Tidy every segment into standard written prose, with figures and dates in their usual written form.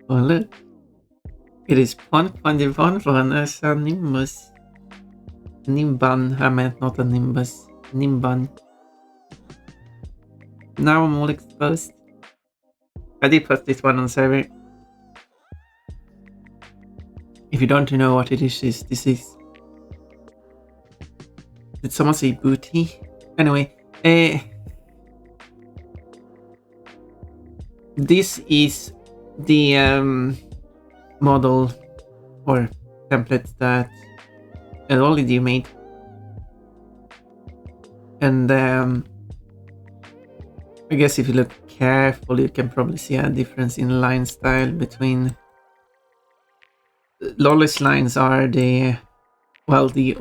Oh, look. It is Pon as a Nimbus. Nimban, I meant not a Nimbus. Nimban. Now I'm all exposed. I did put this one on server. If you don't know what it is, this is... Did someone say booty? Anyway, this is the model or template that Lolly made. And I guess if you look carefully, you can probably see a difference in line style between... Lolly's lines are the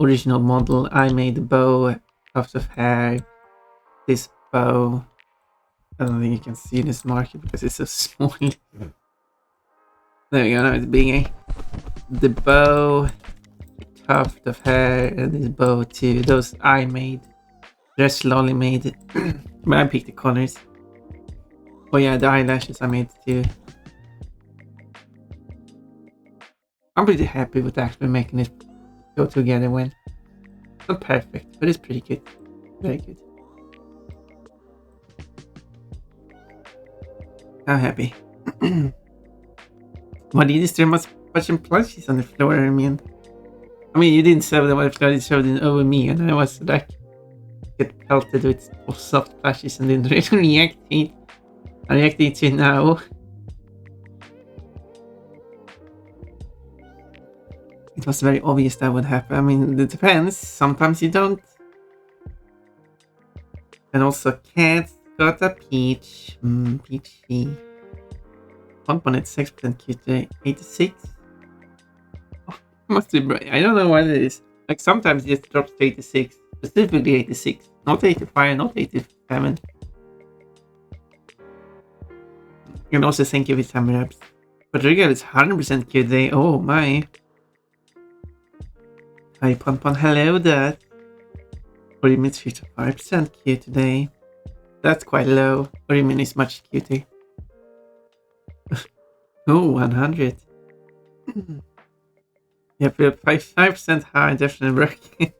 original model. I made the bow, tufts of hair, this bow. I don't think you can see this marker because it's so small. There we go, now it's bigger. The bow, tuft of hair, and this bow too. Those I made. The rest Lolly made. But I picked the colors. Oh yeah, the eyelashes I made too. I'm pretty happy with actually making it go together when. Not perfect, but it's pretty good. Very good. I'm happy. What did you stream was watching plushies on the floor? I mean, you didn't show them on the floor, you showed it over me, and I was like, get pelted with soft plushies and didn't really react to it. I reacted to it now. It was very obvious that would happen. I mean, it depends. Sometimes you don't. And also, cats got a peach. Peachy. Component 6% QT 86. Oh, must be bright. I don't know what it is. Like sometimes it just drops to 86. Specifically 86. Not 85, not 87. And also thank you for some reps. But Regal is 100% QT. Oh my. Hi Pon, hello Dad. What do you mean it's 55% Q today? That's quite low. What do you mean it's much cutie? Oh, 100. Yeah, but 5% high, definitely working.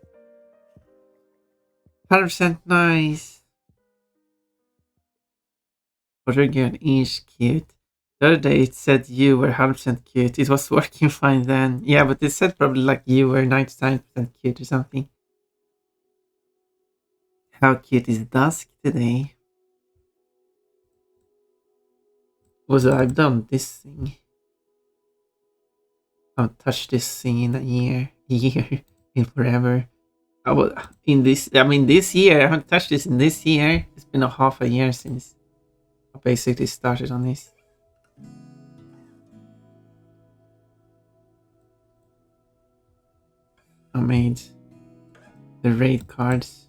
100% nice. But again, is cute. The other day it said you were 100% cute. It was working fine then. Yeah, but it said probably like you were 99% cute or something. How cute is Dusk today? I've done this thing. I haven't touched this thing in a year, in forever. This year, I haven't touched this in this year. It's been a half a year since I basically started on this. I made the raid cards.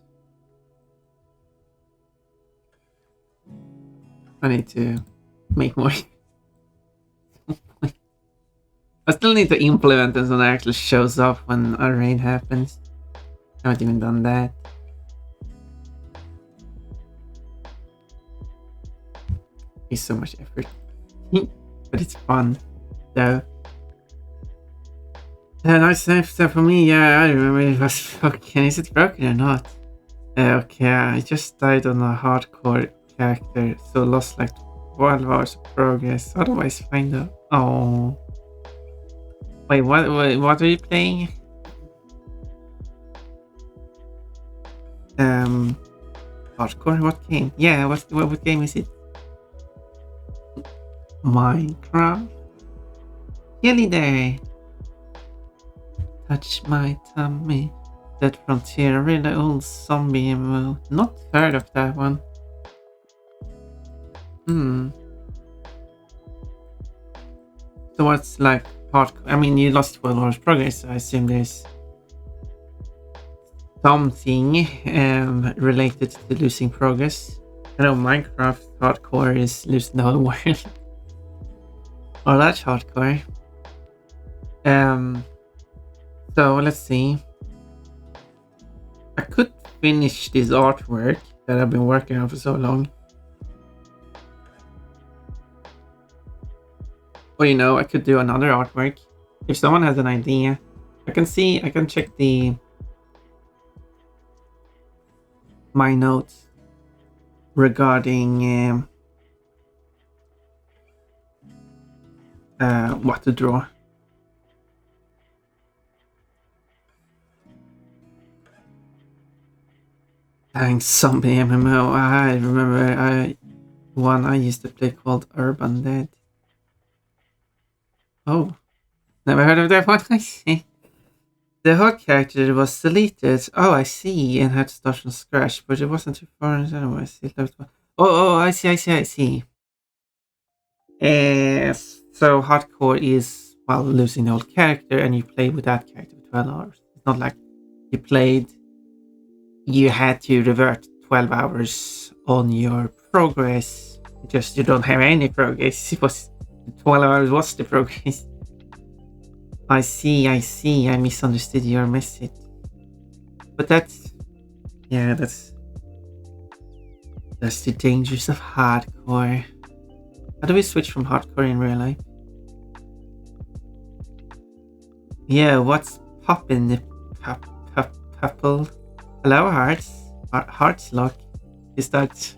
I need to make more. I still need to implement this when it actually shows up when a raid happens. I haven't even done that. It's so much effort. But it's fun, though. Nice stuff for me. Yeah, I remember it was fucking. Is it broken or not? Okay, I just died on a hardcore character, so lost like 12 hours of progress. Otherwise, find out. Oh. Wait, what are you playing? Hardcore? What game? Yeah, what game is it? Minecraft? Nearly there. Touch my tummy. That frontier, really old zombie MMO. Not heard of that one. So what's like hardcore? You lost 12 hours progress, so I assume there's something related to losing progress. I know Minecraft hardcore is losing the whole world. Oh, that's hardcore. So let's see. I could finish this artwork that I've been working on for so long. Or I could do another artwork. If someone has an idea, I can check the my notes regarding what to draw. Dang, zombie MMO. I remember one I used to play called Urban Dead. Oh, never heard of that one. I see. The hot character was deleted. Oh, I see, and had to start from scratch, but it wasn't too far anyway. Oh, I see. So hardcore is, well, losing the old character, and you play with that character for 12 hours. It's not like you had to revert 12 hours on your progress. Just you don't have any progress. It was 12 hours was the progress. I see. I misunderstood your message. But that's the dangers of hardcore. How do we switch from hardcore in real life? Yeah, what's poppin' the purple? Hello, hearts. Hearts lock. Is that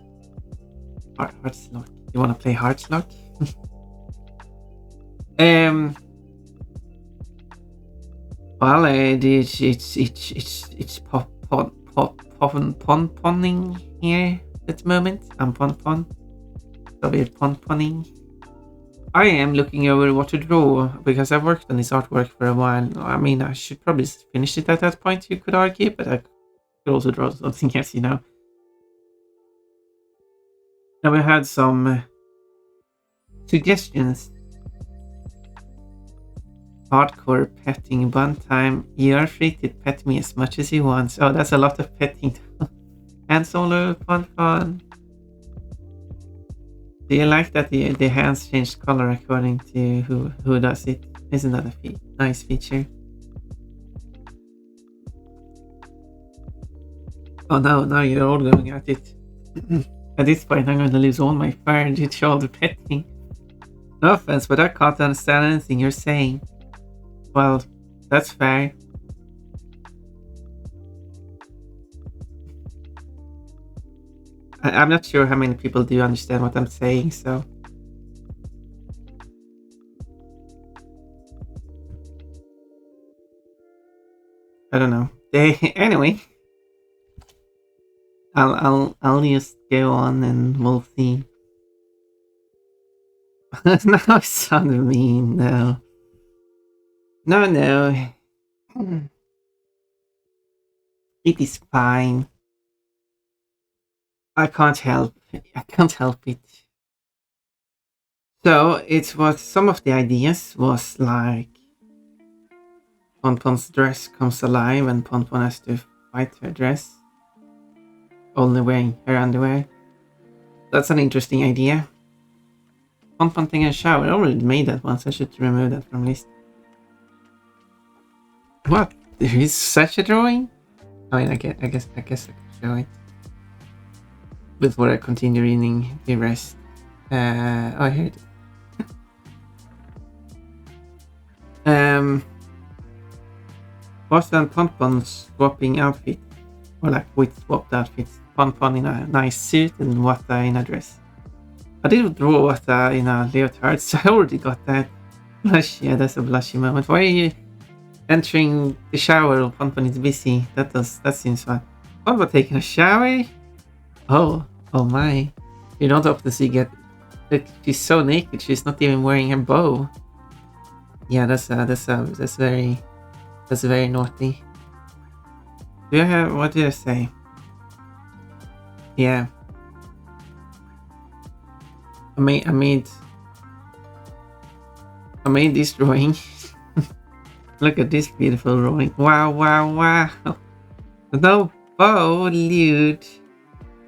hearts lock? You wanna play hearts lock? Well, it's pon here at the moment. I'm pon. So we're pon. I am looking over what to draw because I've worked on this artwork for a while. I mean, I should probably finish it at that point, you could argue, but I could also draw something else, Now we had some suggestions. Hardcore petting one time. You are free to pet me as much as you want. Oh, that's a lot of petting. Hand solo, fun. Do you like that the hands changed color according to who does it? Isn't that a nice feature? Oh no, now you're all going at it. At this point, I'm going to lose all my fire due to all the petting. No offense, but I can't understand anything you're saying. Well, that's fair. I'm not sure how many people do understand what I'm saying, so. I don't know. Anyway, I'll just go on and we'll see. No, it sounded mean. No. It is fine. I can't help it. So it was some of the ideas was like Ponpon's dress comes alive and Ponpon has to fight her dress, only wearing her underwear. That's an interesting idea. Ponpon taking a shower. I already made that once. I should remove that from list. What? There is such a drawing? I mean, I guess I could show it before I continue reading the rest. Oh, here it is. Boston Ponpon swapping outfit, or like with swapped outfits. Ponpon in a nice suit and Wata in a dress. I did draw Wata in a leotard, so I already got that. Blush, yeah, that's a blushy moment. Why are you entering the shower while Ponpon is busy? That seems fun. Ponpon taking a shower? Oh my. You don't often see look, she's so naked, she's not even wearing her bow. Yeah, that's very naughty. What did I say? Yeah. I made this drawing. Look at this beautiful drawing. Wow. No bow, lewd.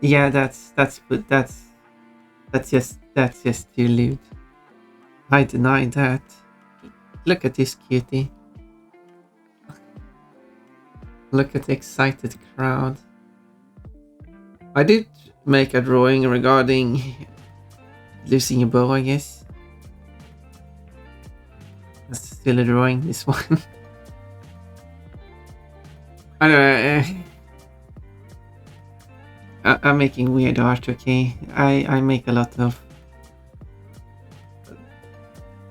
Yeah, that's just too lewd. I deny that. Look at this cutie. Look at the excited crowd. I did make a drawing regarding losing a bow, I guess. I'm still drawing this one. I don't know. I'm making weird art, okay? I make a lot of...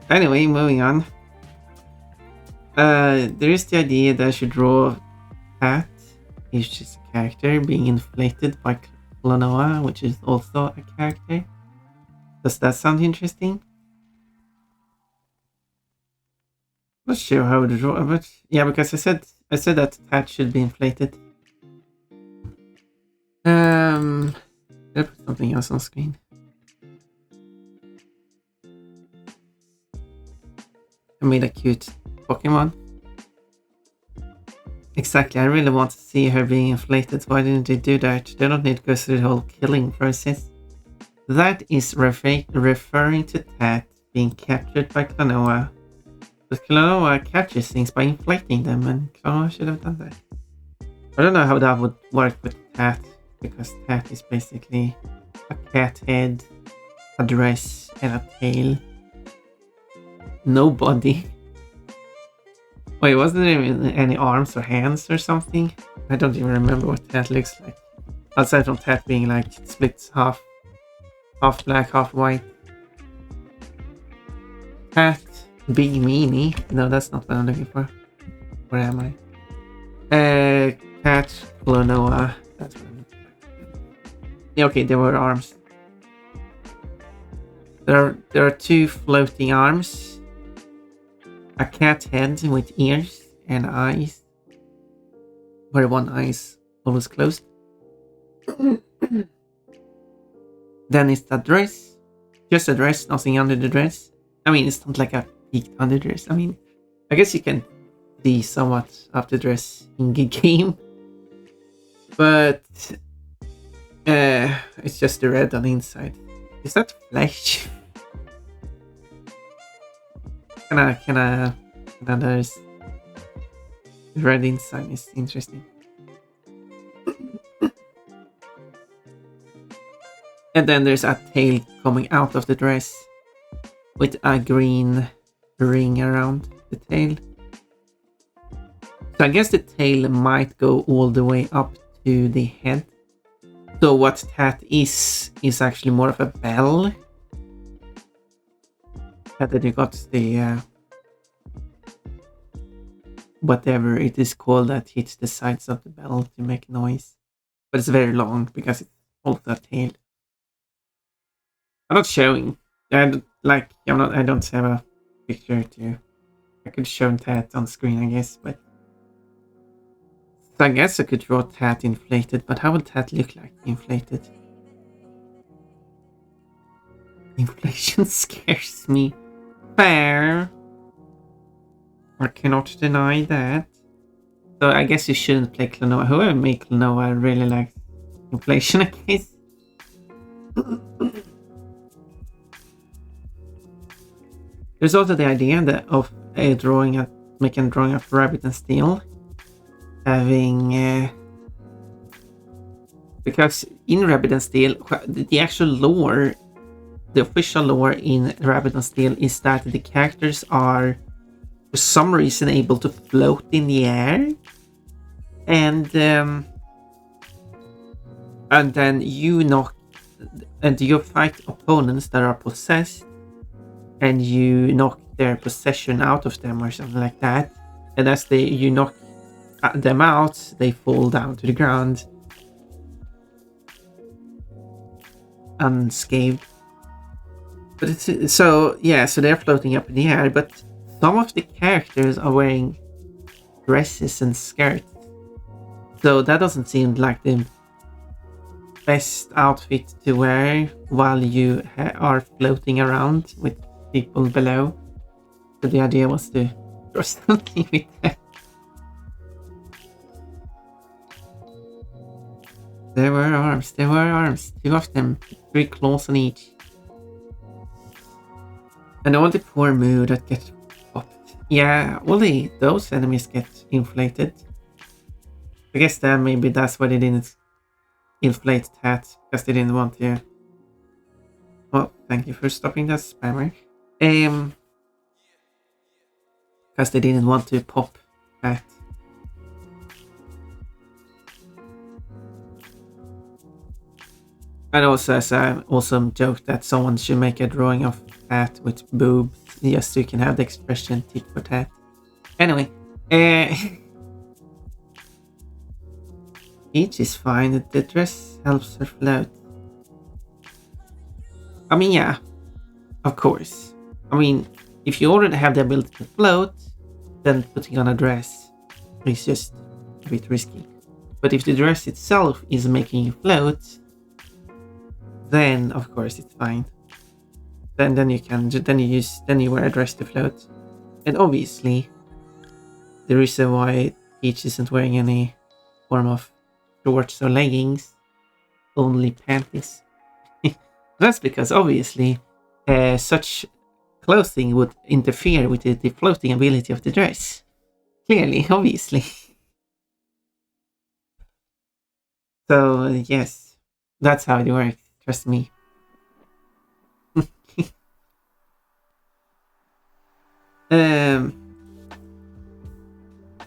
Anyway, moving on. There is the idea that I should draw Pat. He's just a character being inflated by Klonoa, which is also a character. Does that sound interesting? Not sure how to draw, but yeah, because I said that Pat should be inflated. Did I put something else on screen? I made a cute Pokemon. Exactly, I really want to see her being inflated. Why didn't they do that? They don't need to go through the whole killing process. That is referring to Tat being captured by Klonoa. But Klonoa catches things by inflating them, and Klonoa should have done that. I don't know how that would work with Tat, because Tat is basically a cat head, a dress, and a tail. No body. Wait, wasn't there even any arms or hands or something? I don't even remember what Tat looks like. Aside from Tat being like split half black, half white. Tat, big meanie. No, that's not what I'm looking for. Where am I? Cat, Klonoa. That's what I'm looking for. Yeah, okay, there were arms. There are two floating arms. A cat head with ears and eyes, where one eye is always closed. Then it's the dress, just a dress, nothing under the dress. I mean, it's not like a peaked underdress. I mean, I guess you can see somewhat of the dress in the game, but it's just the red on the inside. Is that flesh? There's red inside is interesting. And then there's a tail coming out of the dress with a green ring around the tail. So I guess the tail might go all the way up to the head. So what that is actually more of a bell. And then you got the whatever it is called that hits the sides of the bell to make noise. But it's very long because it's also a tail. I'm not showing. I don't have a picture to. I could show that on screen, I guess, but so I guess I could draw that inflated, but how would that look like inflated? Inflation scares me. Fair. I cannot deny that. So I guess you shouldn't play Klonoa. Whoever made Klonoa really likes inflation, I guess. There's also the idea that of making a drawing of Rabbit and Steel. Having because in Rabbit and Steel, the actual lore, the official lore in Rabbit and Steel is that the characters are for some reason able to float in the air, and then you fight opponents that are possessed, and you knock their possession out of them or something like that, and as you knock them out, they fall down to the ground unscathed. But so they're floating up in the air, but some of the characters are wearing dresses and skirts, so that doesn't seem like the best outfit to wear while you are floating around with people below. So the idea was to draw something with that. There were arms, 2 of them, 3 claws on each. And all the poor Moo that get popped. Yeah, only those enemies get inflated. I guess then maybe that's why they didn't inflate that, because they didn't want to. Well, thank you for stopping that spammer. because they didn't want to pop that. And also, as an awesome joke that someone should make a drawing of that with boobs, just so you can have the expression tit for tat. Anyway, Peach is fine. The dress helps her float. I mean, yeah, of course. I mean, if you already have the ability to float, then putting on a dress is just a bit risky. But if the dress itself is making you float, then of course it's fine. Then you wear a dress to float. And obviously, the reason why Peach isn't wearing any form of shorts or leggings, only panties. That's because obviously such clothing would interfere with the floating ability of the dress. Clearly, obviously. So, yes, that's how it works. Trust me.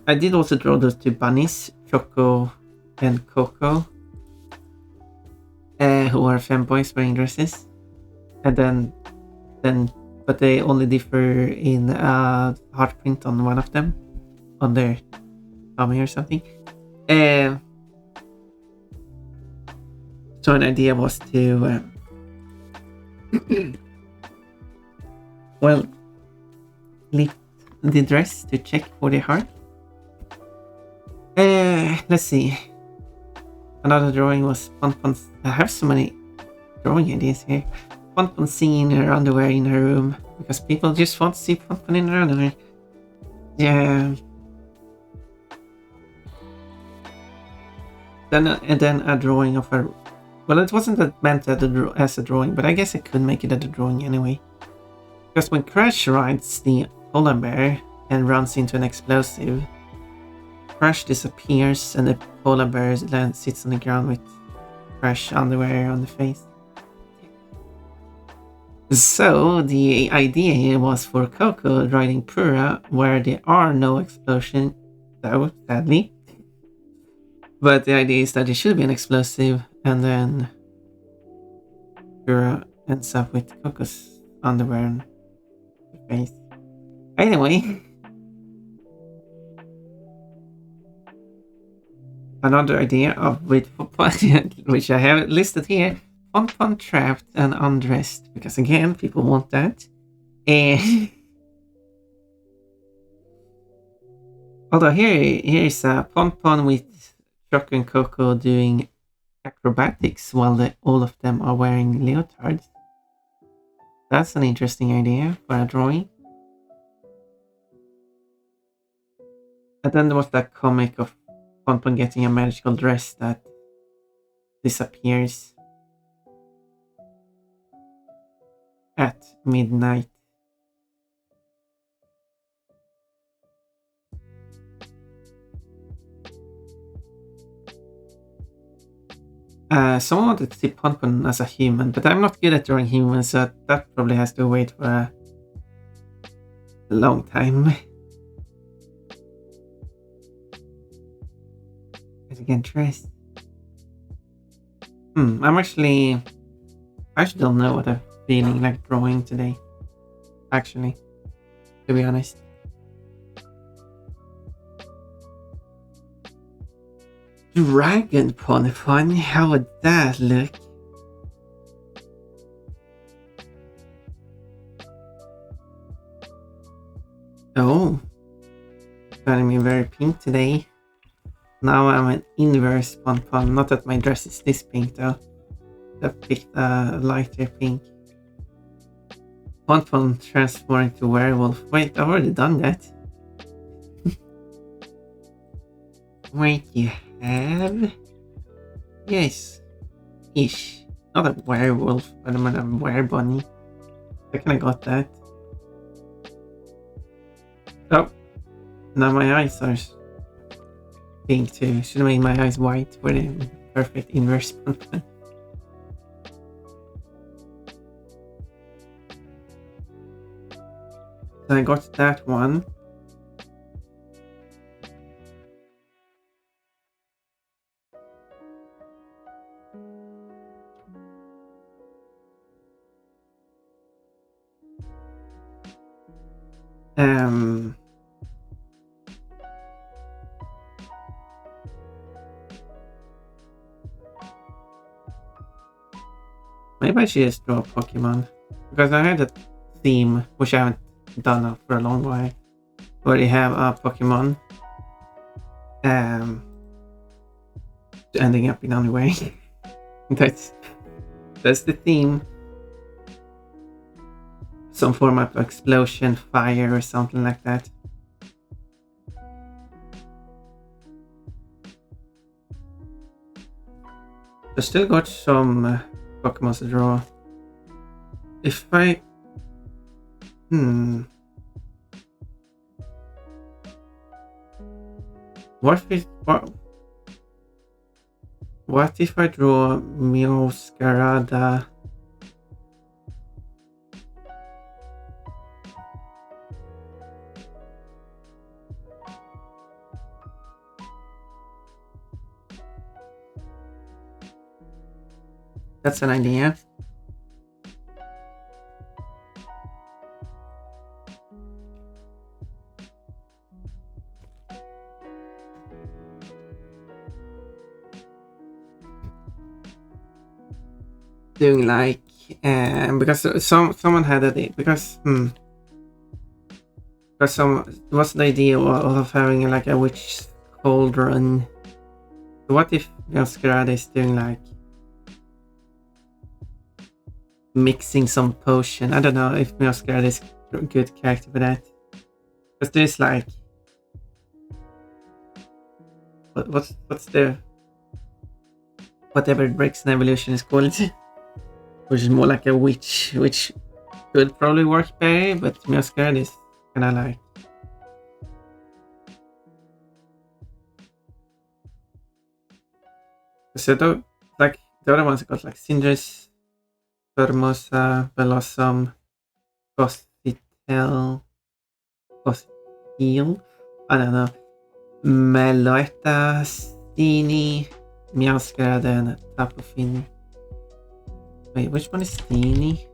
I did also draw those two bunnies, Choco and Coco, who are femboys wearing dresses. And but they only differ in heart print on one of them, on their tummy or something. So an idea was to, well, lift the dress to check for the heart. Let's see. Another drawing was Pon. I have so many drawing ideas here. Pon singing in her underwear in her room because people just want to see Pon in her underwear. Yeah. Then a drawing of her. Well, it wasn't meant as a drawing, but I guess I could make it as a drawing anyway. Because when Crash rides the polar bear and runs into an explosive, Crash disappears and the polar bear sits on the ground with Crash underwear on the face. So the idea here was for Coco riding Pura where there are no explosions, though, sadly. But the idea is that there should be an explosive and then Pura ends up with Coco's underwear on the face. Anyway. Another idea of which I have listed here, Pon trapped and undressed, because again, people want that. Although here is a Pon with Choco and Coco doing acrobatics while all of them are wearing leotards. That's an interesting idea for a drawing. And then there was that comic of Pon getting a magical dress that disappears at midnight. Someone wanted to see Pon as a human, but I'm not good at drawing humans, so that probably has to wait for a long time. Again, dress. I actually don't know what I'm feeling like drawing today. Actually, to be honest. Dragon Pon, how would that look? Oh, turning me very pink today. Now I'm an inverse Pon. Not that my dress is this pink though. I picked a lighter pink. Pon transforming to werewolf. Wait, I've already done that. Wait, you have? Yes. Ish. Not a werewolf, but I'm a werebunny. I kinda got that. Oh. Now my eyes are pink too. Should have made my eyes white for the perfect inverse Pon. So I got that one. Um, Maybe I should just draw a Pokemon. Because I had a theme, which I haven't done for a long while, where you have a Pokemon um, ending up in way. that's that's the theme. Some form of explosion, fire, or something like that. I still got some Pokemon to draw. If I... What if I draw Meowscarada? That's an idea. Doing like because someone had a because what's the idea of having like a witch cauldron? What if Meowscarada is doing like mixing some potion? I don't know if Meowscarada is a good character for that. Because there's like what's the whatever breaks an evolution is called, which is more like a witch, which could probably work better, but Meowscarada is kind of like so like the other ones got like Cinderace, Formosa, Blossom, Gossitelle, Gossitelle, I don't know, Meloetta, Steenee, Meowscarada, and Tapu Fini. Wait, which one is Steenee?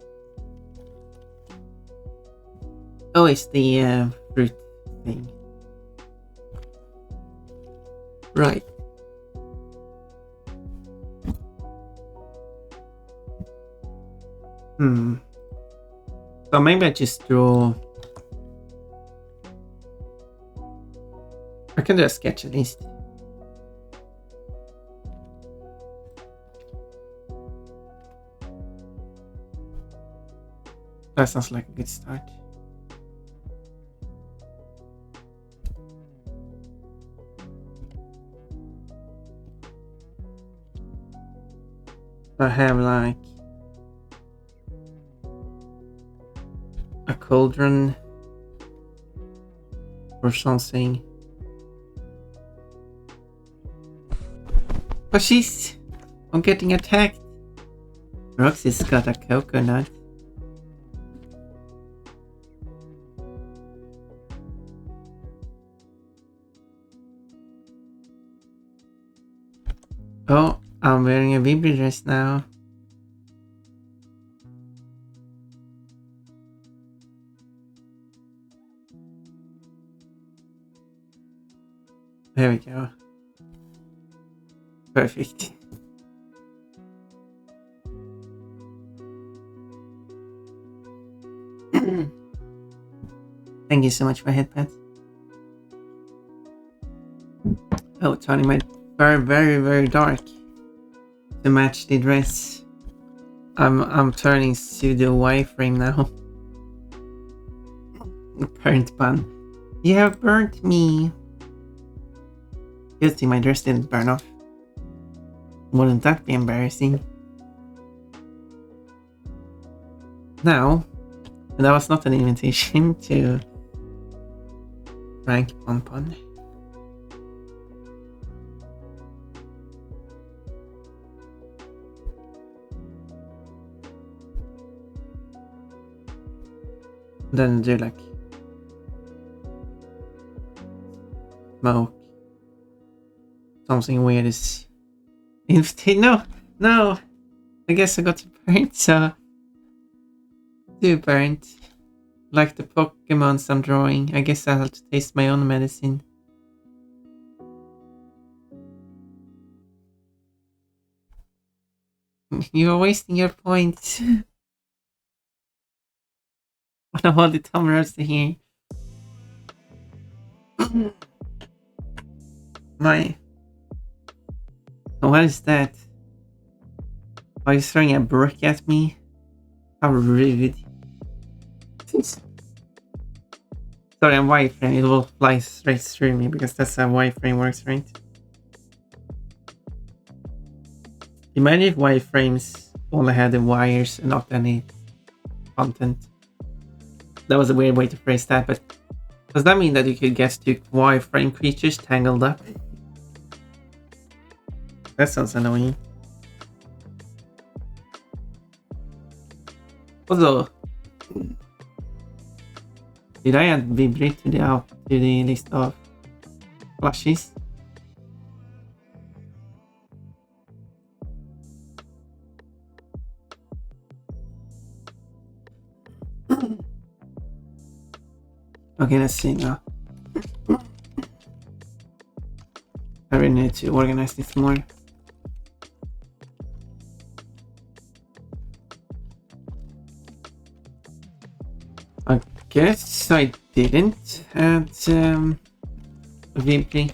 Oh, it's the fruit thing. Right. So maybe I just draw... I can do a sketch at least. That sounds like a good start. I have like a cauldron or something. Oh, I'm getting attacked. Roxy's got a coconut. Oh, I'm wearing a Vibri dress now. There we go. Perfect. Thank you so much for headpats. Oh, turning my very, very, very dark to match the dress. I'm turning pseudo wireframe now. Burnt bun. You have burnt me. Good thing my dress didn't burn off. Wouldn't that be embarrassing? Now, that was not an invitation to rank Pon. Then do like smoke. Something weird is no. I guess I got burnt, so do burnt. Like the Pokemons I'm drawing. I guess I'll have to taste my own medicine. You're wasting your points. What a hold the Tom Roaster here. My. What is that? Are you throwing a brick at me? How rude. Sorry, I'm wireframe. It will fly straight through me because that's how wireframe works, right? Imagine if wireframes only had the wires and not any content. That was a weird way to phrase that, but does that mean that you could get two wireframe creatures tangled up? That sounds annoying. Also, did I add Vibri to the list of plushies? Okay, let's see now. I really need to organize this more. I guess I didn't add Vibri.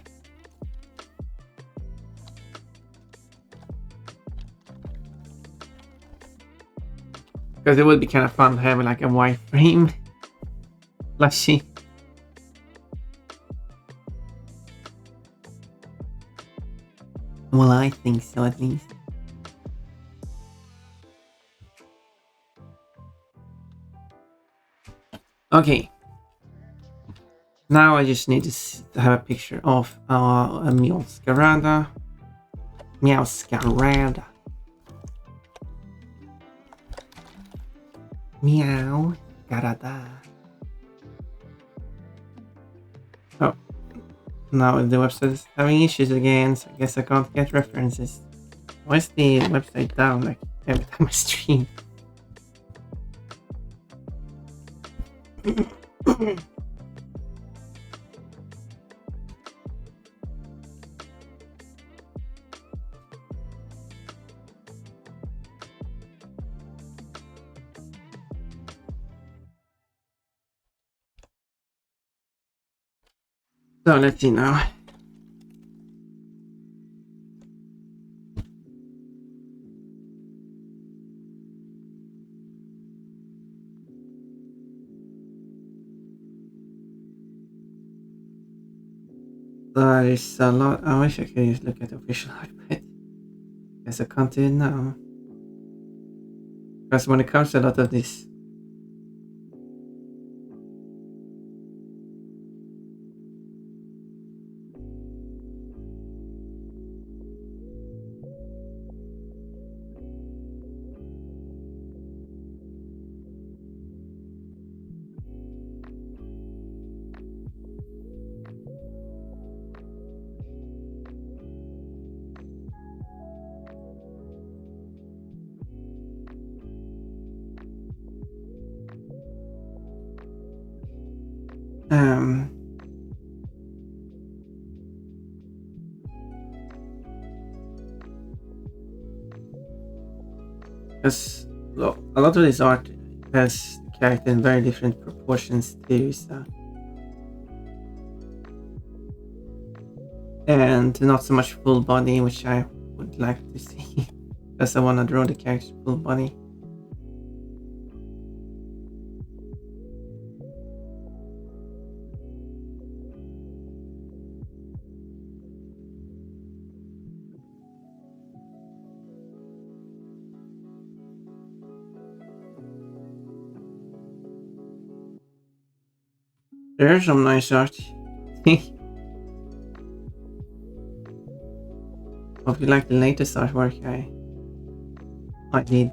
Because it would be kind of fun to have like a wireframe plushie. Well, I think so at least. Okay. Now I just need to have a picture of a Meowscarada. Meowscarada. Meowscarada. Oh. Now the website is having issues again, so I guess I can't get references. Why is the website down like every time I stream? So let's see now. There is a lot. I wish I could just look at the official art, but guess I can't do it now. Because when it comes to a lot of this, um, because a lot of this art has character in very different proportions too, so. And not so much full body, which I would like to see, because I want to draw the character full body. There's some nice art. Hope you like the latest artwork I did.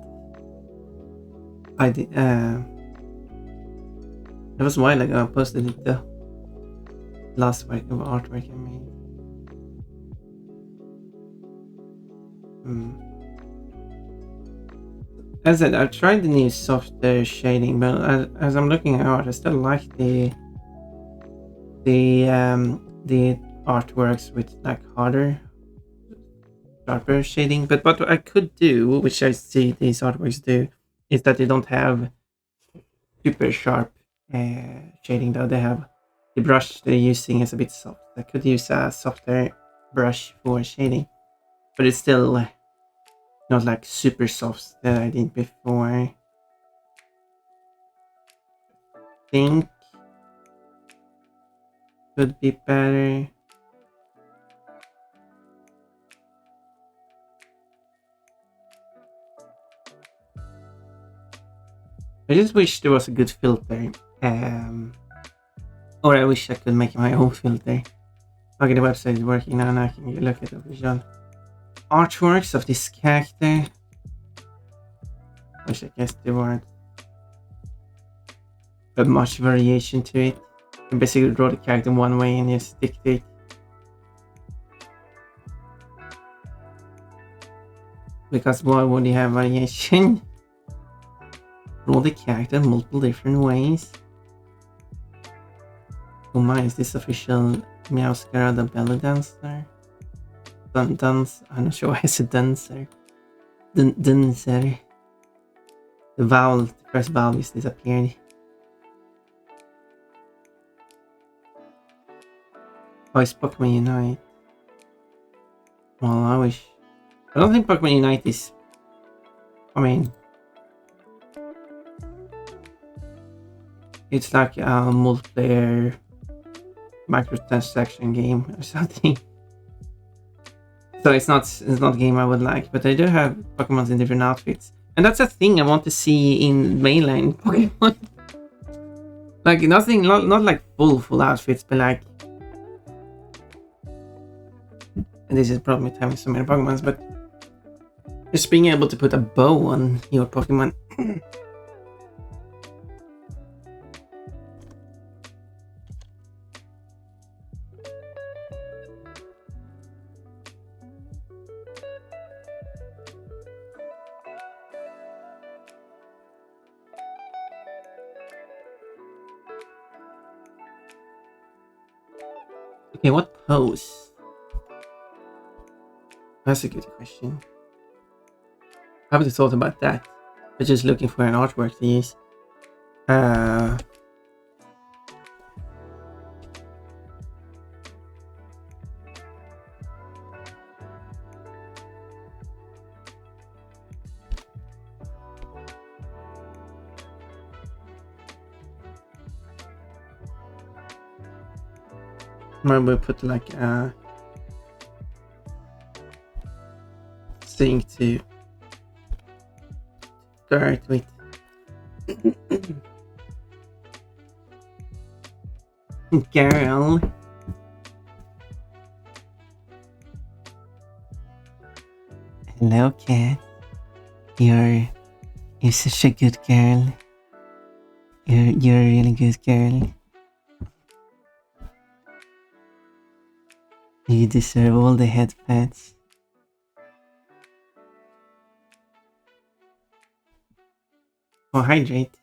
It was a while ago I posted it the last work of artwork I made. As I said, I've tried the new softer shading, but as I'm looking at art, I still like the artworks with like harder, sharper shading. But what I could do, which I see these artworks do, is that they don't have super sharp shading. Though they have the brush they're using is a bit soft. I could use a softer brush for shading, but it's still not like super soft that I did before. I think could be better. I just wish there was a good filter. Or I wish I could make my own filter. Okay, the website is working now and I can look at the visual artworks of this character. Which I guess there weren't but much variation to it. You basically draw the character one way and you stick to it. Because why would you have variation? Draw the character multiple different ways. Oh my, is this official Meowscara the belly dancer? Dance, I'm not sure why it's a dancer. Dancer. The vowel, the first vowel is disappeared. Oh, it's Pokemon Unite. Well, I wish. I don't think Pokemon Unite is. I mean, it's like a multiplayer microtransaction game or something. So it's not a game I would like, but I do have Pokemons in different outfits, and that's a thing I want to see in mainline Pokemon. Like nothing, not like full outfits, but like. And this is the problem with having so many Pokemons, but just being able to put a bow on your Pokemon. Okay, what pose? That's a good question. I haven't thought about that. I'm just looking for an artwork to use. Maybe we'll put like a thing to start with. Girl. Hello, cat. You're such a good girl. You're a really good girl. You deserve all the head pats. Oh, hydrate.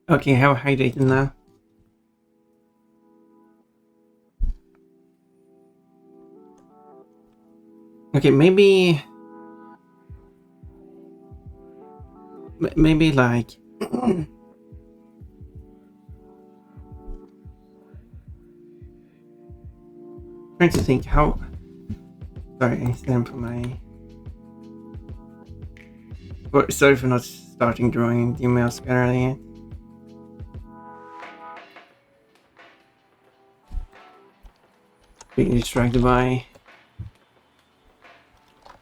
Okay, how hydrated now? Okay, maybe like trying to think how. Sorry, I stand for my. Sorry for not starting drawing the emails earlier. Being distracted by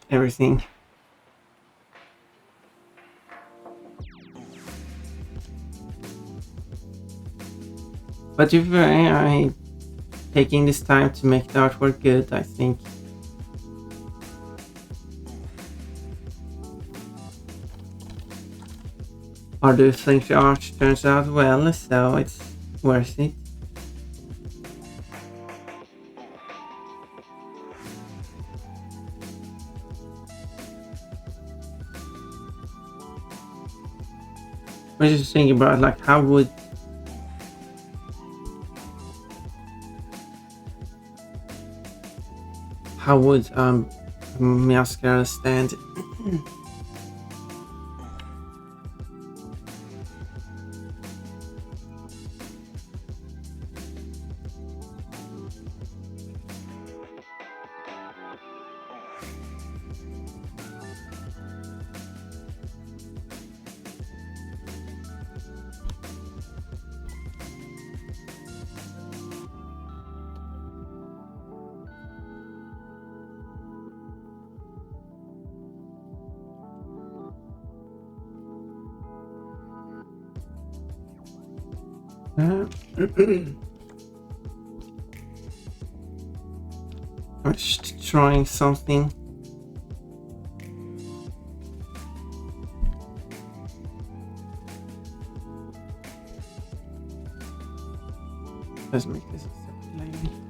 everything. But if I taking this time to make the artwork good, I think. Or do you think the art turns out well, so it's worth it? I was just thinking about like how would mascara stand? I was just trying something. Let's make this a separate lane.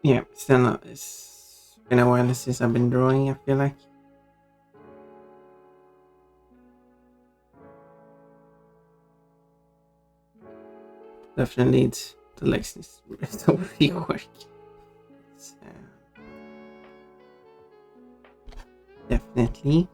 Yeah, still not. It's been a while since I've been drawing. I feel like definitely needs the legs needs to rework. So, definitely.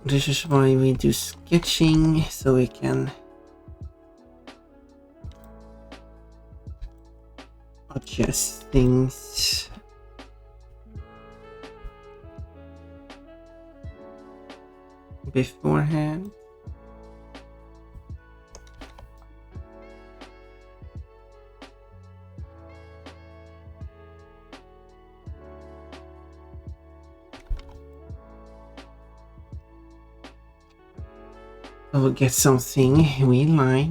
This is why we do sketching, so we can adjust things. Beforehand. We'll get something we like.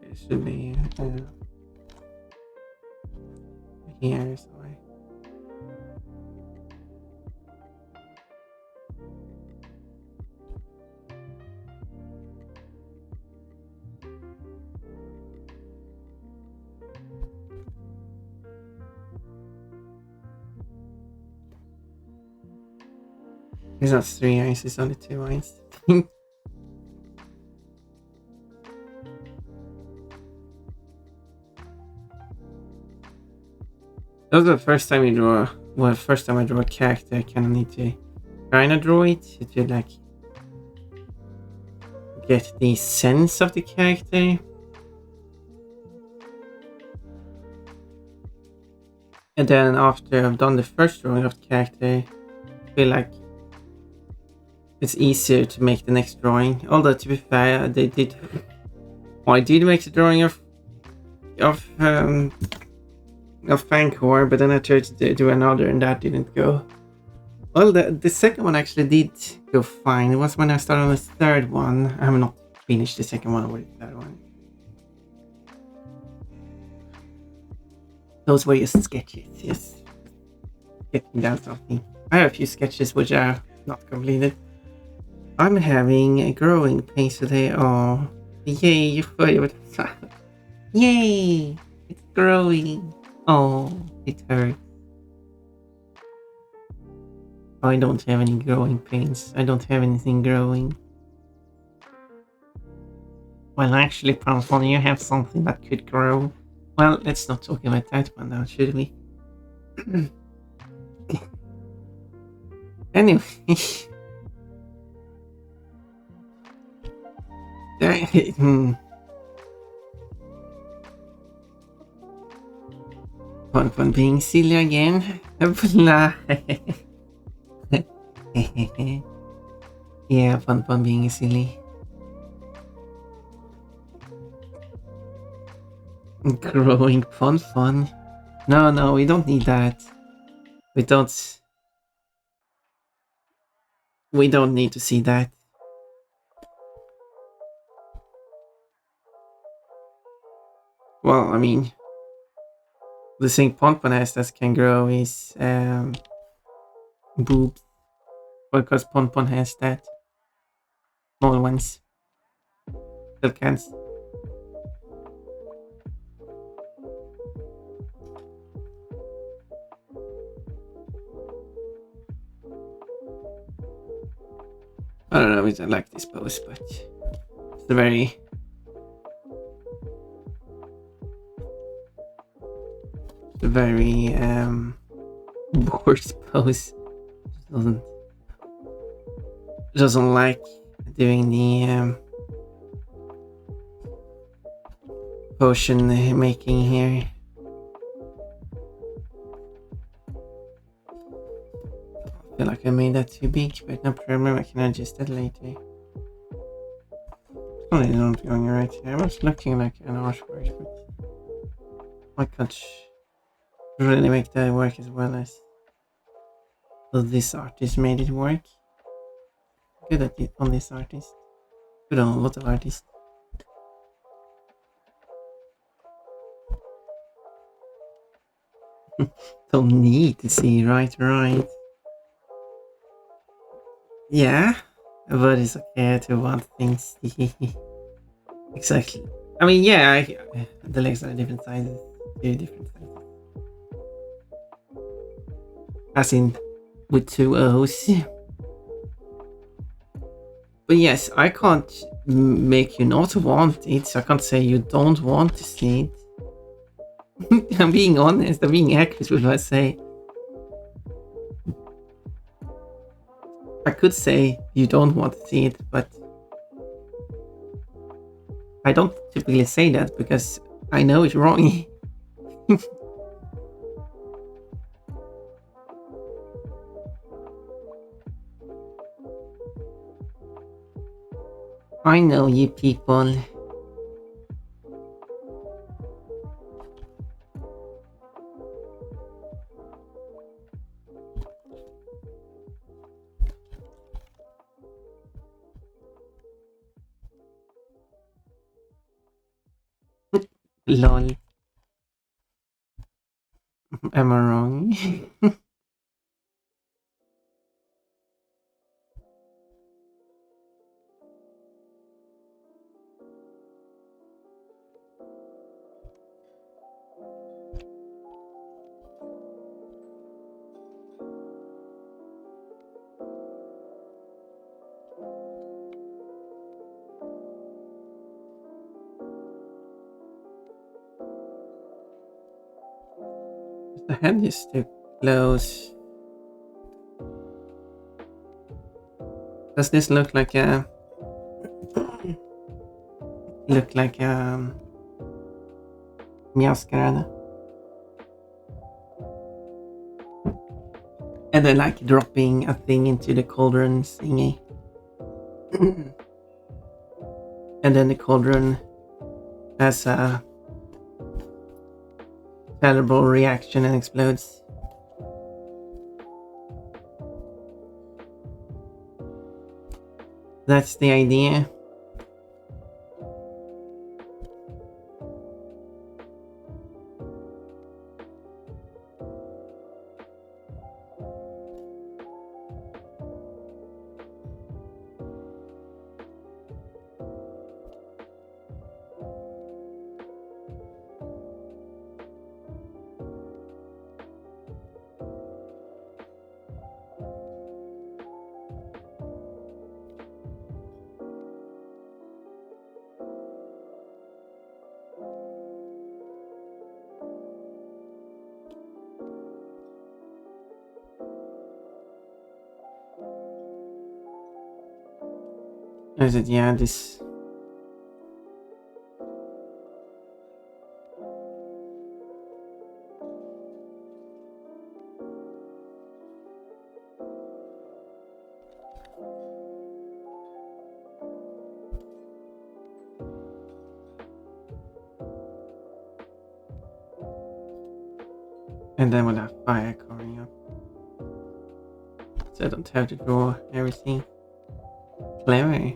It should be here, so it's not 3 eyes, it's only 2 eyes. That was the first time you draw. Well, first time I draw a character, I kind of need to kind of draw it to like get the sense of the character. And then after I've done the first drawing of the character, I feel like it's easier to make the next drawing. Although to be fair, they did. Well, I did make the drawing of um of Fancor, but then I tried to do another, and that didn't go. Well, the second one actually did go fine. It was when I started on the third one. I have not finished the second one or the third one. Those were just sketches, yes. Getting down something. I have a few sketches which are not completed. I'm having a growing pains today. Oh, yay, you favorite. Yay, it's growing. Oh, it hurts. I don't have any growing pains. I don't have anything growing. Well, actually, Pronfon, you have something that could grow. Well, let's not talk about that one now, should we? Anyway. Pronfon being silly again. Yeah, Pronfon being silly. Growing Pronfon. No, we don't need that. We don't need to see that. Well, I mean, the thing Pronfon has that can grow is boobs. Because Pronfon has that. Small ones. Still can't. I don't know if I like this pose, but it's a very worse pose. Doesn't like doing the potion making here. I feel like I made that too big, but no problem, I can adjust that later. Probably not going right here. I was looking like an artwork, but I can't really make that work as well as this artist made it work. Good at it on this artist. Good on a lot of artists. Don't need to see, right. Yeah, but it's okay to want things. Exactly. I mean, yeah, the legs are different sizes. Two different sizes. As in, with two O's. But yes, I can't make you not want it. So I can't say you don't want to see it. I'm being honest. I'm being accurate with what I say. I could say you don't want to see it, but I don't typically say that because I know it's wrong. I know you people. Lol. Am I wrong? The head is too close. Does this look like a Meowscarada? And then like dropping a thing into the cauldron thingy. And then the cauldron has a terrible reaction and explodes. That's the idea. Is it? Yeah, this. And then with that fire covering up. So I don't have to draw everything. Clever.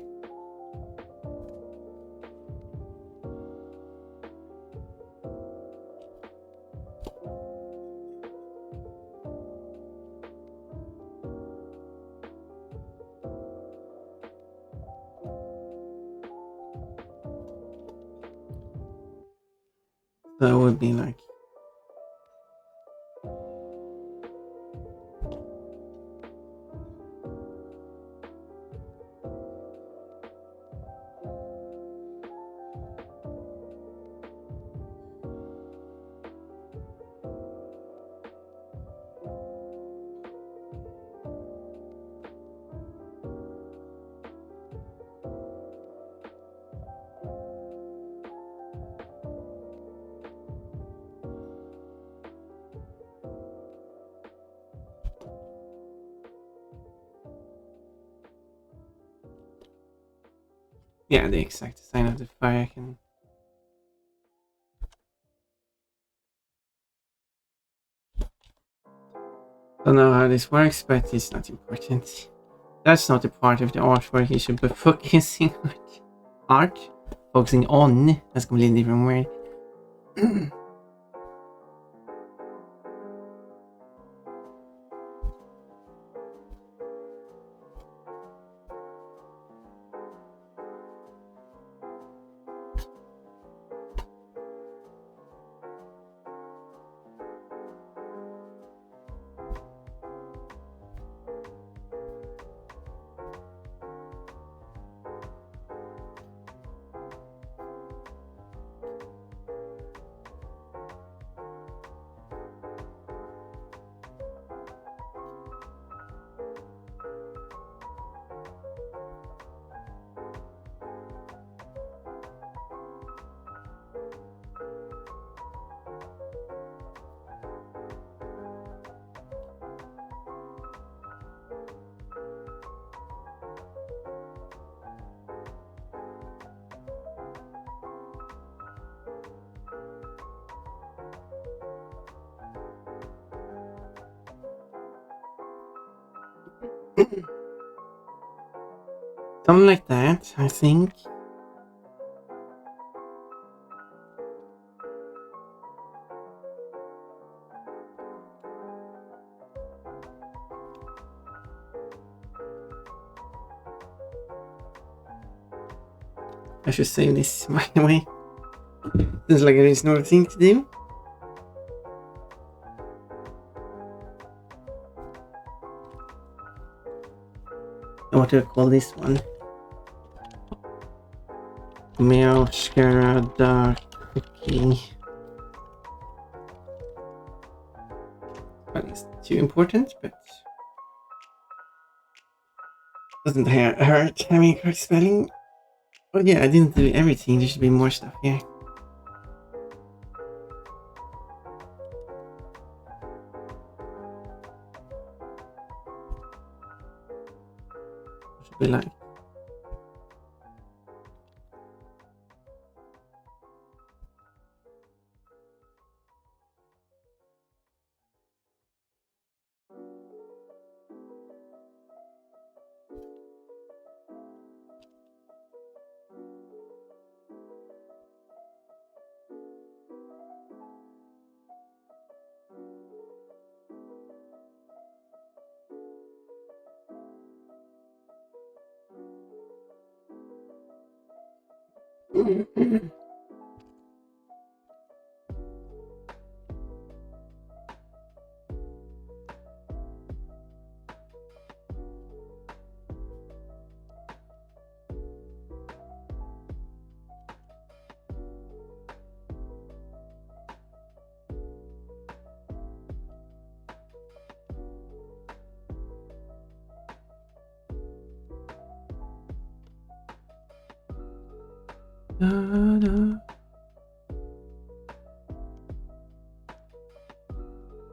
So it would be like. Yeah, the exact design of the fire can. Don't know how this works, but it's not important. That's not the part of the artwork you should be focusing on. Art? Focusing on. That's completely different word. Something like that, I think. I should save this, by the way. Seems like there is no thing to do. What do I call this one? Mascara dark cookie. Well, it's too important, but doesn't hurt having correct spelling. But yeah, I didn't do everything. There should be more stuff here. we like.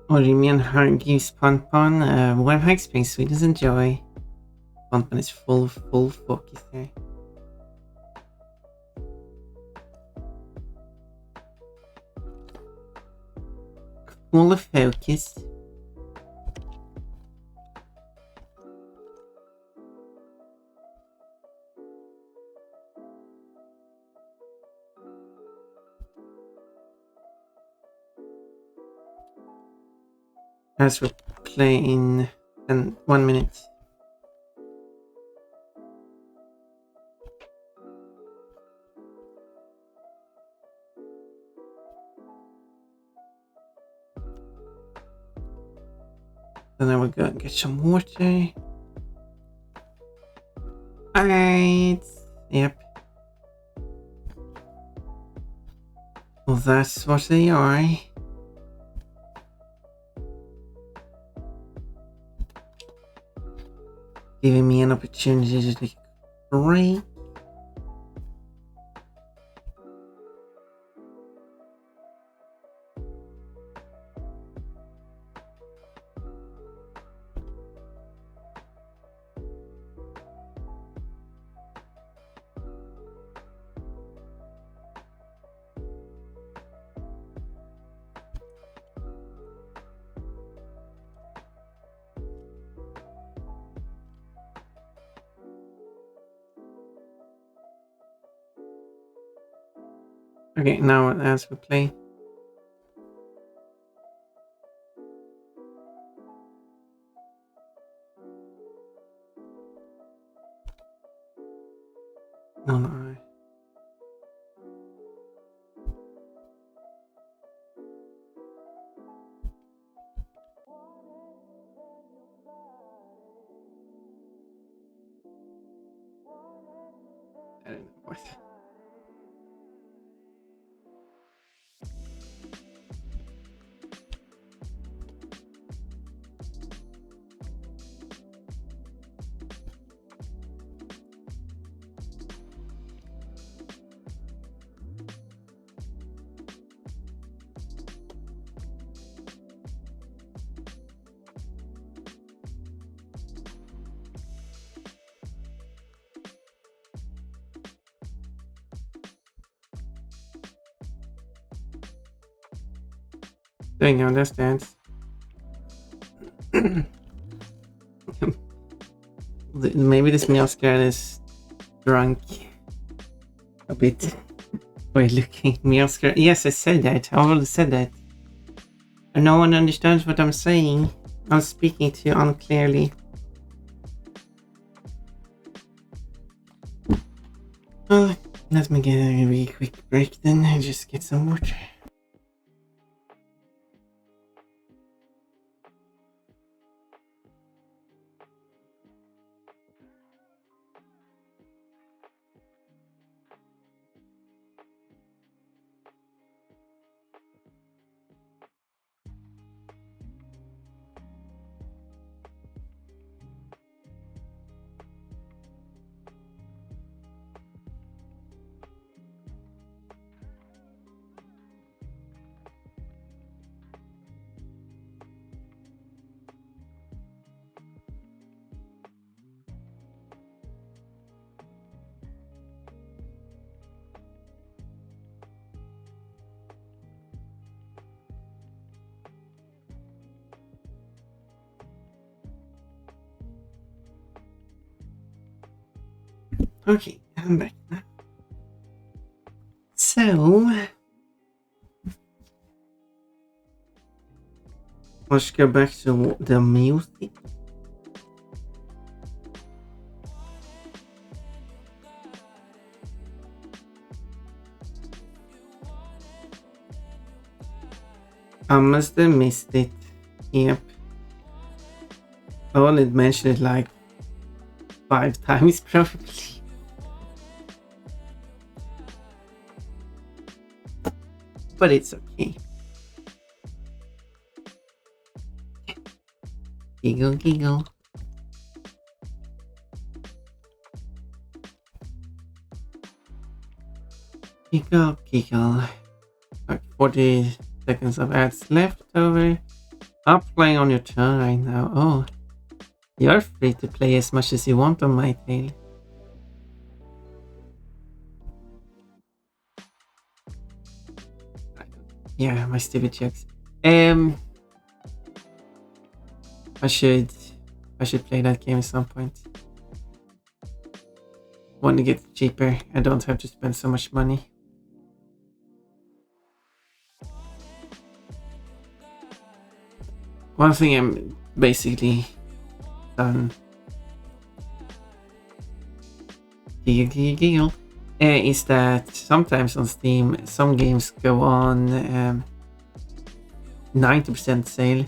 What do you mean heart gives Pon? Web hack space, sweetness and joy. Pon is full focus there. Full of focus. As we're playing in 1 minute. And then we'll go and get some water. Alright. Yep. Well, that's what they are. Giving me an opportunity to take a break. Okay, now as we play. No. I don't know what. Doing understands. Maybe this Meowscar is drunk a bit. Wait, looking Meowscar. Yes, I said that. I already said that. And no one understands what I'm saying. I'm speaking too unclearly. Well, let me get a really quick break then and just get some water. Okay, I'm back now. So, let's go back to the music. I must have missed it. Yep. I only mentioned it like 5 times probably. But it's okay. Giggle, giggle. Giggle, giggle. Like 40 seconds of ads left over. I'm playing on your turn right now. Oh, you're free to play as much as you want on my tail. Yeah, my stupid jokes. I should play that game at some point. When it gets cheaper, I don't have to spend so much money. One thing I'm basically done. Giggle. Is that sometimes on Steam some games go on 90% sale,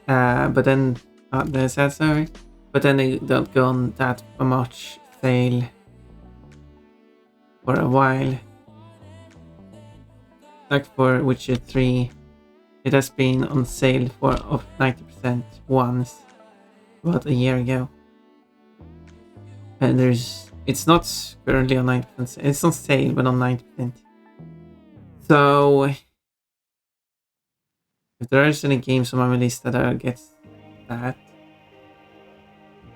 but then there's that, sorry, but then they don't go on that much sale for a while. Like for Witcher 3, it has been on sale for 90% once about a year ago, and it's not currently on 90%. It's on sale, but on 90%. So if there is any games on my list that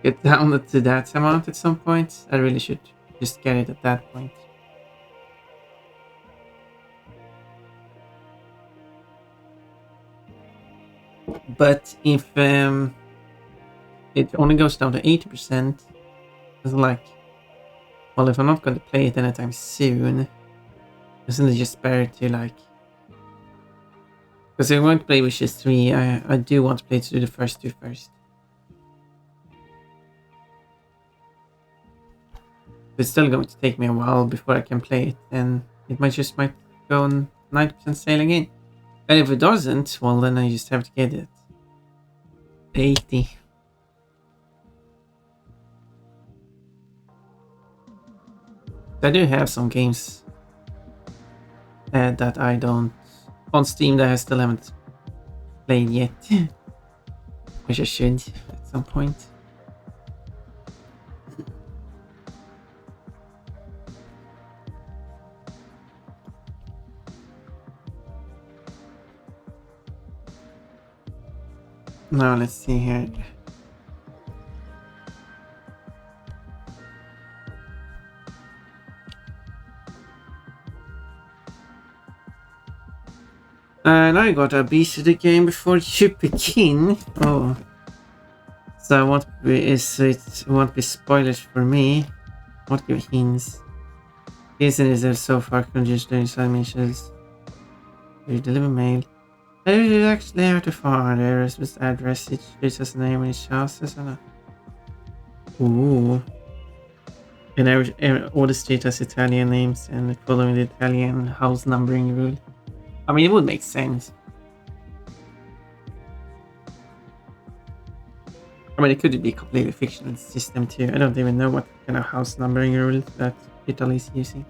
get down to that amount at some point, I really should just get it at that point. But if it only goes down to 80%, it's like, well, if I'm not going to play it anytime soon, isn't it just better to like? Because I won't play Wishes 3, I do want to play through the first two first. It's still going to take me a while before I can play it, and it might go on 90% sale again. And if it doesn't, well, then I just have to get it 80. I do have some games that I don't on Steam that I still haven't played yet, which I should at some point. Now let's see here. And I got a piece of the game before you begin. Oh, so it won't be spoilers for me. Won't give hints. Jason is there so far. Can just doing some missions. You deliver mail. I did actually have to find there is this address. It Jesus' name and his house, isn't it? Ooh. And all the street has Italian names and following the Italian house numbering rule. I mean, it would make sense. I mean, it could be a completely fictional system too. I don't even know what kind of house numbering rule that Italy is using.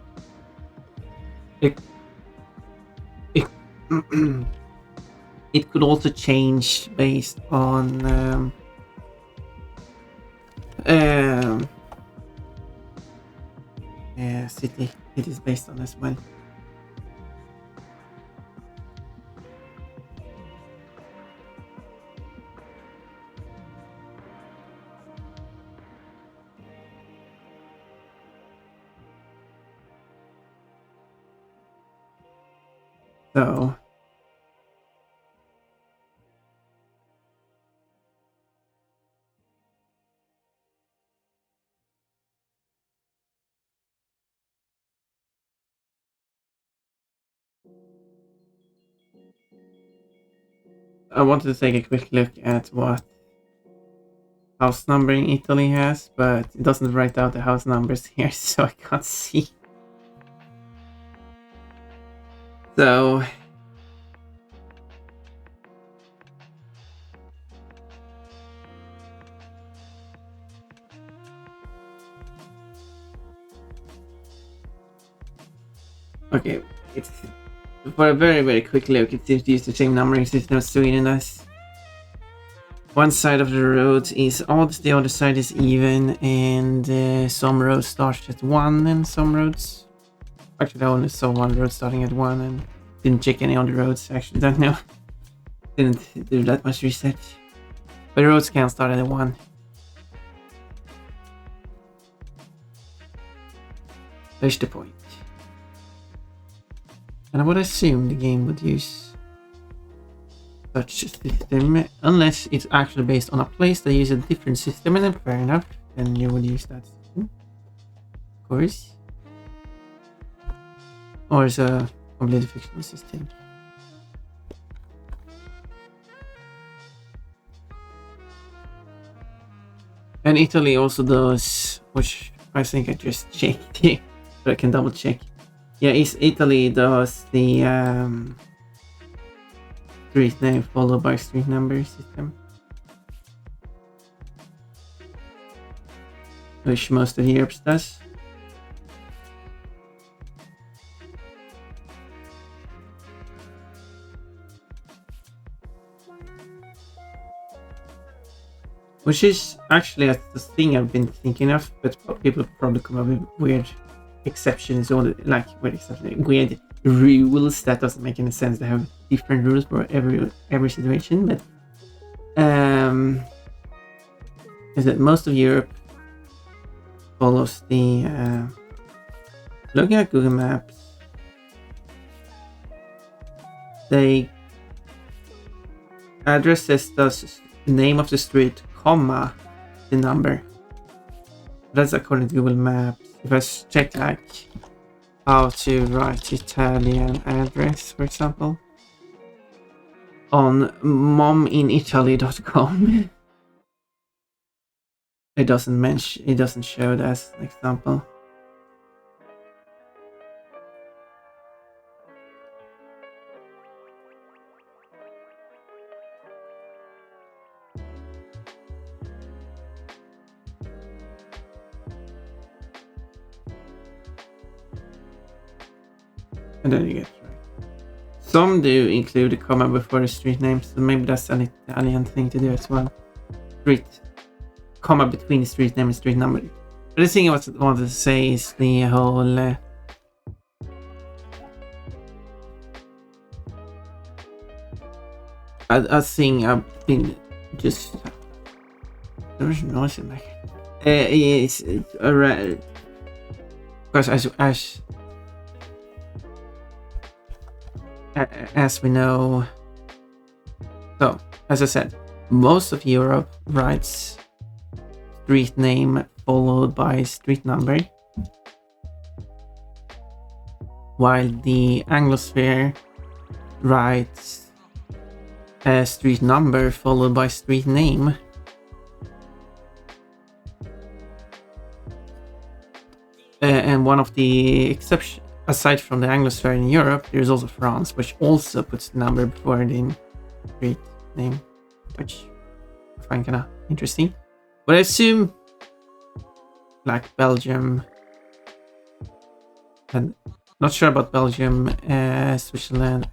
It, it, it could also change based on city it is based on as well. So I wanted to take a quick look at what house numbering Italy has, but it doesn't write out the house numbers here, so I can't see. So okay, it's for a very quick look. It seems to use the same numbering system as Sweden does. One side of the road is odd, the other side is even, and some roads start at 1 and some roads... Actually, I only saw one road starting at 1 and didn't check any other roads, actually, don't know. Didn't do that much research. But roads can start at 1. There's the point. And I would assume the game would use such a system, unless it's actually based on a place that uses a different system, and then fair enough, then you would use that system. Of course. Or it's a completely fictional system. And Italy also does, which I think I just checked here, but I can double check. Yeah, Italy does the street name followed by street number system, which most of Europe does. Which is actually the thing I've been thinking of, but people probably come up with weird exceptions or weird rules that doesn't make any sense. They have different rules for every situation, but is that most of Europe follows the looking at Google Maps, they addresses the name of the street, comma, the number. That's according to Google Maps. If I check like how to write Italian address, for example, on mominitaly.com, it doesn't show that as an example. And then you get right. Some do include a comma before the street name, so maybe that's an Italian thing to do as well. Street comma between the street name and street number. But the thing I wanted to say is the whole a thing I've been just there's noise in there. Is because as we know, so as I said, most of Europe writes street name followed by street number, while the Anglosphere writes a street number followed by street name. And one of the exceptions, aside from the Anglosphere in Europe, there's also France, which also puts the number before the street name, which I find kind of interesting. But I assume, like Belgium, and not sure about Belgium, Switzerland,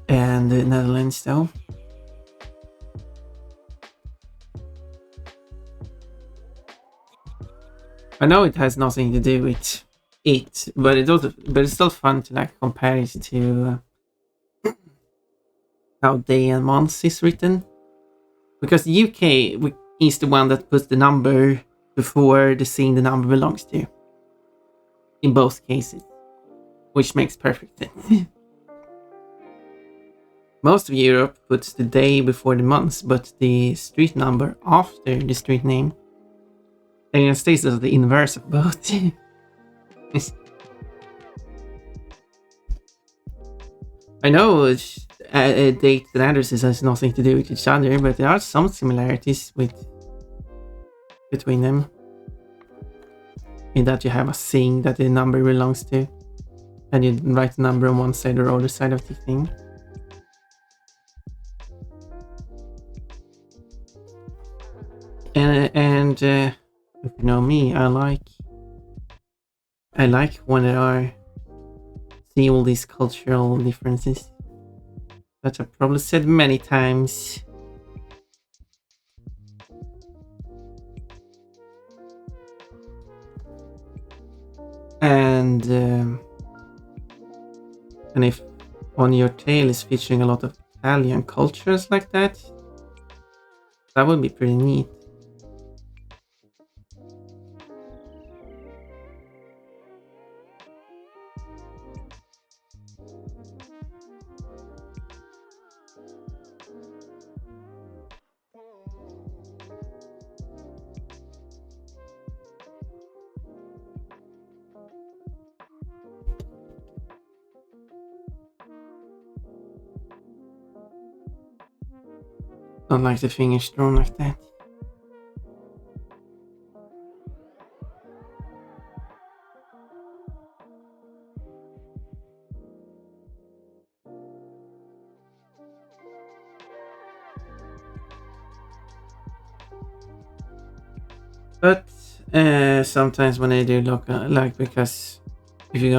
and the Netherlands, though. I know it has nothing to do with it, but it's still fun to like compare it to how day and months is written, because the UK is the one that puts the number before the scene the number belongs to in both cases, which makes perfect sense. Most of Europe puts the day before the months, but the street number after the street name. The United States does the inverse of both. I know dates and addresses has nothing to do with each other, but there are some similarities between them. In that you have a thing that the number belongs to, and you write the number on one side or other side of the thing. And if you know me, I like when there are see all these cultural differences that I've probably said many times. And if on your tail is featuring a lot of Italian cultures like that, that would be pretty neat. Don't like the fingers drawn like that. But sometimes when I do look like, because if you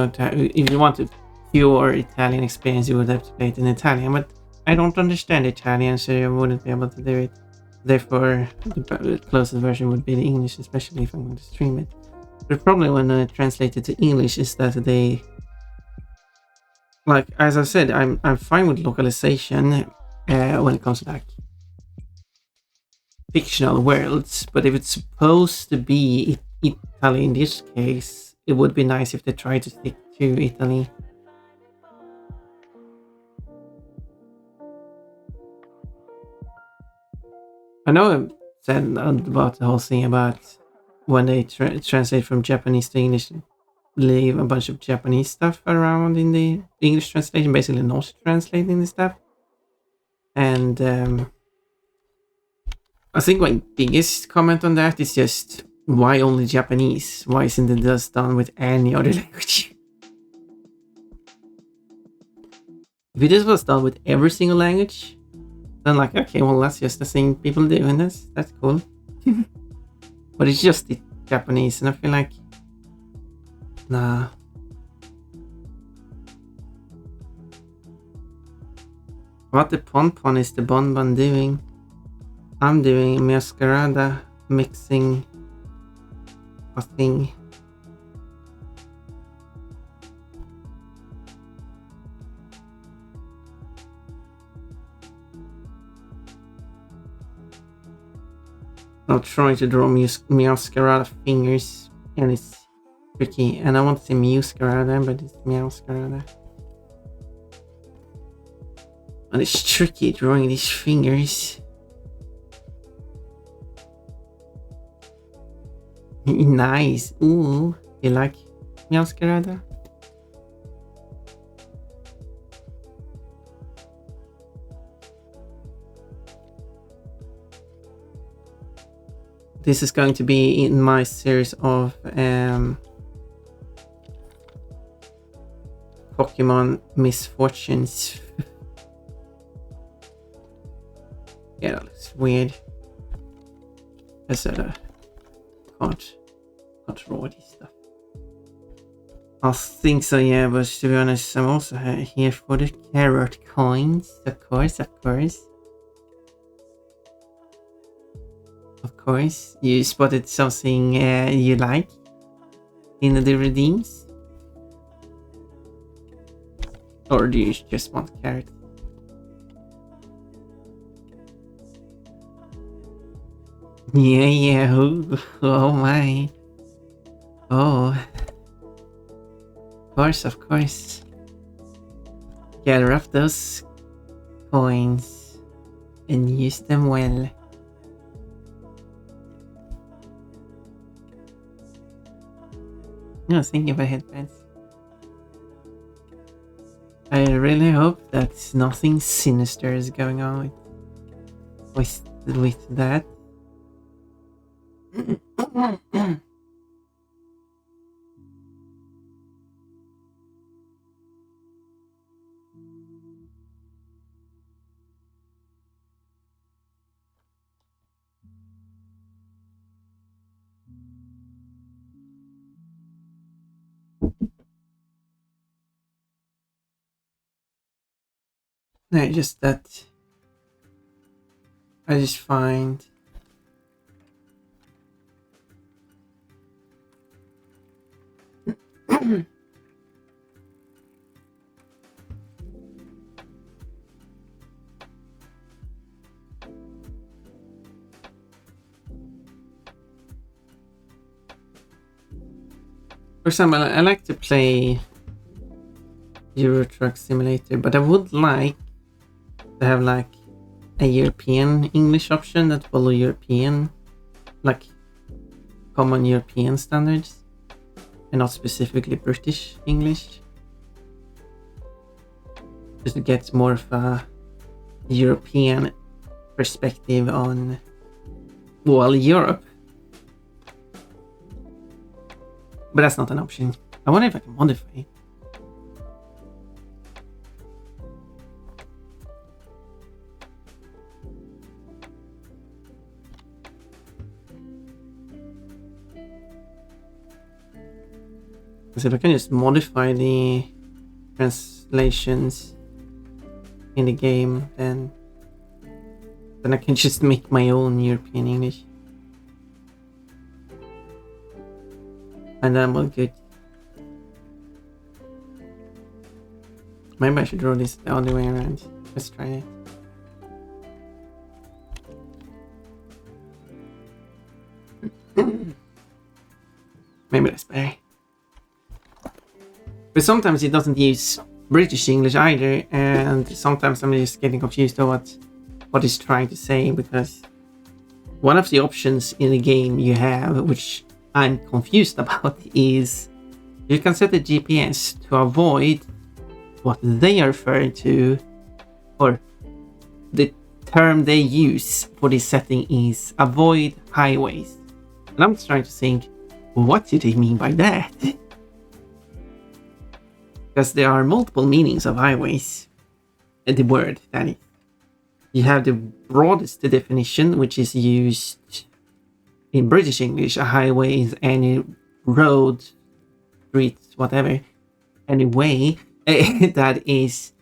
want a pure Italian experience, you would have to play it in Italian. But I don't understand Italian, so I wouldn't be able to do it. Therefore, the closest version would be the English, especially if I'm going to stream it. The problem when I translate it to English is that they, like as I said, I'm fine with localization when it comes to like fictional worlds, but if it's supposed to be Italy in this case, it would be nice if they tried to stick to Italy. I know I said about the whole thing about when they translate from Japanese to English, leave a bunch of Japanese stuff around in the English translation, basically not translating the stuff. And I think my biggest comment on that is just why only Japanese? Why isn't it just done with any other language? If it just was done with every single language, then like, okay, well that's just the thing people do, and that's cool. But it's just the Japanese, and I feel like, nah. What the pon is the bonbon doing? I'm doing mascarada mixing a thing. I'm trying to draw mascarada fingers, and it's tricky. And I want to say muscarada, but it's mascarada. And it's tricky drawing these fingers. Nice. Ooh, you like mascarada? This is going to be in my series of Pokemon misfortunes. Yeah, that looks weird. I said can't draw this stuff. I think so, yeah, but to be honest, I'm also here for the carrot coins. Of course. Of course. You spotted something you like in the redeems? Or do you just want carrot? Yeah, oh my. Oh. Of course. Gather up those coins and use them well. No, thinking about headbands. I really hope that nothing sinister is going on with that. No, just that I just find for example, I like to play Euro Truck Simulator, but I would like to have like a European English option that follow European, like common European standards, and not specifically British English. Just to get more of a European perspective on, well, Europe. But that's not an option. I wonder if I can modify it. So if I can just modify the translations in the game, then I can just make my own European English. And then I'm all good. Maybe I should draw this the other way around. Let's try it. Maybe that's better. But sometimes it doesn't use British English either, and sometimes I'm just getting confused about what it's trying to say, because one of the options in the game you have, which I'm confused about, is you can set the GPS to avoid what they are referring to, or the term they use for this setting is avoid highways. And I'm trying to think, what do they mean by that? Because there are multiple meanings of highways, the word that is. You have the broadest definition, which is used in British English. A highway is any road, street, whatever, any way that is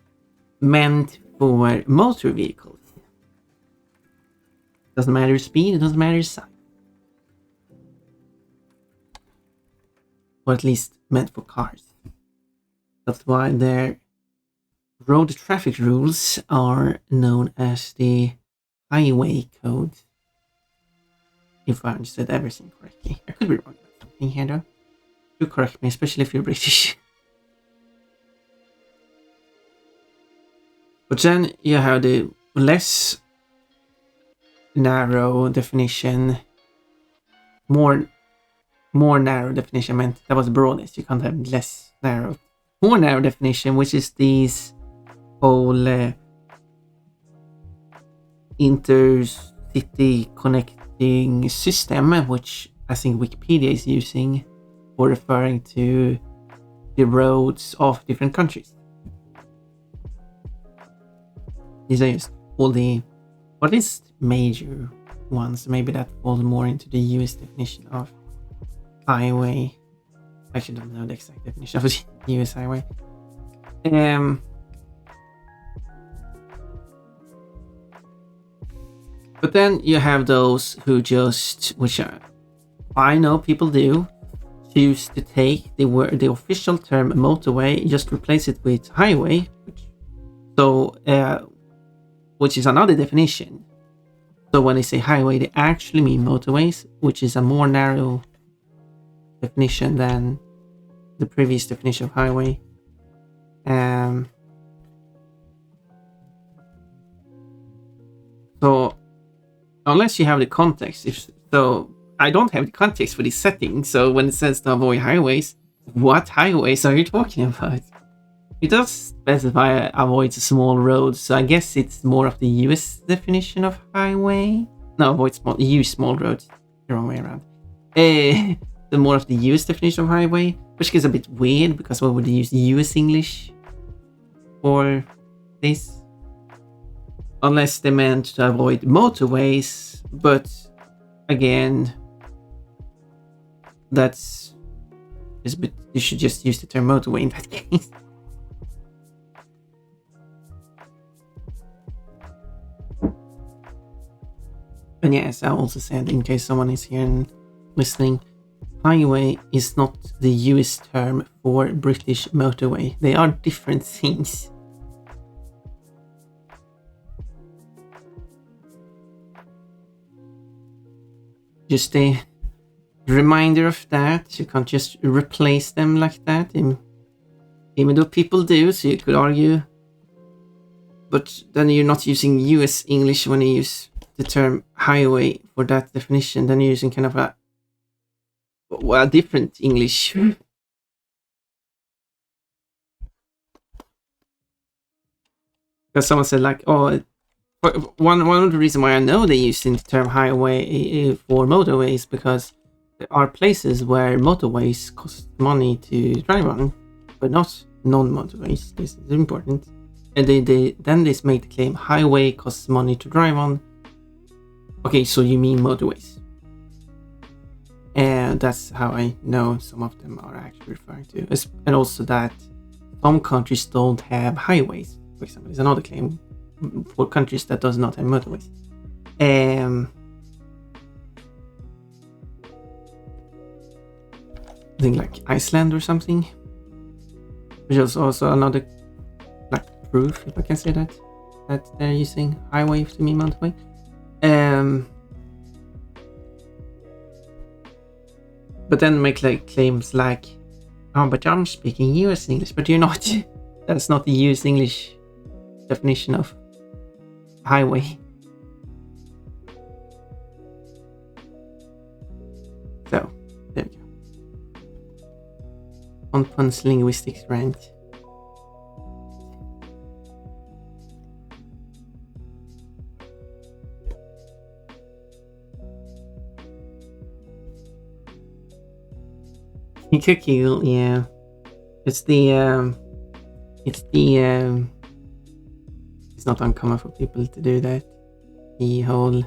meant for motor vehicles. Doesn't matter speed, it doesn't matter size. Or at least meant for cars. That's why their road traffic rules are known as the highway code. If I understood everything correctly. I could be wrong about something here though. Do correct me, especially if you're British. But then you have the less narrow definition. More narrow definition meant that was broadest. You can't have less narrow. More narrow definition, which is these whole intercity connecting system, which I think Wikipedia is using for referring to the roads of different countries. These are just all the, or at least major ones. Maybe that falls more into the US definition of highway. I actually don't know the exact definition of the US highway. But then you have those who just, which I know people do, choose to take the official term motorway, just replace it with highway, which is another definition. So when they say highway, they actually mean motorways, which is a more narrow definition than the previous definition of highway. So unless you have the context, I don't have the context for this setting. So when it says to avoid highways, what highways are you talking about? It does specify avoids small roads, so I guess it's more of the US definition of highway. No, avoid use small roads. The wrong way around. The more of the US definition of highway, which gets a bit weird because why would they use US English for this? Unless they meant to avoid motorways, but again, that's a bit. You should just use the term motorway in that case. And yes, I also said, in case someone is here and listening, highway is not the US term for British motorway. They are different things. Just a reminder of that. You can't just replace them like that, even though people do, so you could argue. But then you're not using US English when you use the term highway for that definition. Then you're using kind of a different English. Because someone said like, oh, one of the reasons why I know they use the term highway for motorways because there are places where motorways cost money to drive on, but not non-motorways. This is important. And then they make the claim highway costs money to drive on. Okay, so you mean motorways. And that's how I know some of them are actually referring to. And also that some countries don't have highways, for example. There's another claim for countries that does not have motorways. I think like Iceland or something. Which is also another like proof, if I can say that they're using highway to mean motorway. But then make like claims like, oh, but I'm speaking US English, but you're not. That's not the US English definition of highway. So, there we go. On Pun's linguistics rant. Cookie, yeah. It's not uncommon for people to do that. The whole,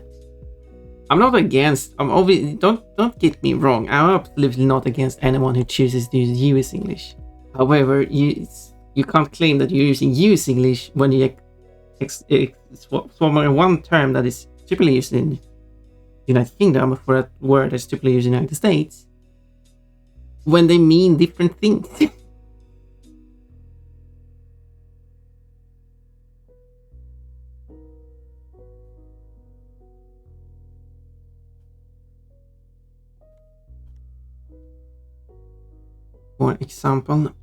I'm not against. I'm obviously don't get me wrong. I'm absolutely not against anyone who chooses to use US English. However, you can't claim that you're using US English when you swap one term that is typically used in the United Kingdom for a word that's typically used in the United States when they mean different things. For example,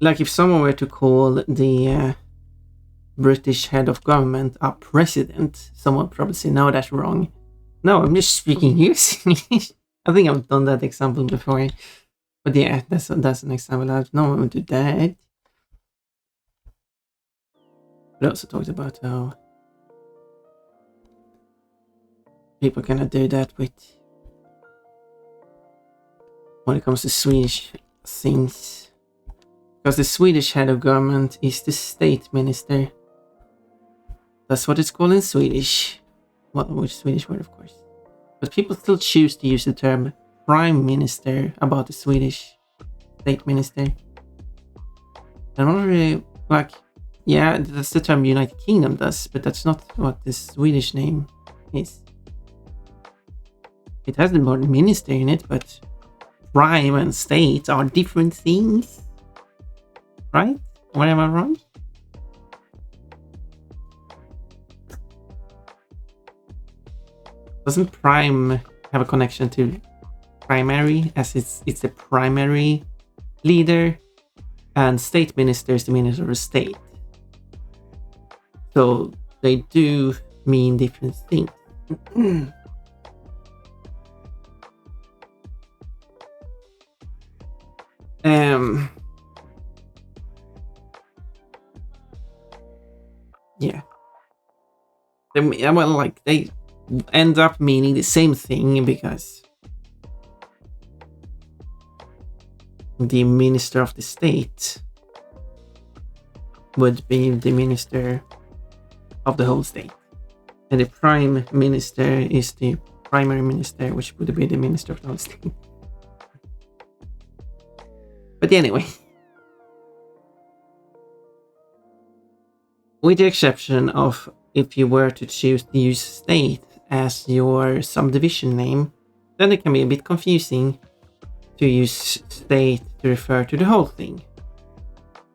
like if someone were to call the British head of government a president, someone would probably say, no, that's wrong. No, I'm just speaking US English. I think I've done that example before. But yeah, that's an example. No one would do that. We also talked about how people cannot do that with when it comes to Swedish things. Because the Swedish head of government is the state minister. That's what it's called in Swedish. Well, which Swedish word, of course. But people still choose to use the term prime minister about the Swedish state minister. I'm not really like, yeah, that's the term United Kingdom does, but that's not what the Swedish name is. It has the word minister in it, but prime and state are different things, right? Or am I wrong? Doesn't prime have a connection to primary, as it's the primary leader, and state minister is the minister of the state. So they do mean different things. Um, yeah. Well, like they end up meaning the same thing because the minister of the state would be the minister of the whole state, and the prime minister is the primary minister, which would be the minister of the whole state. But anyway, with the exception of if you were to choose to use state as your subdivision name, then it can be a bit confusing to use state to refer to the whole thing,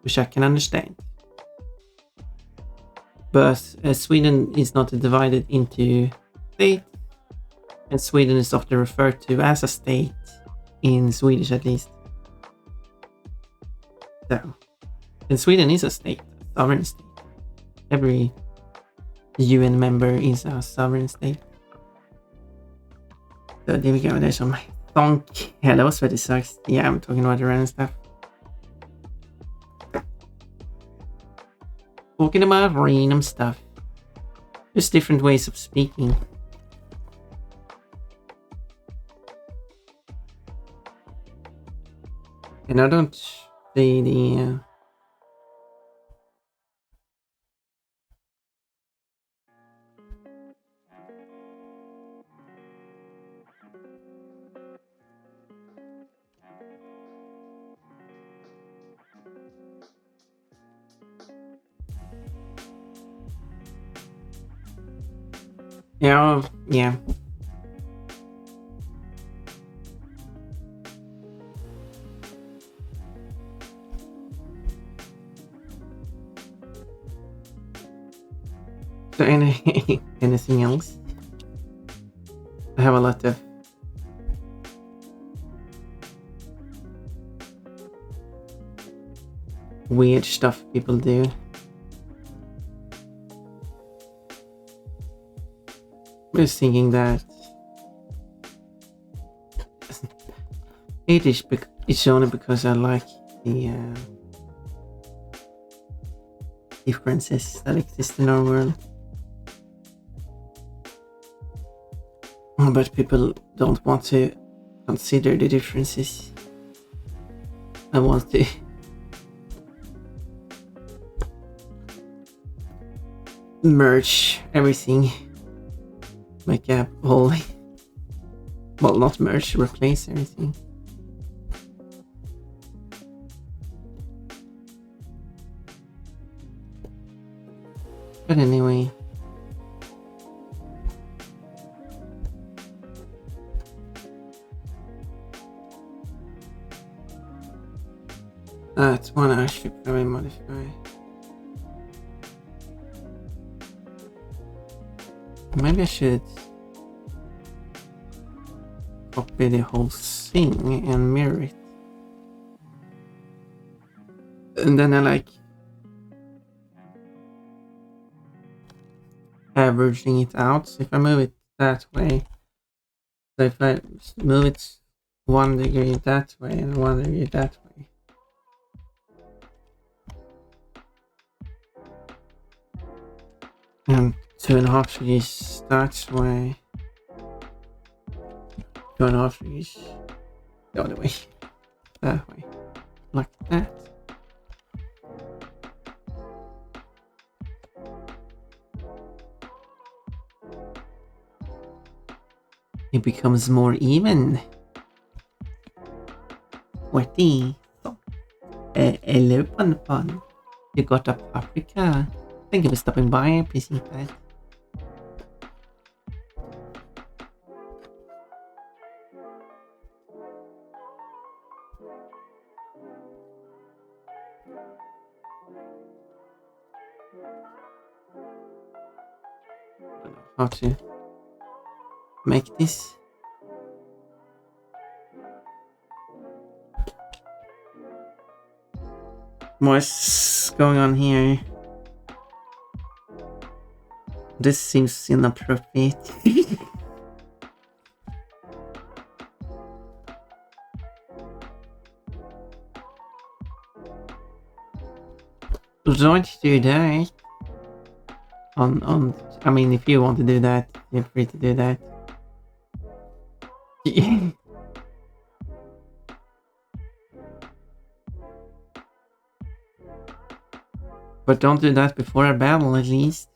which I can understand. But Sweden is not divided into states, and Sweden is often referred to as a state, in Swedish at least. So, and Sweden is a state, a sovereign state. Every UN member is a sovereign state. So there we go, there's some thonk. Yeah, that was pretty sucks. Yeah, I'm talking about the random stuff. Talking about random stuff. There's different ways of speaking. And I don't see the... Yeah. So anything else? I have a lot of weird stuff people do. I was thinking that it's only because I like the differences that exist in our world. But people don't want to consider the differences. I want to merge everything. Make a whole... Well, not merge, replace everything. But anyway... That's one I should probably modify. Maybe I should copy the whole thing and mirror it. And then I like averaging it out. So if I move it that way, so if I move it 1 degree that way and 1 degree that way, and 2.5 degrees that way, 2.5 degrees the other way, that way, like that. It becomes more even. Wetty. Hello, Pun. You got a paprika. Thank you for stopping by. I appreciate that. I don't know how to make this. What's going on here? This seems inappropriate. Don't do that. I mean, if you want to do that, you're free to do that. But don't do that before a battle, at least.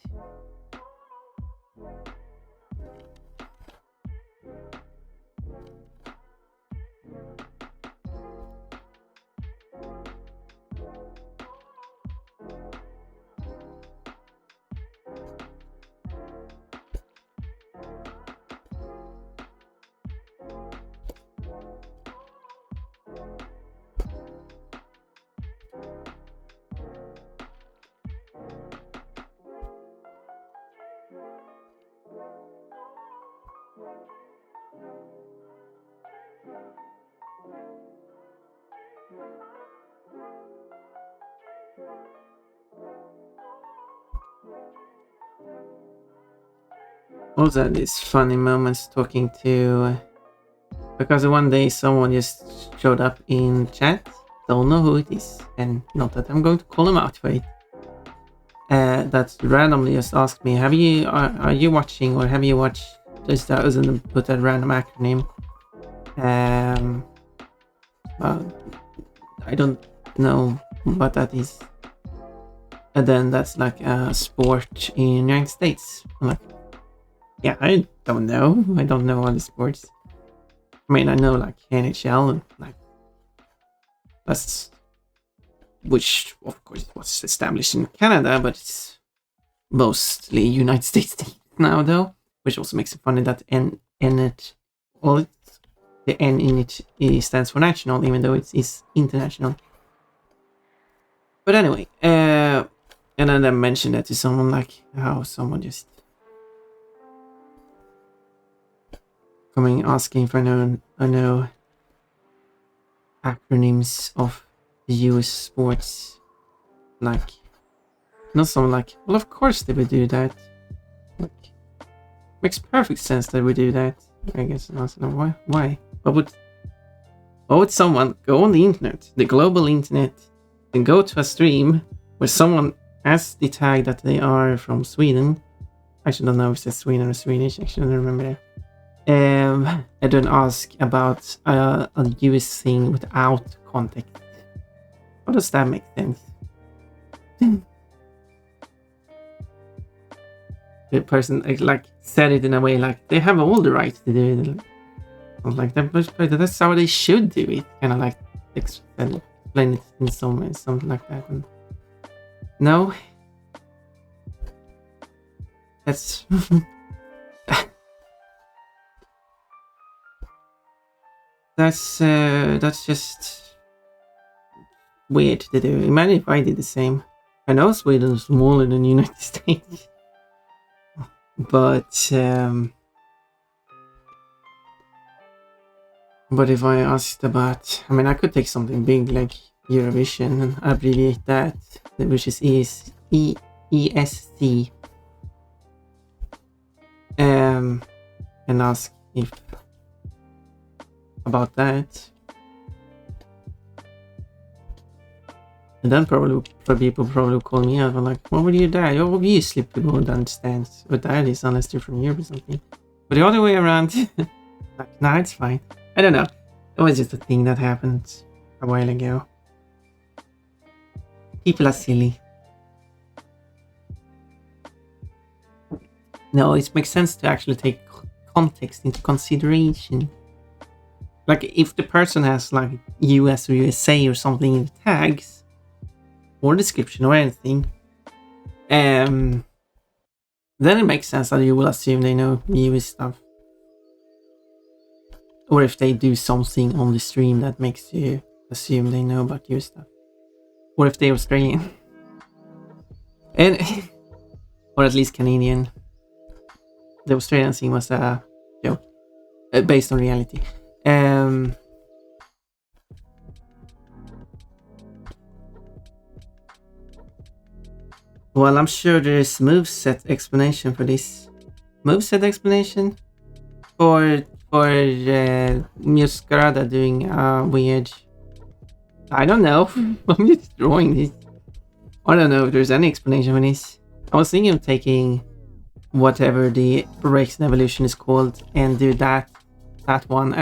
Also, these funny moments talking to. Because one day someone just showed up in chat, don't know who it is, and not that I'm going to call him out for it. That randomly just asked me, are you watching or have you watched this? That doesn't put a random acronym. I don't know what that is. And then that's like a sport in the United States. I'm like, yeah, I don't know. I don't know all the sports. I mean, I know like NHL and like that's which of course was established in Canada, but it's mostly United States now though, which also makes it funny that the N in it stands for national, even though it is international. But anyway, and then I mentioned that to someone, like how someone just coming asking if I know acronyms of the US sports. Like, not someone like, well, of course they would do that. Like, makes perfect sense that we do that. I guess I don't know why. Why would someone go on the internet, the global internet, and go to a stream where someone has the tag that they are from Sweden? I actually don't know if it's Sweden or Swedish. Actually, I don't remember that. And then ask about a US thing without context. How does that make sense? The person like said it in a way like they have all the right to do it. Like that's how they should do it. Kind of like explain it in some way, something like that. And no, that's that's just weird to do. Imagine if I did the same. I know Sweden is smaller than the United States, but if I asked about, I mean, I could take something big like Eurovision and abbreviate that, which is ESC, and ask if about that. And then people probably call me out and like, what would you do? Obviously people would understand what that is unless you're from Europe or something. But the other way around, like, nah, it's fine. I don't know. It was just a thing that happened a while ago. People are silly. No, it makes sense to actually take context into consideration. Like, if the person has like US or USA or something in the tags, or description or anything, then it makes sense that you will assume they know US stuff. Or if they do something on the stream that makes you assume they know about US stuff. Or if they're Australian. And or at least Canadian. The Australian thing was a joke. Based on reality. Well, I'm sure there is moveset explanation for this. Moveset explanation? For Muscarada doing weird... I don't know. I'm just drawing this. I don't know if there's any explanation for this. I was thinking of taking whatever the Rex evolution is called and do that one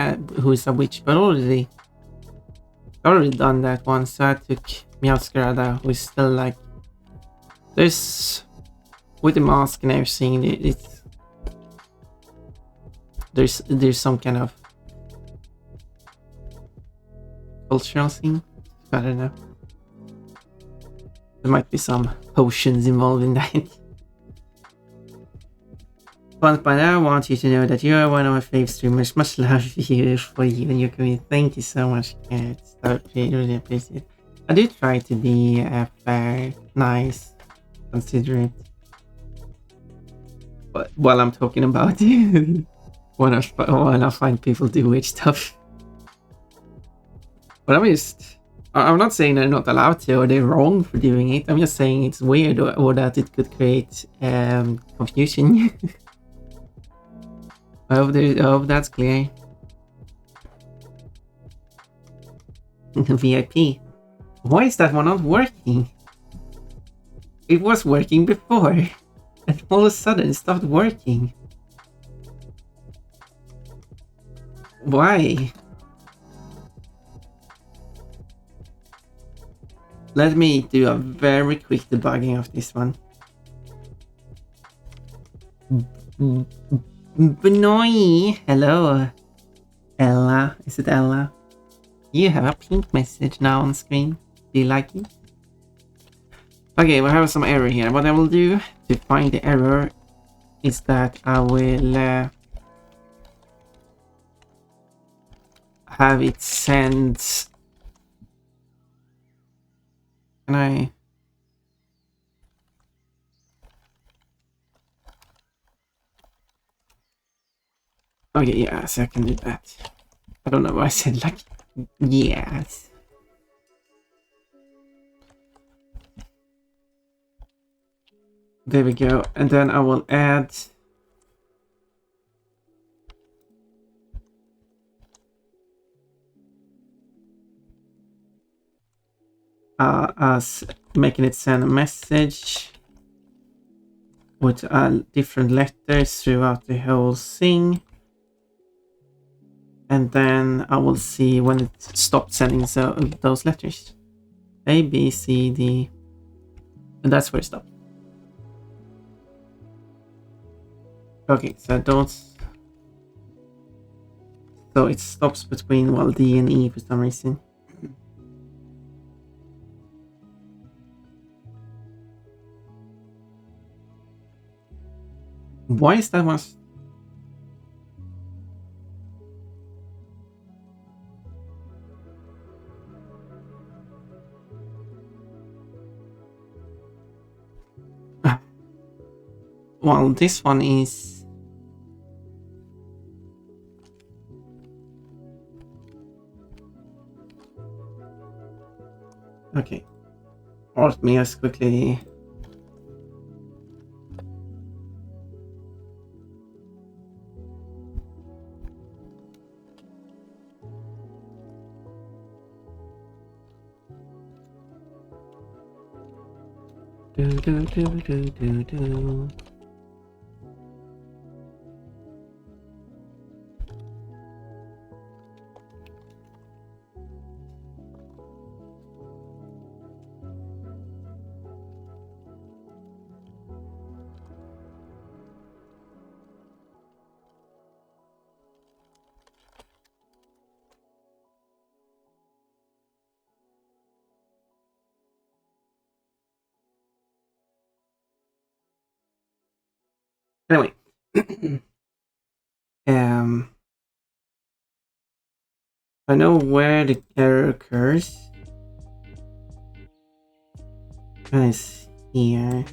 who is a witch, but already done that one, so I took Meowscarada, who is still like there's with the mask and everything. It's there's some kind of cultural thing. I don't know. There might be some potions involved in that. But by now, I want you to know that you are one of my favorite streamers. Much love for you and your community. Thank you so much, Kat. I really appreciate it. I do try to be fair, nice, considerate. But while I'm talking about you, when I find people do weird stuff. But I'm not saying they're not allowed to or they're wrong for doing it. I'm just saying it's weird or that it could create confusion. I hope that's clear. VIP. Why is that one not working? It was working before, and all of a sudden it stopped working. Why? Let me do a very quick debugging of this one. Benoy, hello. Ella, is it Ella? You have a pink message now on screen. Do you like it? Okay, we have some error here. What I will do to find the error is that I will have it send. Can I? Okay, yes, I can do that. I don't know why I said like yes. There we go, and then I will add us making it send a message with different letters throughout the whole thing, and then I will see when it stopped sending those letters. A, B, C, D, and that's where it stopped. Okay, so don't. So it stops between D and E for some reason. Why is that one? Well, this one is. Okay. Let me just quickly. Do. Anyway. I know where the error occurs. And it's here.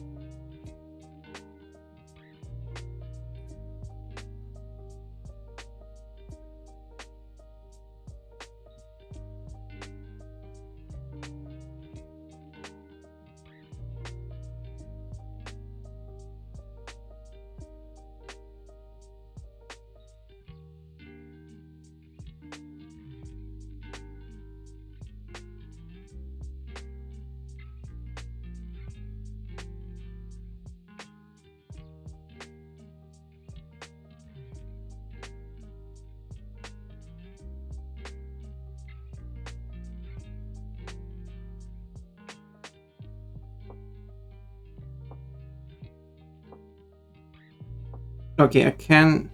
Okay, I can.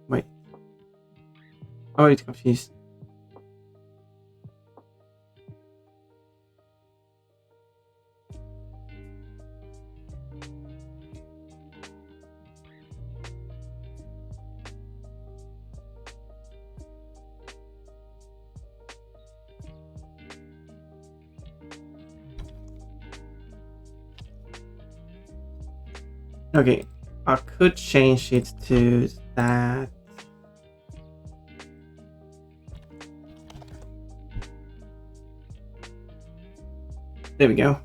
Wait. Oh, it's confused. Okay, I could change it to that. There we go.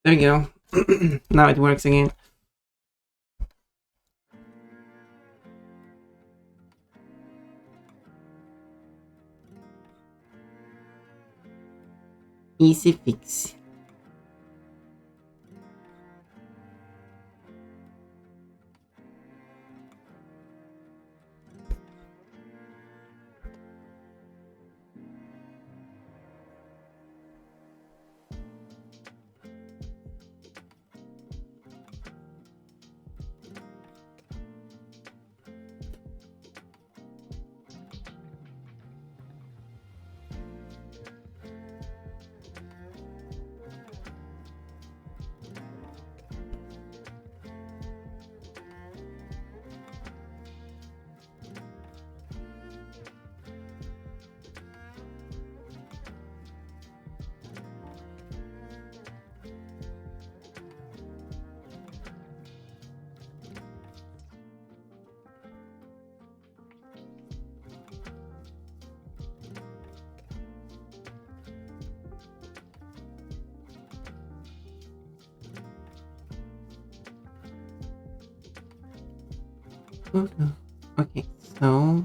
There we go. Now it works again. Easy fix. Okay, so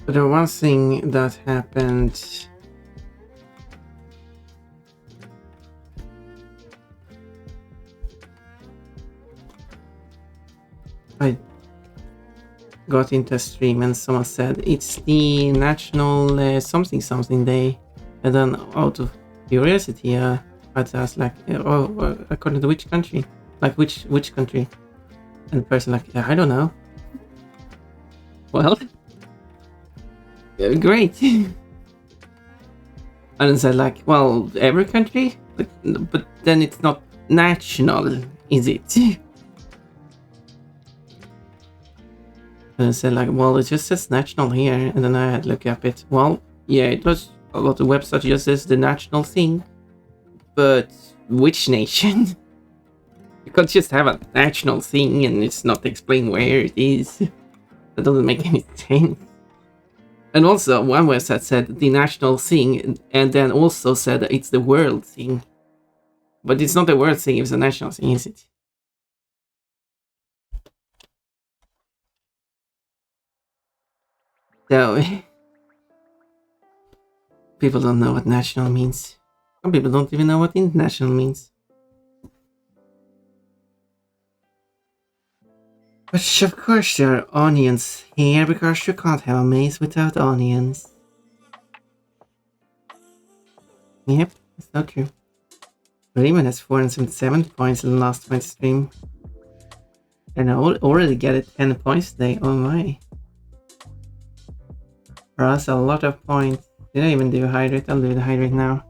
but the one thing that happened. I got into a stream and someone said it's the national something day, and then out of curiosity, I asked like, according to which country, like which country, and the person like, I don't know. Well, great. And then said like, well, every country, but then it's not national, is it? And I said like, well, it just says national here, and then I had to look up it. Well, yeah, it was a lot of websites just says the national thing, but which nation? You can't just have a national thing and it's not explain where it is. That doesn't make any sense. And also, one website said the national thing, and then also said that it's the world thing. But it's not the world thing, it's a national thing, is it? So, people don't know what national means. Some people don't even know what international means. But of course there are onions here, because you can't have a maze without onions. Yep, it's not true. Raymond has 470 points in the last 20 stream. And I already get it 10 points today, oh my. For us, a lot of points. Did I even do hydrate? I'll do the hydrate now.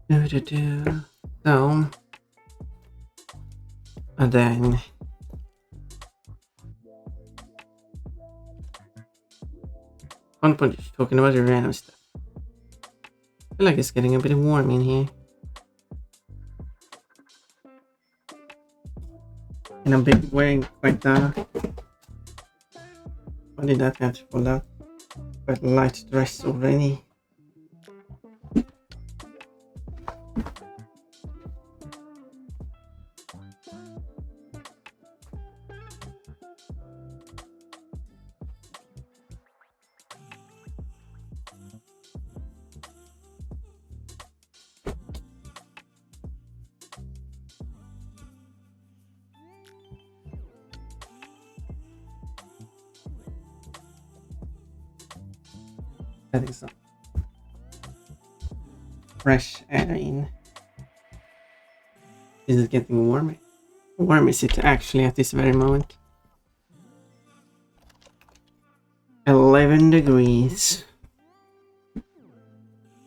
So, and then one point talking about the random stuff. I feel like it's getting a bit warm in here. And I'm wearing quite what did that have to pull out? Quite light dress already. I think so. Fresh air in. Is it getting warmer? How warm is it actually at this very moment? 11 degrees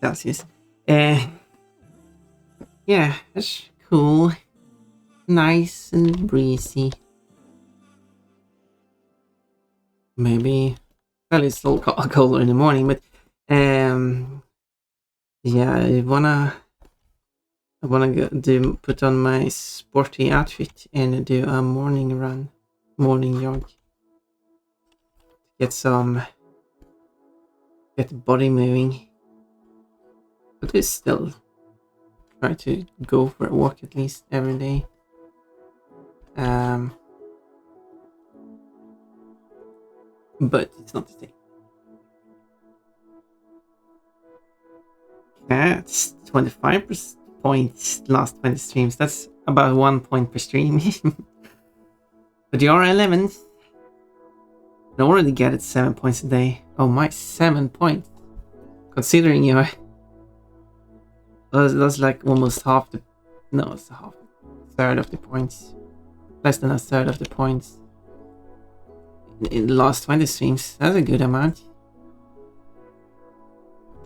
Celsius. Yeah, that's cool. Nice and breezy. Maybe, well, it's still colder in the morning, but yeah, I wanna put on my sporty outfit and do a morning run, morning jog. Get the body moving. But it's still try to go for a walk at least every day. But it's not the same. Yeah, it's 25 points last 20 streams. That's about 1 point per stream. But you are 11th. I already get it 7 points a day. Oh my, 7 points. Considering you're... That's like almost half the... No, it's half. Third of the points. Less than a third of the points. In the last 20 streams. That's a good amount.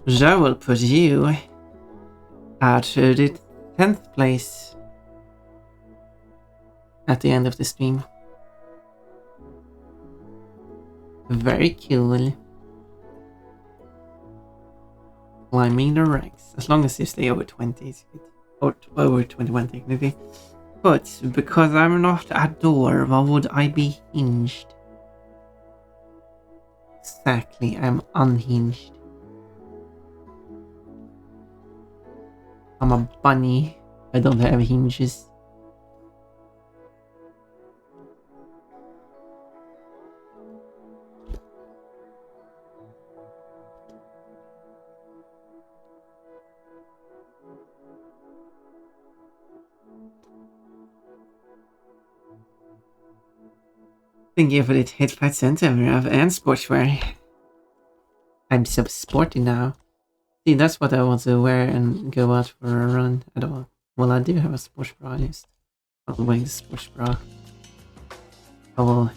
That will put you at the 10th place at the end of the stream. Very cool. Climbing the ranks. As long as you stay over 20, it's good. Or over 21 technically. But because I'm not a door, why would I be hinged? Exactly, I'm unhinged. I'm a bunny. I don't have hinges. Thank you for the headpad center and sportswear. I'm so sporty now. See, that's what I want to wear and go out for a run. I don't. Well, I do have a sports bra. Just I'm wearing the sports bra. I will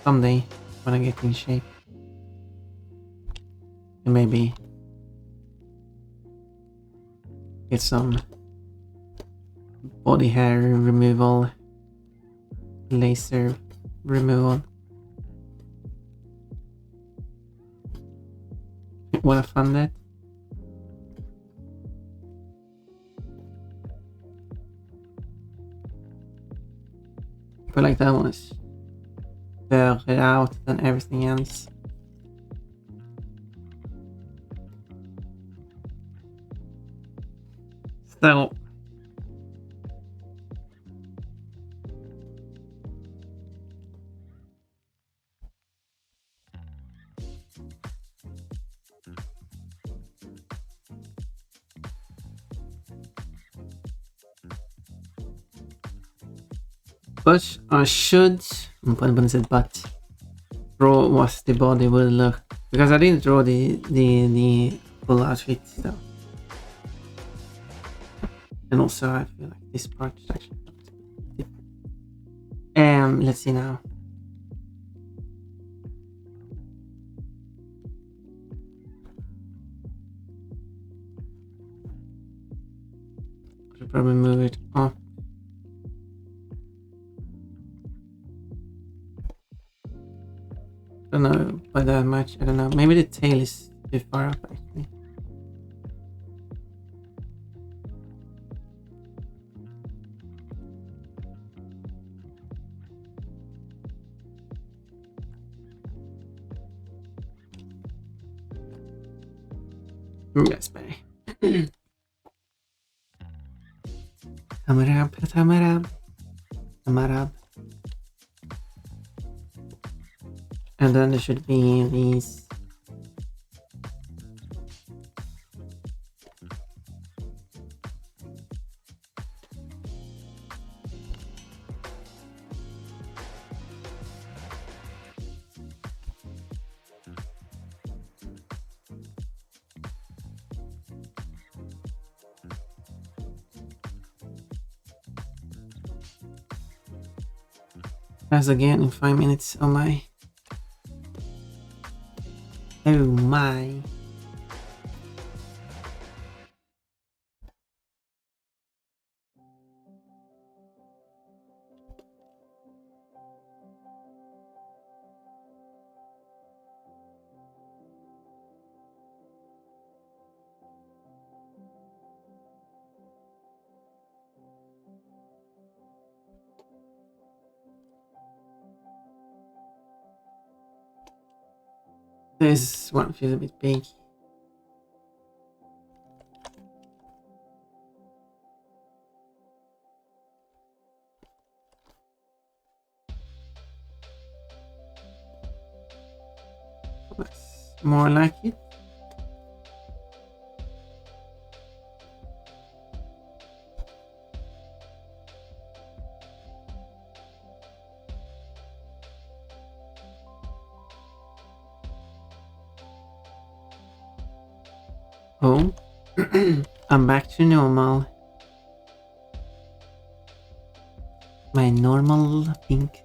someday when I get in shape. And maybe get some body hair removal, laser removal. Wanna fund that? I feel like that was further out than everything else. So but I should but draw what the body will look, because I didn't draw the full outfit, so. And also I feel like this part is actually let's see now. Should probably move it up. I don't know by that much. I don't know. Maybe the tail is too far up actually. That's better. Tamarab, tamarab, tamarab. And then there should be these. As again in 5 minutes. Oh my. Oh my. This one feels a bit big. That's more like it. Oh, I'm back to normal. My normal pink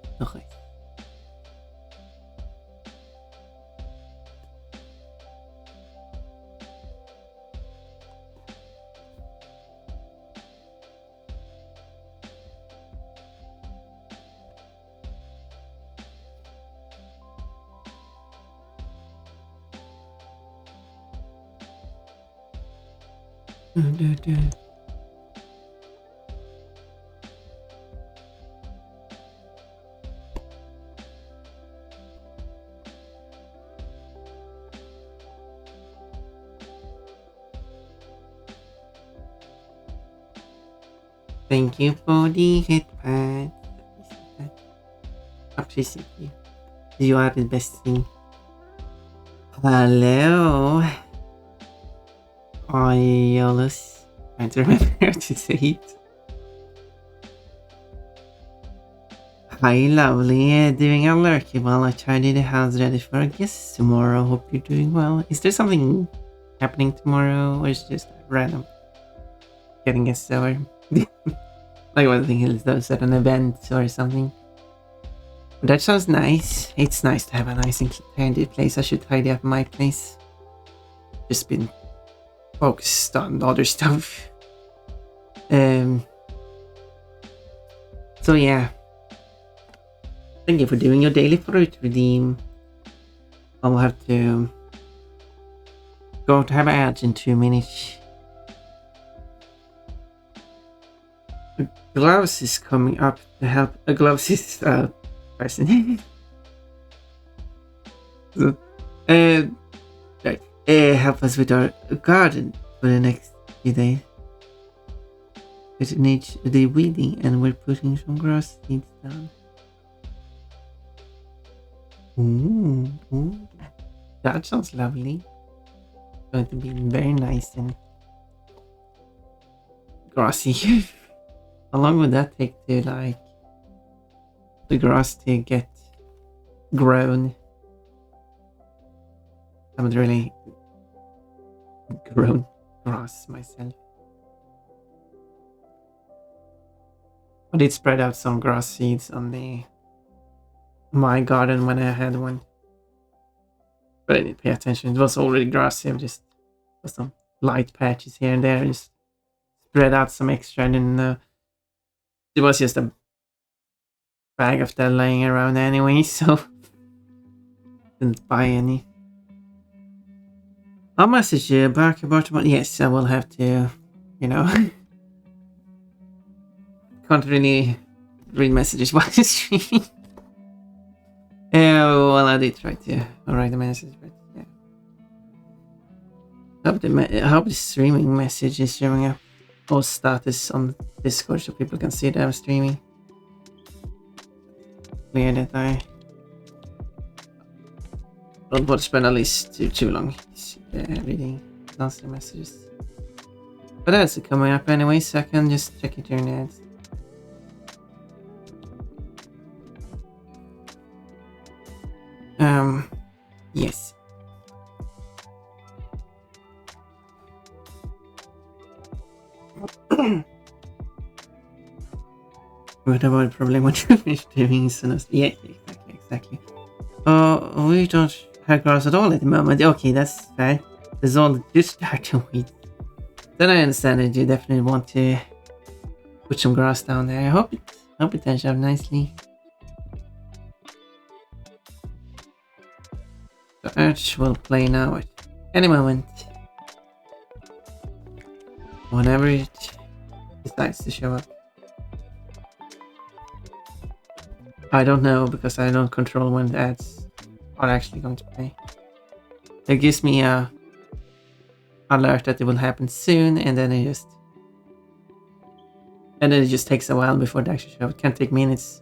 dress. Thank you for the hit pad. Appreciate you. You are the best thing. Hello. Ayolus. Trying to remember how to say it. Hi, lovely. Doing a lurky while I tidy the house ready for a guest tomorrow. Hope you're doing well. Is there something happening tomorrow, or is it just random getting guests over? Like one thing is those at an event or something. That sounds nice. It's nice to have a nice and tidy place. I should tidy up my place. Just been focused on other stuff. So yeah. Thank you for doing your daily fruit redeem. I'll have to go to have ads in 2 minutes. Gloves is coming up to help. Gloves is person. So, right. Help us with our garden for the next few days. It needs the weeding, and we're putting some grass seeds down. Ooh. That sounds lovely. Going to be very nice and grassy. How long would that take to like the grass to get grown? I haven't really grown grass myself. I did spread out some grass seeds on my garden when I had one. But I didn't pay attention. It was already grassy. I just some light patches here and there. I just spread out some extra. I didn't know. It was just a bag of that laying around anyway, so didn't buy any. I'll message you back about what. Yes, I will have to. You know, can't really read messages while streaming. Well, I did try to write a message, but yeah. I hope the streaming message is showing up or status on Discord so people can see that I'm streaming. Clear that I don't want to spend at least too long reading nasty messages. But that's coming up anyway, so I can just check it during the ads. Yes. What about the problem with doing so? Yeah, exactly. We don't have grass at all at the moment. Okay, that's fair. There's all just starting weeds. Then I understand that you definitely want to put some grass down there. I hope it turns out nicely. The urge will play now at any moment. Whenever it decides to show up. I don't know because I don't control when the ads are actually going to play. It gives me a alert that it will happen soon, and then it just takes a while before the actual show. It can take minutes.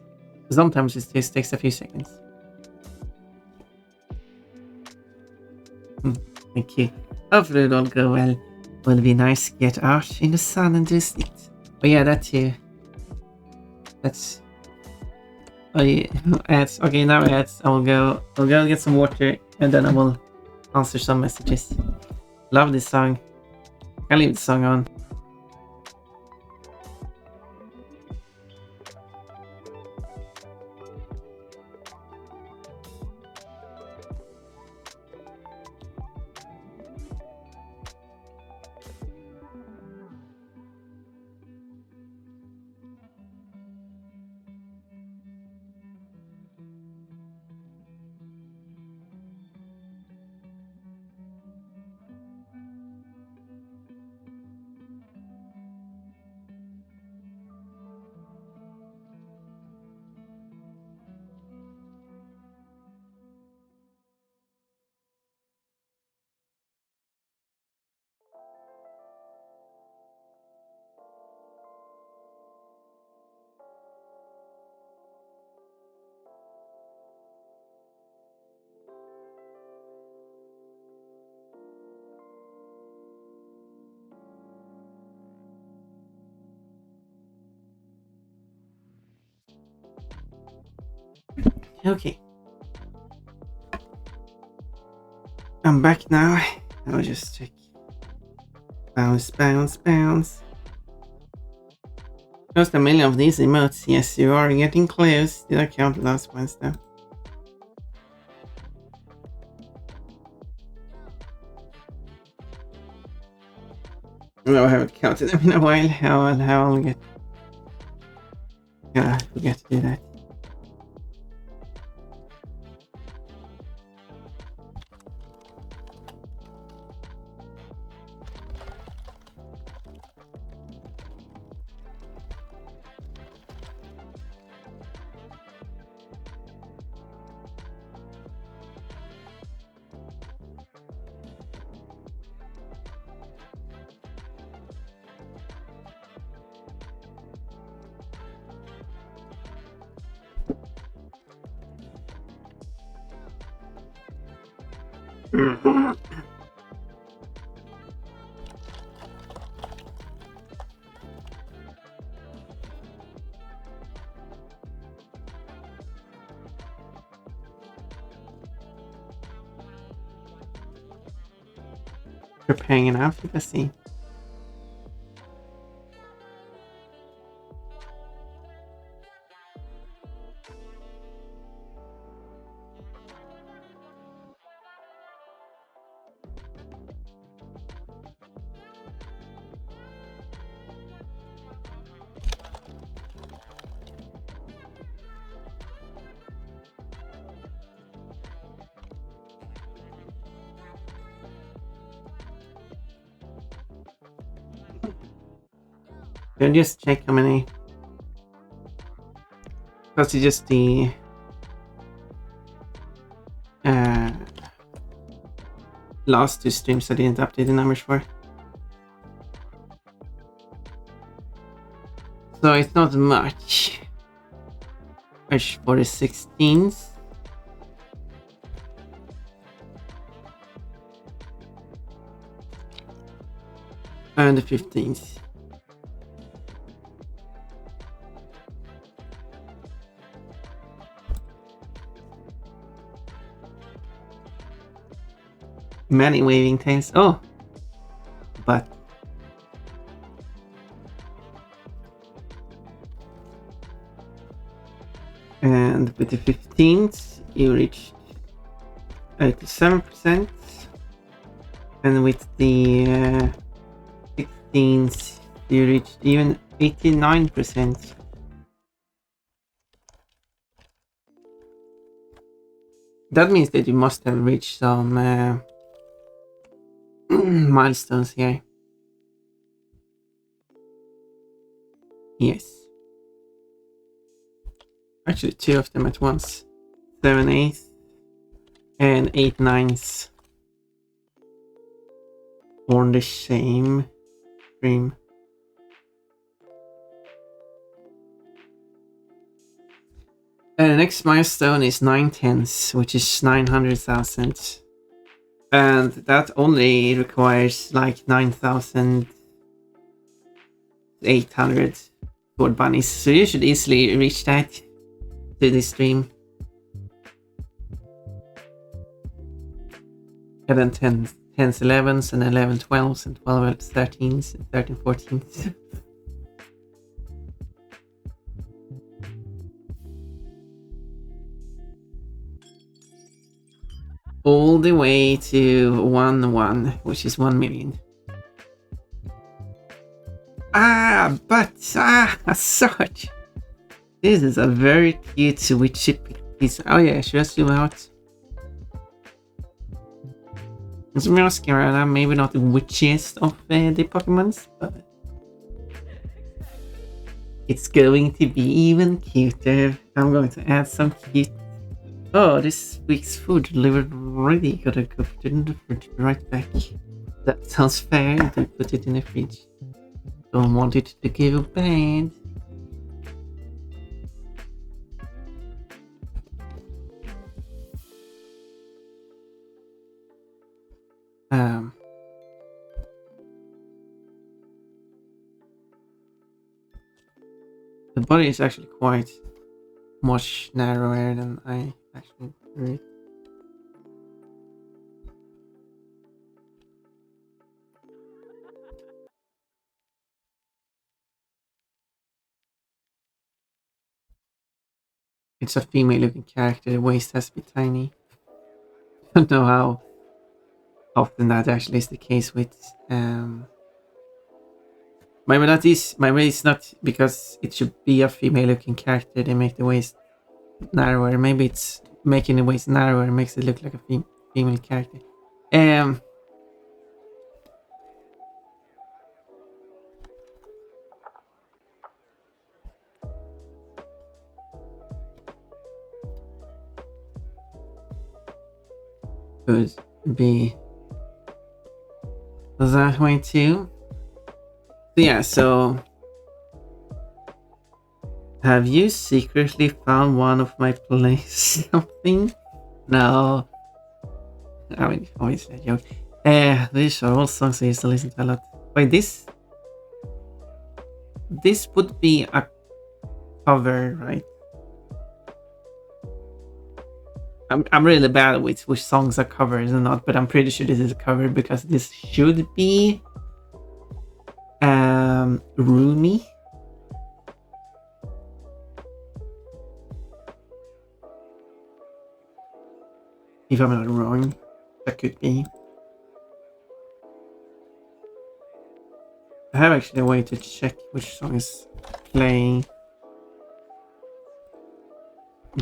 Sometimes it just takes a few seconds. Thank you. Hopefully it'll go well. Will be nice to get out in the sun and just eat. But yeah, that too. That's. Oh yeah, ads. Okay, now ads. I'll go get some water and then I will answer some messages. Love this song. I'll leave the song on. Okay. I'm back now. I'll just check. Bounce. Just a million of these emotes. Yes, you are getting close. Did I count the last ones though? No, I haven't counted them in a while. How I'll get. Yeah, I forget to do that. Preparing an outfit, let's see. Can you just check how many? Because it's just the uh, last two streams I didn't update the numbers for. So it's not much. Which for the 16th. And the 15th. Many waving tails. Oh! But and with the 15th, you reached 87%. And with the 16th, you reached even 89%. That means that you must have reached some milestones here. Yes. Actually, two of them at once. 7/8 and 8/9 on the same stream. And the next milestone is 9/10, which is 900,000. And that only requires like 9,800 sword bunnies. So you should easily reach that to this stream. And then 10s, 11s, and 11 12s, and 12 13s, and 13 14s. All the way to 1, which is 1 million. But such. This is a very cute witchy piece. Oh yeah, should I zoom out? It's Mascara, maybe not the witchiest of the Pokemons, but it's going to be even cuter. I'm going to add some cute. Oh, this week's food delivered already. Gotta go put it in the fridge right back. That sounds fair. To put it in the fridge. Don't want it to go bad. The body is actually quite much narrower than I actually read. It's a female looking character, the waist has to be tiny. I don't know how often that actually is the case with maybe it's not because it should be a female looking character they make the waist narrower. Maybe it's making the waist narrower makes it look like a female character. Could be that way too. So yeah, so have you secretly found one of my plays something? No. I mean, obviously a joke. These are all songs I used to listen to a lot. Wait, this would be a cover, right? I'm really bad with which songs are covers and not, but I'm pretty sure this is a cover because this should be Roomy. If I'm not wrong, that could be. I have actually a way to check which song is playing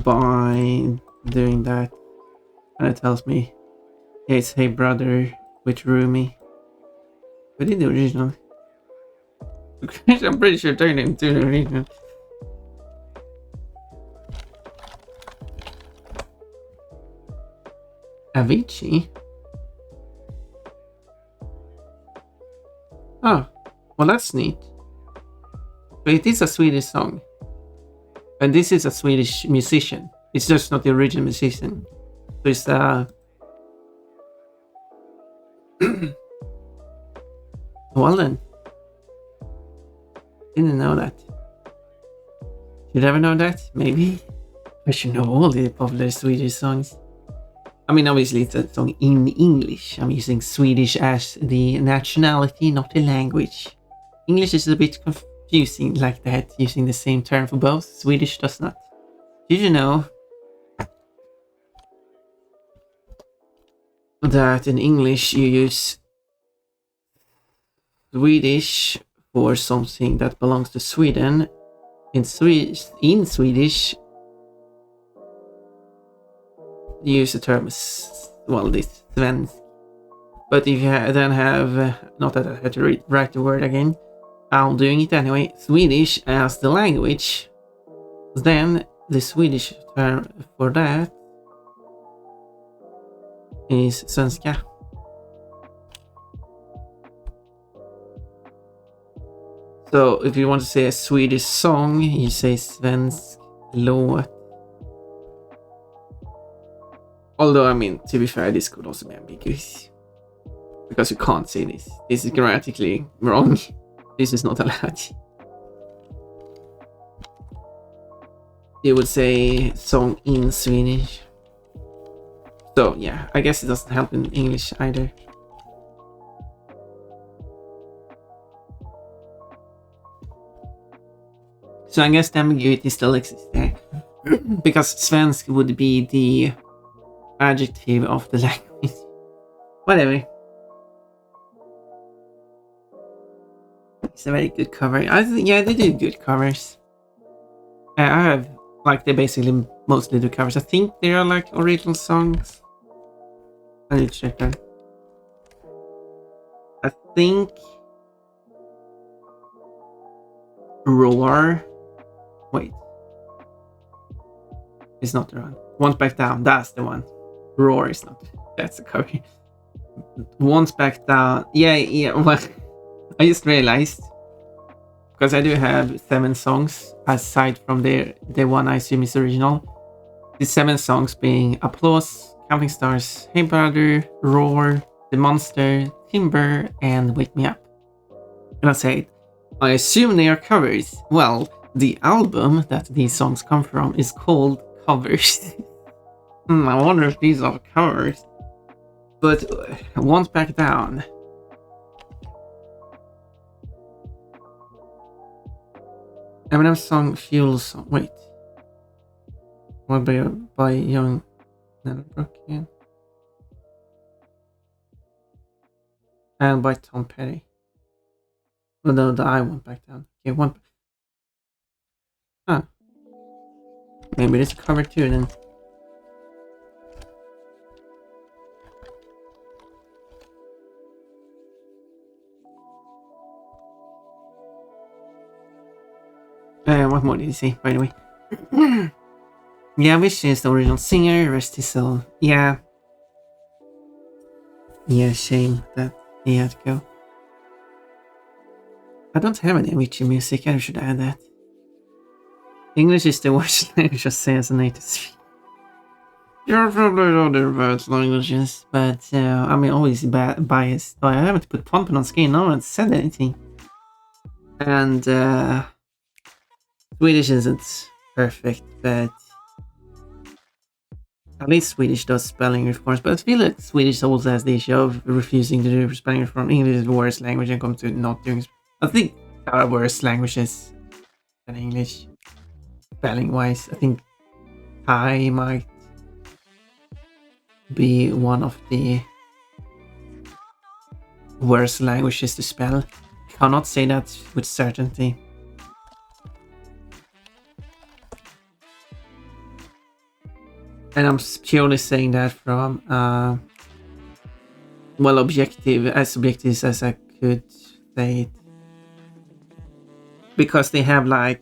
by doing that, and it tells me it's Hey Brother with Roomy. We did the original. I'm pretty sure their name too. Avicii? Oh, well that's neat. But it is a Swedish song. And this is a Swedish musician. It's just not the original musician. So it's well then. Didn't know that. Should ever know that? Maybe. I should know all the popular Swedish songs. I mean, obviously it's a song in English. I'm using Swedish as the nationality, not the language. English is a bit confusing like that, using the same term for both. Swedish does not. Did you know that in English you use Swedish for something that belongs to Sweden? In Swedish, you use the term, well, this svensk. But if you then have, not that I had to write the word again, I'm doing it anyway, Swedish as the language, then the Swedish term for that is svenska. So if you want to say a Swedish song, you say svensk låt. Although, I mean, to be fair, this could also be ambiguous. Because you can't say this. This is grammatically wrong. This is not allowed. You would say song in Swedish. So, yeah, I guess it doesn't help in English either. So I guess the ambiguity still exists there. Because svensk would be the adjective of the language. Whatever. It's a very good cover. Yeah, they do good covers. I have, like, they basically mostly do covers. I think they are like original songs. I need to check that. I think Roar. Wait. It's not the one. Once Back Down, that's the one. Roar is not. That's the cover. Once Back Down. Yeah, well, I just realized, because I do have 7 songs aside from the one I assume is original. The 7 songs being Applause, Counting Stars, Hey Brother, Roar, The Monster, Timber, and Wake Me Up. And I say, I assume they are covers. Well, the album that these songs come from is called Covers. I wonder if these are covers. But Once Back Down. Eminem's song Fuel Song. Wait. What by Young Nelbrook again? And by Tom Petty. Oh no, the I Won't Back Down. Okay, one. Huh. Maybe it's cover too then. What more did you say, by the way? Yeah, Wish is the original singer, rest his soul. Yeah. Yeah, shame that he had to go. I don't have any Avicii music, I should add that. English is the worst language to say as a native speaker. There are probably other bad languages, but I'm always biased. Oh, I haven't put Pompen on screen, no one said anything. And Swedish isn't perfect, but at least Swedish does spelling reforms. But I feel like Swedish also has the issue of refusing to do spelling reform. English is the worst language and comes to not doing. I think there are worse languages than English, spelling wise. I think Thai might be one of the worst languages to spell. Cannot say that with certainty. And I'm purely saying that from, well, objective as I could say it. because they have like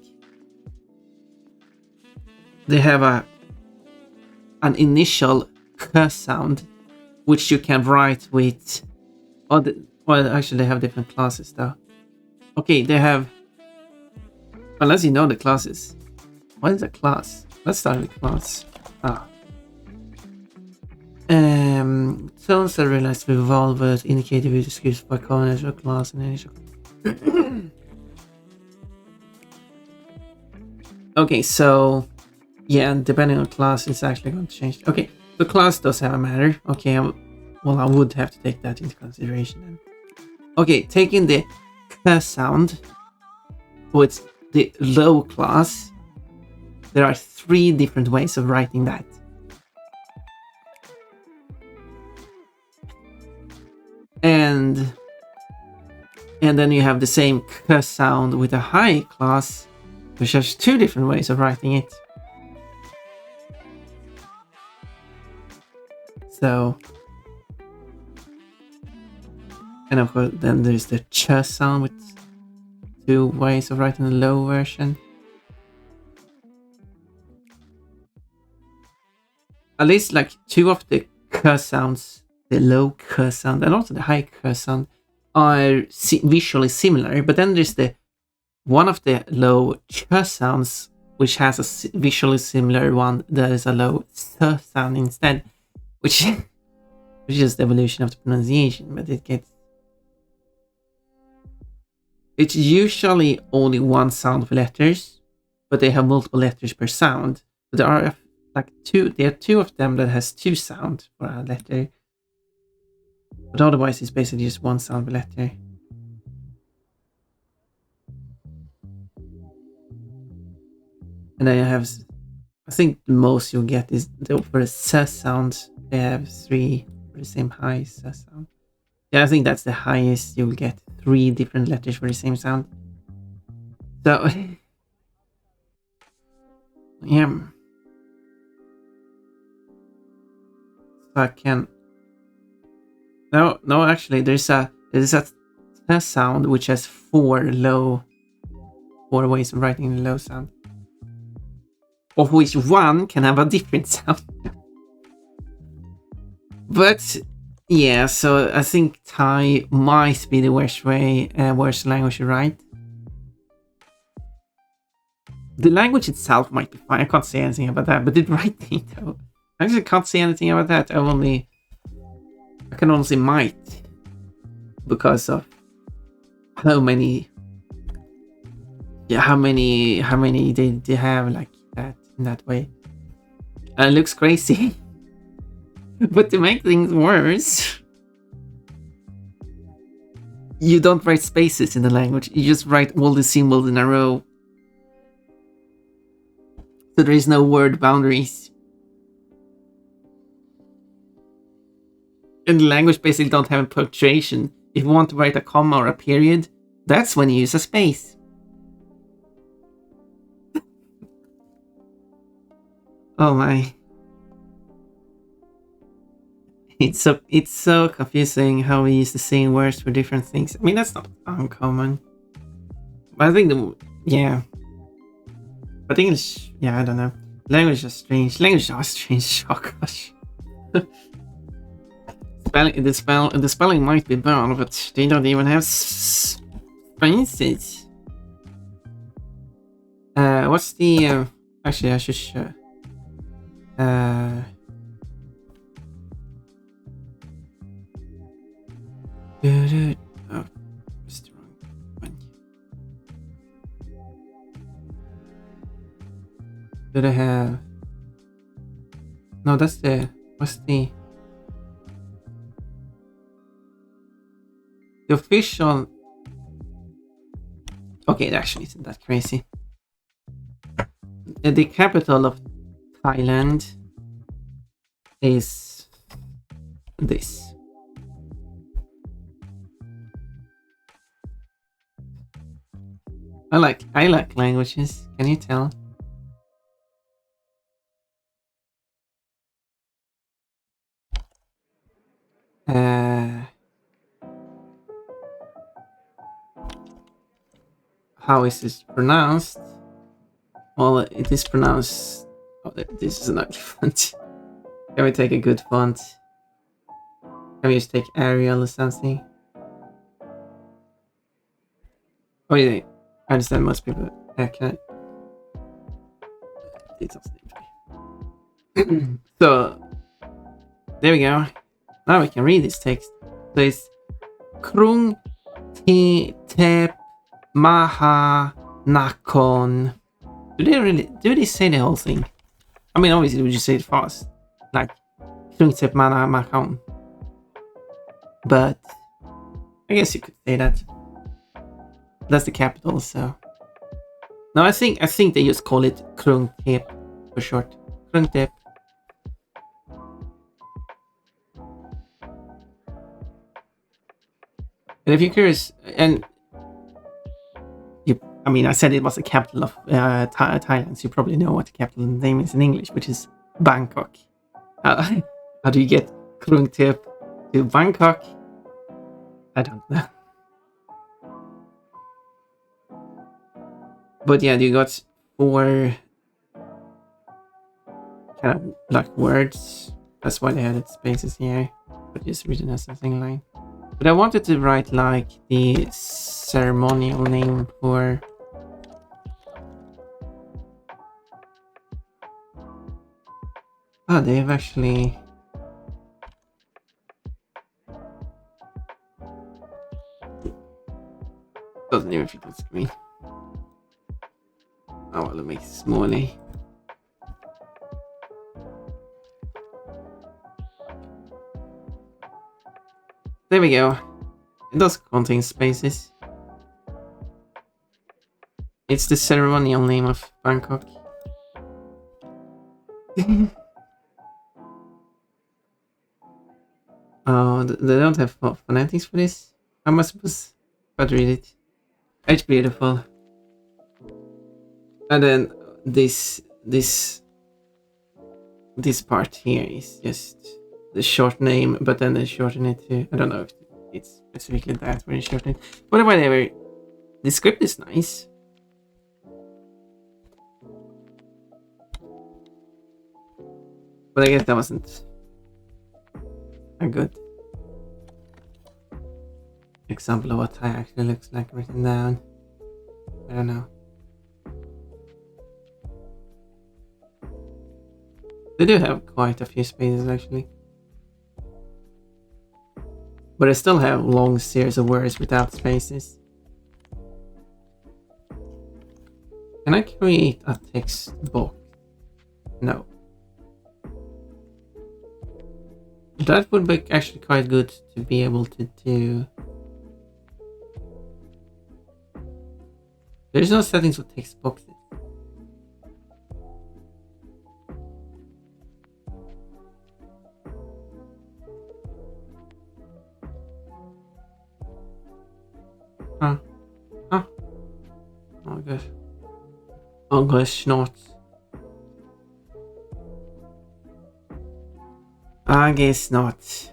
an initial k sound, which you can write with. Well, actually, they have different classes though. Okay, they have. Unless you know the classes. What is a class? Let's start with class. Tones that realize with vowel words indicated with descriptions by common initial class and initial. Okay, so yeah, depending on class, it's actually going to change. Okay, the class does have a matter. Okay, well, I would have to take that into consideration then. Okay, taking the k sound with the low class, there are 3 different ways of writing that. And then you have the same k sound with a high class, which has 2 different ways of writing it. So, and of course, then there's the ch sound with 2 ways of writing the low version. At least like 2 of the k sounds, the low k sound and also the high k sound, are visually similar. But then there's the one of the low ch sounds, which has a visually similar one that is a low s sound instead, which is the evolution of the pronunciation. But it's usually only 1 sound of letters, but they have multiple letters per sound. But there are like 2 of them that has 2 sound for a letter, but otherwise it's basically just 1 sound per letter. And then you have, I think the most you'll get is for the s sound, they have 3 for the same high s sound. Yeah, I think that's the highest you'll get, 3 different letters for the same sound. So, yeah. So I can. No, actually, there's a s sound which has 4 ways of writing the low sound, of which 1 can have a different sound. But yeah, so I think Thai might be the worst language to write. The language itself might be fine. I can't say anything about that, but the writing though, I actually can't say anything about that. I can only say might, because of how many they have like that in that way. And it looks crazy. But to make things worse, you don't write spaces in the language. You just write all the symbols in a row. So there is no word boundaries. And the language basically don't have a punctuation. If you want to write a comma or a period, that's when you use a space. Oh my. It's so confusing how we use the same words for different things. I mean, that's not uncommon. But I think I think it's, I don't know. Language is strange. Language are strange. Oh gosh. The spelling might be bad, but they don't even have spaces. What's the actually I should show. Oh, it's the wrong one. Do they have? No, that's the. What's the official? Okay, it actually isn't that crazy. The capital of Thailand is this. I like languages. Can you tell? how is this pronounced? Well, it is pronounced. Oh, this is an ugly font. Can we take a good font? Can we just take Arial or something? Oh yeah, I understand most people. Can so there we go. Now we can read this text. So it's Krung Te Tep Maha Nakon. Do they say the whole thing? I mean, obviously, would you say it fast? Like Krung Tep Maha Nakon. But I guess you could say that. That's the capital, so. No, I think they just call it Krung Tep for short. Krung Tep. And if you're curious, and I mean, I said it was the capital of Thailand, so you probably know what the capital name is in English, which is Bangkok. How do you get Krung Thep to Bangkok? I don't know. But yeah, you got 4 kind of like words. That's why they added spaces here. But just written as a single line. But I wanted to write like the ceremonial name for. Oh, they've actually. Doesn't even fit on screen. Oh, well, it makes it smaller. There we go. It does contain spaces. It's the ceremonial name of Bangkok. Oh, they don't have phonetics for this? I must but read it. It's beautiful. And then this part here is just the short name, but then they shorten it to, I don't know if it's specifically that when you shorten it. But whatever, the script is nice. But I guess that wasn't a good example of what Thai actually looks like written down. I don't know. They do have quite a few spaces actually. But I still have long series of words without spaces. Can I create a text box? No. That would be actually quite good to be able to do. There's no settings for text boxes. Huh? Huh? Oh gosh. Oh gosh, not. I guess not.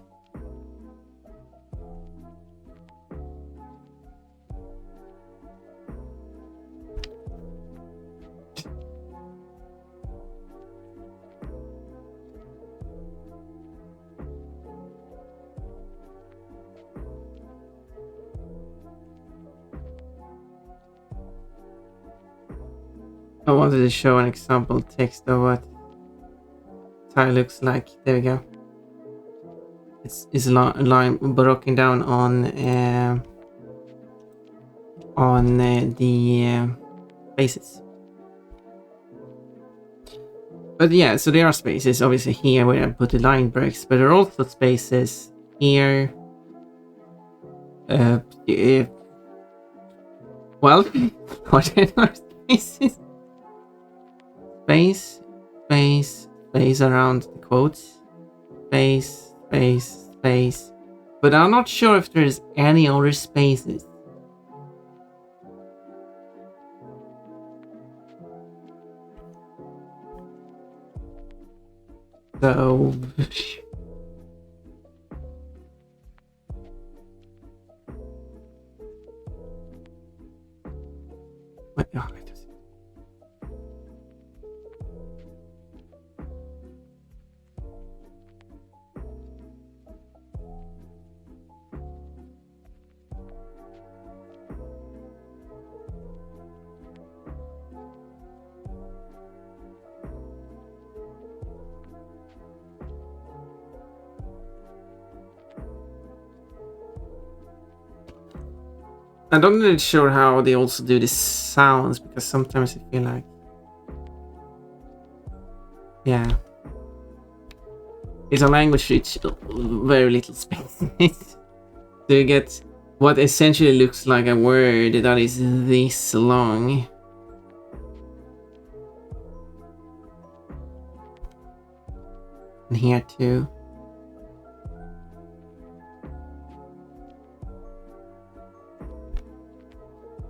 I wanted to show an example text of what Thai looks like. There we go. It's a line broken down on the spaces. But yeah, so there are spaces obviously here where I put the line breaks, but there are also spaces here. Well, what are spaces? Space around the quotes. Space. But I'm not sure if there's any other spaces. So I'm not really sure how they also do the sounds, because sometimes I feel like, yeah, it's a language which very little space. So you get what essentially looks like a word that is this long. And here too.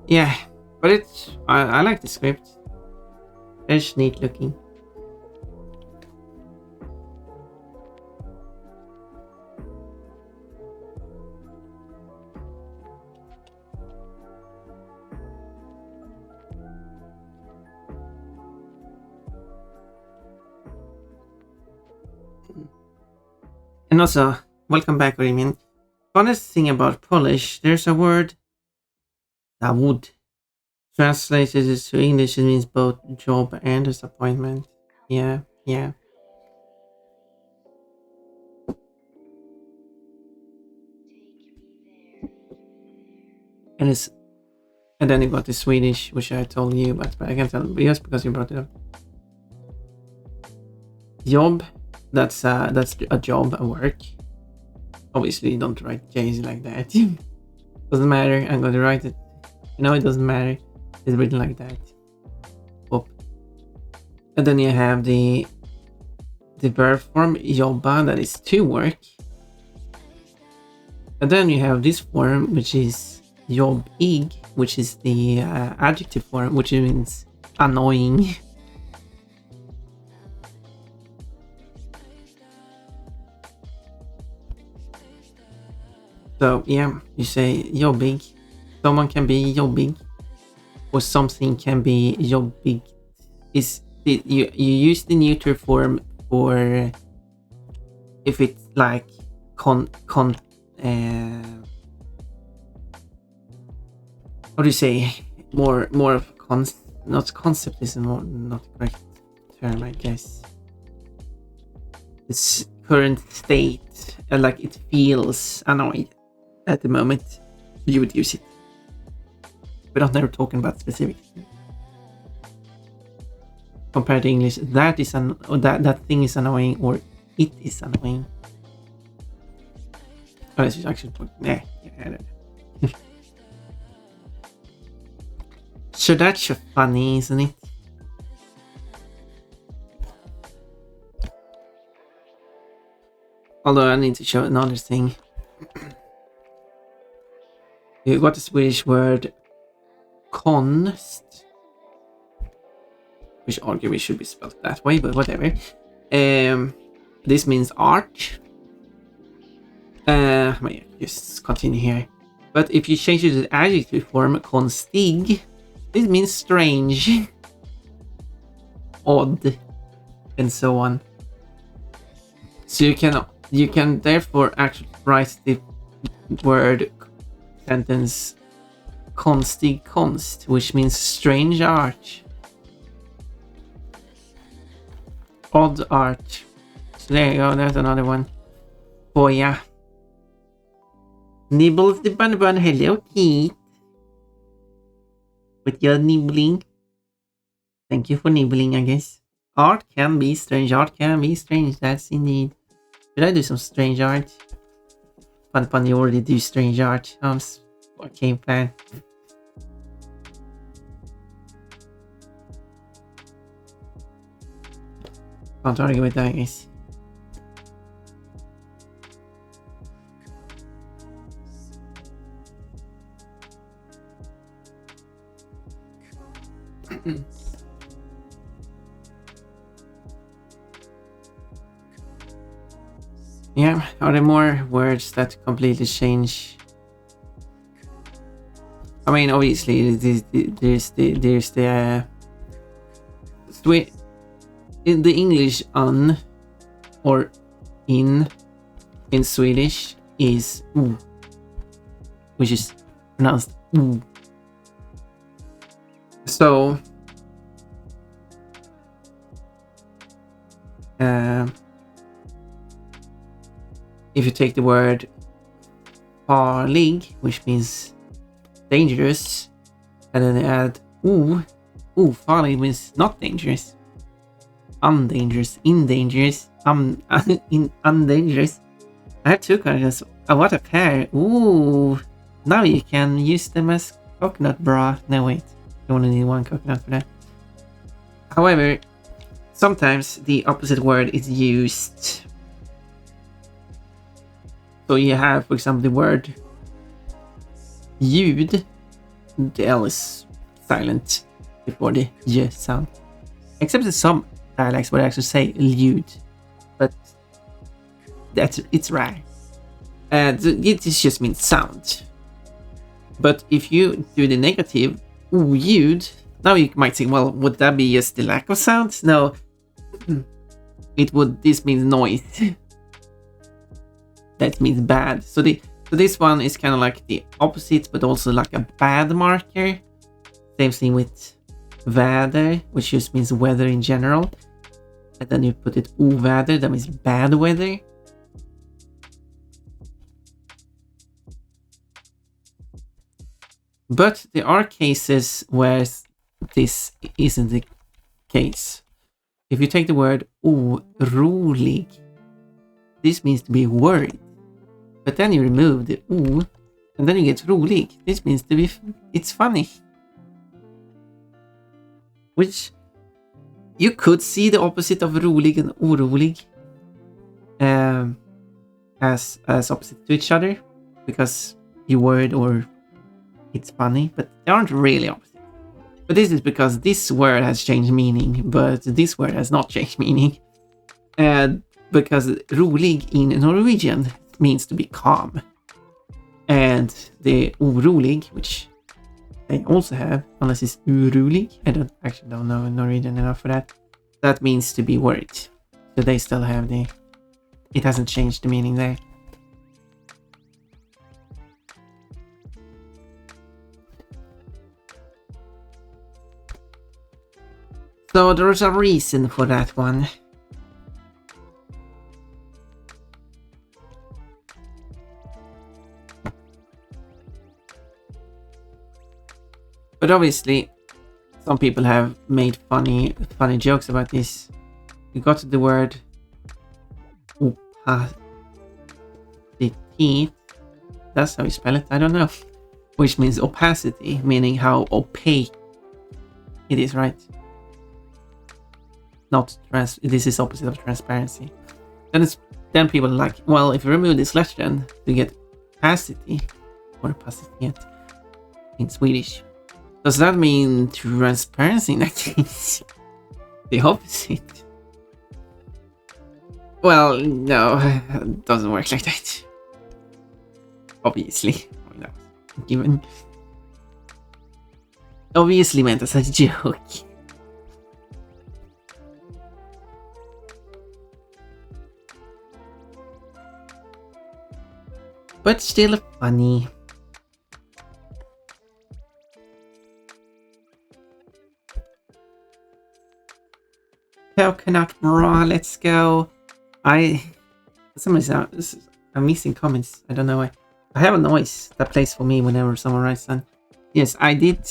Yeah, but it's I like the script. It's neat looking. And also, welcome back, Remian. Honest thing about Polish, there's a word would. Translated to English, it means both job and disappointment. Yeah, yeah. And it's and then you got the Swedish, which I told you, but I can tell just because you brought it up. Job, that's a job, a work. Obviously, you don't write J's like that. Doesn't matter. I'm going to write it. You know, it doesn't matter. It's written like that. Up. And then you have the verb form jobba, that is to work. And then you have this form, which is jobbig, which is the adjective form, which means annoying. So yeah, you say jobbig. Someone can be jobbig, or something can be jobbig. You use the neuter form for if it's like how do you say, more of not concept is not the correct term, I guess. Its current state, like it feels annoyed at the moment, you would use it. We're not never talking about specific things. Compared to English, that thing is annoying, or it is annoying. Oh, this is actually yeah, I don't know. So that's funny, isn't it? Although I need to show another thing. You got the Swedish word konst, which arguably should be spelled that way, but whatever. This means art. Just continue here. But if you change it to the adjective form konstig, this means strange, odd, and so on. So you can therefore actually write the word sentence konstig konst, which means strange art, odd art. So there you go, there's another one for ya. Nibbles the bun. Hello, Keith. With your nibbling. Thank you for nibbling, I guess. Art can be strange. Art can be strange. That's indeed. Should I do some strange art? Pun, you already do strange art. Okay, plan. Can't argue with that, I guess. Yeah, are there more words that completely change? I mean, obviously, there's the in the English on or in Swedish is which is pronounced So if you take the word farlig, which means dangerous. And then they add ooh. Ooh, farlig means not dangerous. Undangerous, indangerous, undangerous. I have two characters. Oh, what a pair. Ooh. Now you can use them as coconut bra. No, wait. You only need one coconut for that. However, sometimes the opposite word is used. So you have, for example, the word ljud. The L is silent before the j sound. Except in some dialects where I actually say ljud. But it's rare. It just means sound. But if you do the negative, ljud, now you might think, well, would that be just the lack of sound? No. This means noise. That means bad. So this one is kind of like the opposite, but also like a bad marker. Same thing with väder, which just means weather in general. And then you put it oväder, that means bad weather. But there are cases where this isn't the case. If you take the word orolig, this means to be worried. But then you remove the o, and then you get rolig. This means to be it's funny. Which you could see the opposite of rolig and orolig as opposite to each other, because you worried or it's funny, but they aren't really opposite. But this is because this word has changed meaning, but this word has not changed meaning. Because rolig in Norwegian means to be calm. And the orolig, which they also have, unless it's urolig, I don't know Norwegian enough for that. That means to be worried. So they still have it hasn't changed the meaning there. So there's a reason for that one. But obviously, some people have made funny jokes about this. You got the word opacity. That's how you spell it. I don't know. Which means opacity, meaning how opaque it is, right? Not this is opposite of transparency. Then people are like, well, if you remove this letter, then you get opacity or opacity in Swedish. Does that mean transparency in that case? The opposite. Well, no, it doesn't work like that. Obviously. No, given. Obviously meant as a joke. But still funny. Coconut bra, let's go. I'm missing comments. I don't know why. I have a noise that plays for me whenever someone writes that. Yes, I did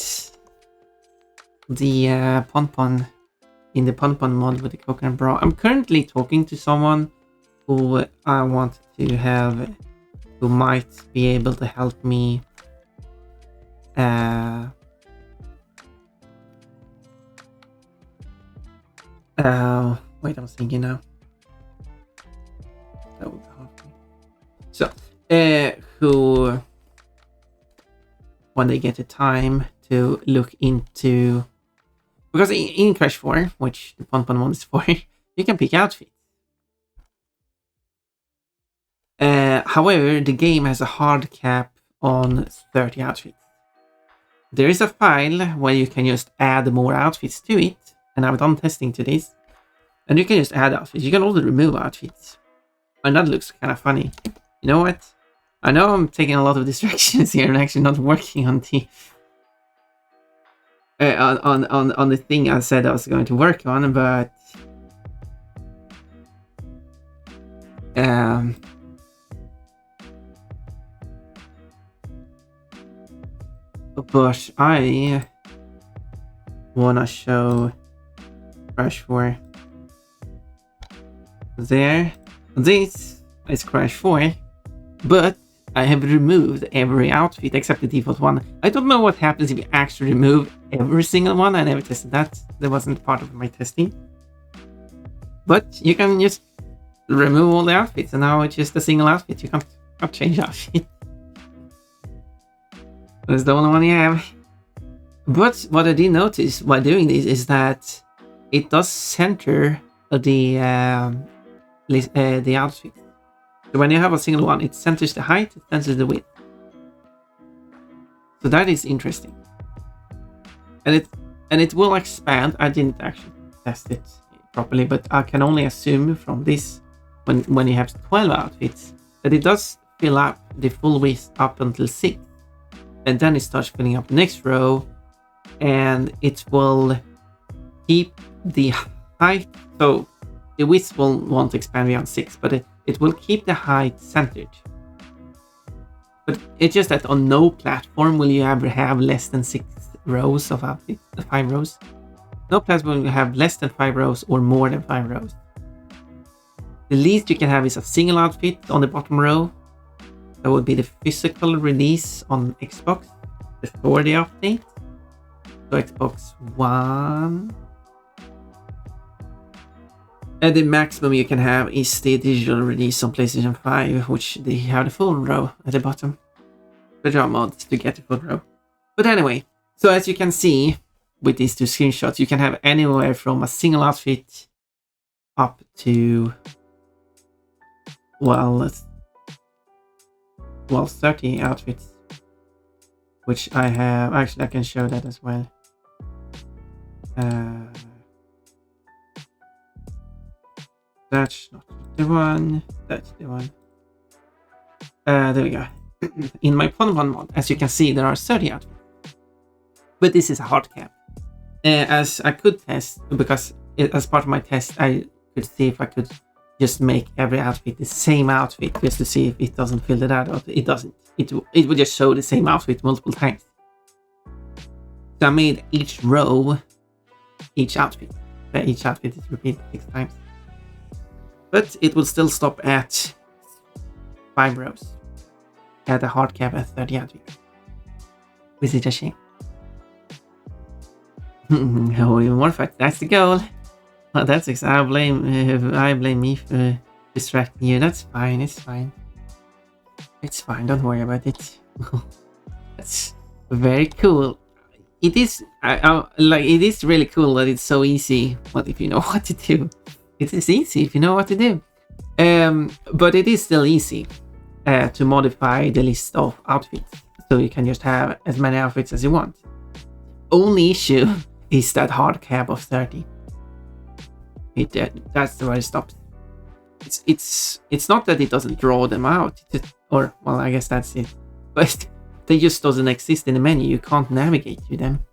the Ponpon in the Ponpon mod with the coconut bra. I'm currently talking to someone who I want to have, who might be able to help me wait, I'm thinking now. So, who, when they get the time to look into, because in Crash 4, which the Ponpon mod is for, you can pick outfits. However, the game has a hard cap on 30 outfits. There is a file where you can just add more outfits to it, and I've done testing to this. And you can just add outfits. You can also remove outfits. And that looks kind of funny. You know what? I know I'm taking a lot of distractions here and actually not working on the on the thing I said I was going to work on, but but I wanna show Crash 4 there. This is Crash 4, but I have removed every outfit except the default one. I don't know what happens if you actually remove every single one. I never tested that. That wasn't part of my testing. But you can just remove all the outfits, and now it's just a single outfit. You can't change outfit. That's the only one you have. But what I did notice while doing this is that it does center the outfit. So when you have a single one, it centers the height, it centers the width. So that is interesting. And it will expand. I didn't actually test it properly, but I can only assume from this, when you have 12 outfits, that it does fill up the full width up until 6. And then it starts filling up the next row, and it will keep the height. So the width won't expand beyond 6, but it will keep the height centered. But it's just that on no platform will you ever have less than 6 rows of outfits, 5 rows. No platform will have less than 5 rows or more than 5 rows. The least you can have is a single outfit on the bottom row. That would be the physical release on Xbox before the update. So Xbox One. And the maximum you can have is the digital release on PlayStation 5, which they have the full row at the bottom. But there are mods to get the full row. But anyway, so as you can see with these two screenshots, you can have anywhere from a single outfit up to, well, 30 outfits. Which I have, actually I can show that as well. That's not the one. That's the one. There we go. In my Pon mod, as you can see, there are 30 outfits. But this is a hard cap. As I could test, because as part of my test, I could see if I could just make every outfit the same outfit, just to see if it doesn't fill it out. It doesn't. It would just show the same outfit multiple times. So I made each row, each outfit. Each outfit is repeated 6 times. But it will still stop at 5 rows. At a hard cap at 30 outfits. Which is a shame. Oh, even more fact, that's the goal. Well, that's I blame me for distracting you. That's fine, it's fine. It's fine, don't worry about it. That's very cool. It is it is really cool that it's so easy. But if you know what to do, it is easy if you know what to do. But it is still easy to modify the list of outfits, so you can just have as many outfits as you want. Only issue is that hard cap of 30. That's where it stops. It's not that it doesn't draw them out, or well, I guess that's it. But they just doesn't exist in the menu. You can't navigate to them.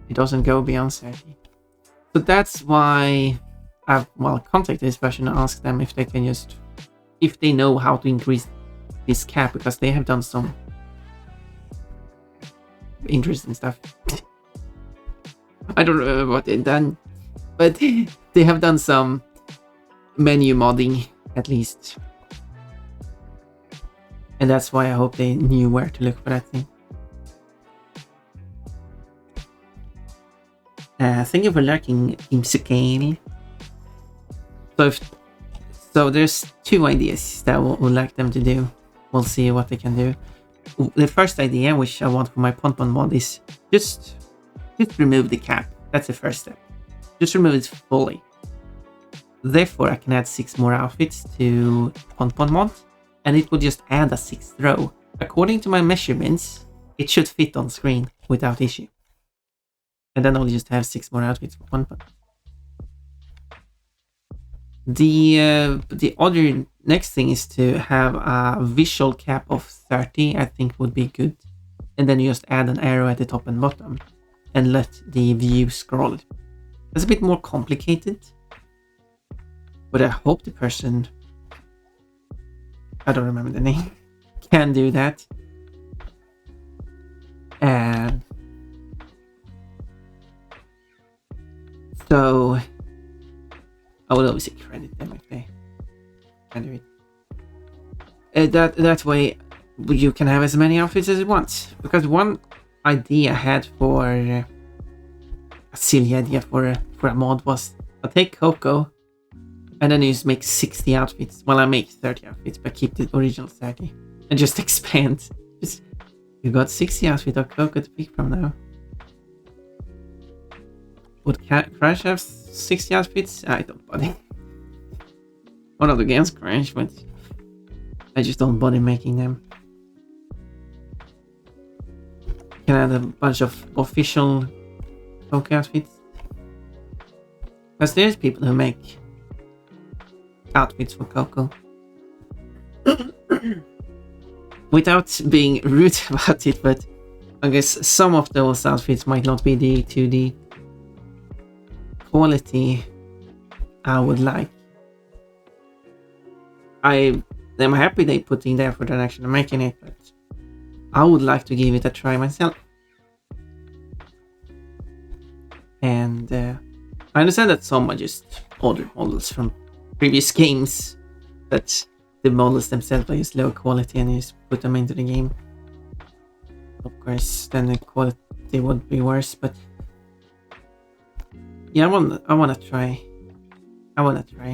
It doesn't go beyond 30. So that's why I've contacted this version and asked them if they can if they know how to increase this cap, because they have done some interesting stuff. I don't remember what they've done, but they have done some menu modding at least. And that's why I hope they knew where to look for that thing. Thank you for lurking, Imsukale. So there's 2 ideas that I would like them to do. We'll see what they can do. The first idea, which I want for my Pon mod, is just remove the cap. That's the first step. Just remove it fully. Therefore, I can add 6 more outfits to Pon mod, and it will just add a 6th row. According to my measurements, it should fit on screen without issue. And then I'll just have 6 more outfits for Pon. The other next thing is to have a visual cap of 30, I think would be good. And then you just add an arrow at the top and bottom and let the view scroll. It's a bit more complicated, but I hope the person, I don't remember the name, can do that. So I would obviously credit them if they can do it. That way you can have as many outfits as you want. Because one idea I had for a silly idea for a mod was I'll take Coco and then you just make 60 outfits. Well, I make 30 outfits, but keep the original 30 and just expand. Just you got 60 outfits of Coco to pick from now. Would Crash have 60 outfits? I don't bother. One of the games Crash, but I just don't bother making them. Can add a bunch of official Coco outfits. Because there's people who make outfits for Coco. Without being rude about it, but I guess some of those outfits might not be the quality I would like. I am happy they put in the effort and actually making it, but I would like to give it a try myself. And I understand that some are just older models from previous games, that the models themselves are just low quality and you just put them into the game. Of course, then the quality would be worse, but yeah, I wanna try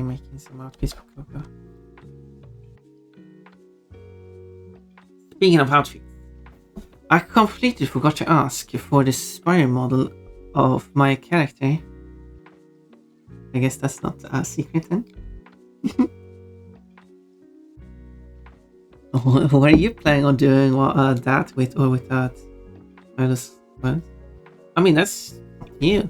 making some outfits for Coco. Speaking of outfits, I completely forgot to ask for the Spire model of my character. I guess that's not a secret then. What are you planning on doing that with or without? I mean, that's you.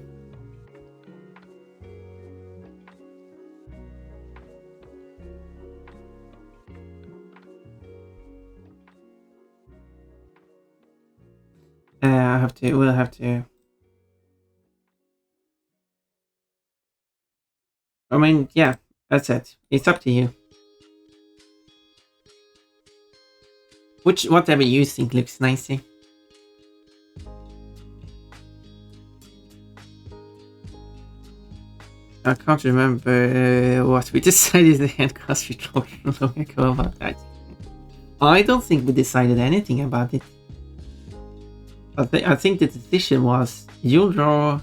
We'll have to. I mean, yeah, that's it. It's up to you. Whatever you think looks nicey. I can't remember what we decided in the end because we talked long ago about that. I don't think we decided anything about it. I think the decision was you'll draw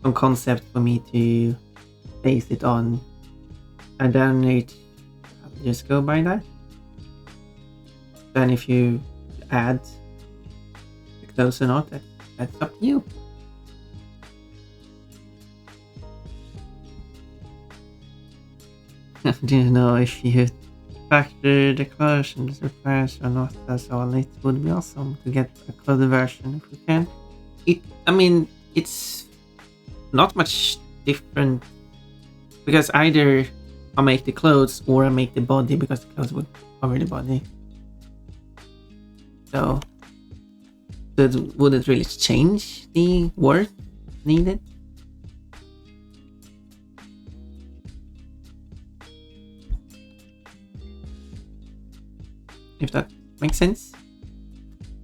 some concept for me to base it on, and then I'll just go by that. Then if you add close or not, that's up to you. Do you know if you factor the colors and the repairs or not? That's all. It would be awesome to get a closer version if we can. I mean, it's not much different because either I make the clothes or I make the body because the clothes would cover the body. So that wouldn't really change the work needed. If that makes sense.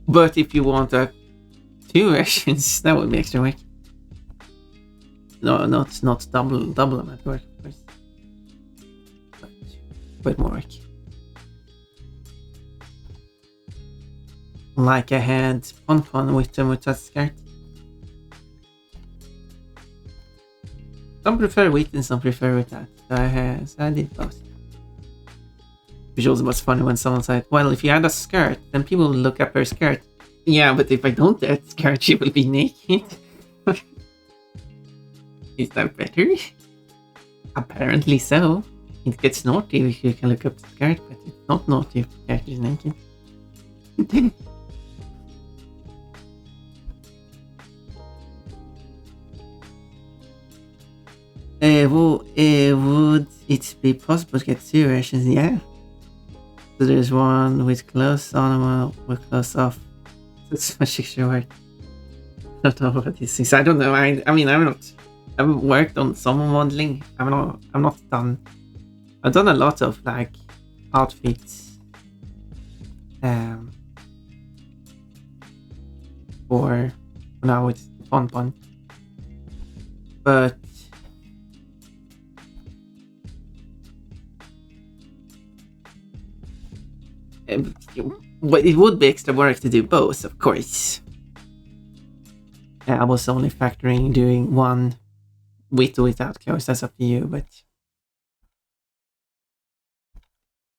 But if you want two versions, that would be extra work. No, not double amount of work, of course. But more work. Like I had Pon with them with that skirt. Some prefer with and some prefer with that. So I did both. Which also was funny when someone said, well, if you add a skirt, then people will look up her skirt. Yeah, but if I don't add skirt, she will be naked. Is that better? Apparently so. It gets naughty if you can look up the skirt, but it's not naughty if the character is naked. Would it be possible to get two versions? Yeah. So there's one with clothes on and one with clothes off. That's much extra work. I don't know about these things. I don't know. I mean, I've worked on some modeling. I'm not done. I've done a lot of like outfits. For now it's Pon. But But it would be extra work to do both, of course. I was only factoring doing one with or without clothes. That's up to you. But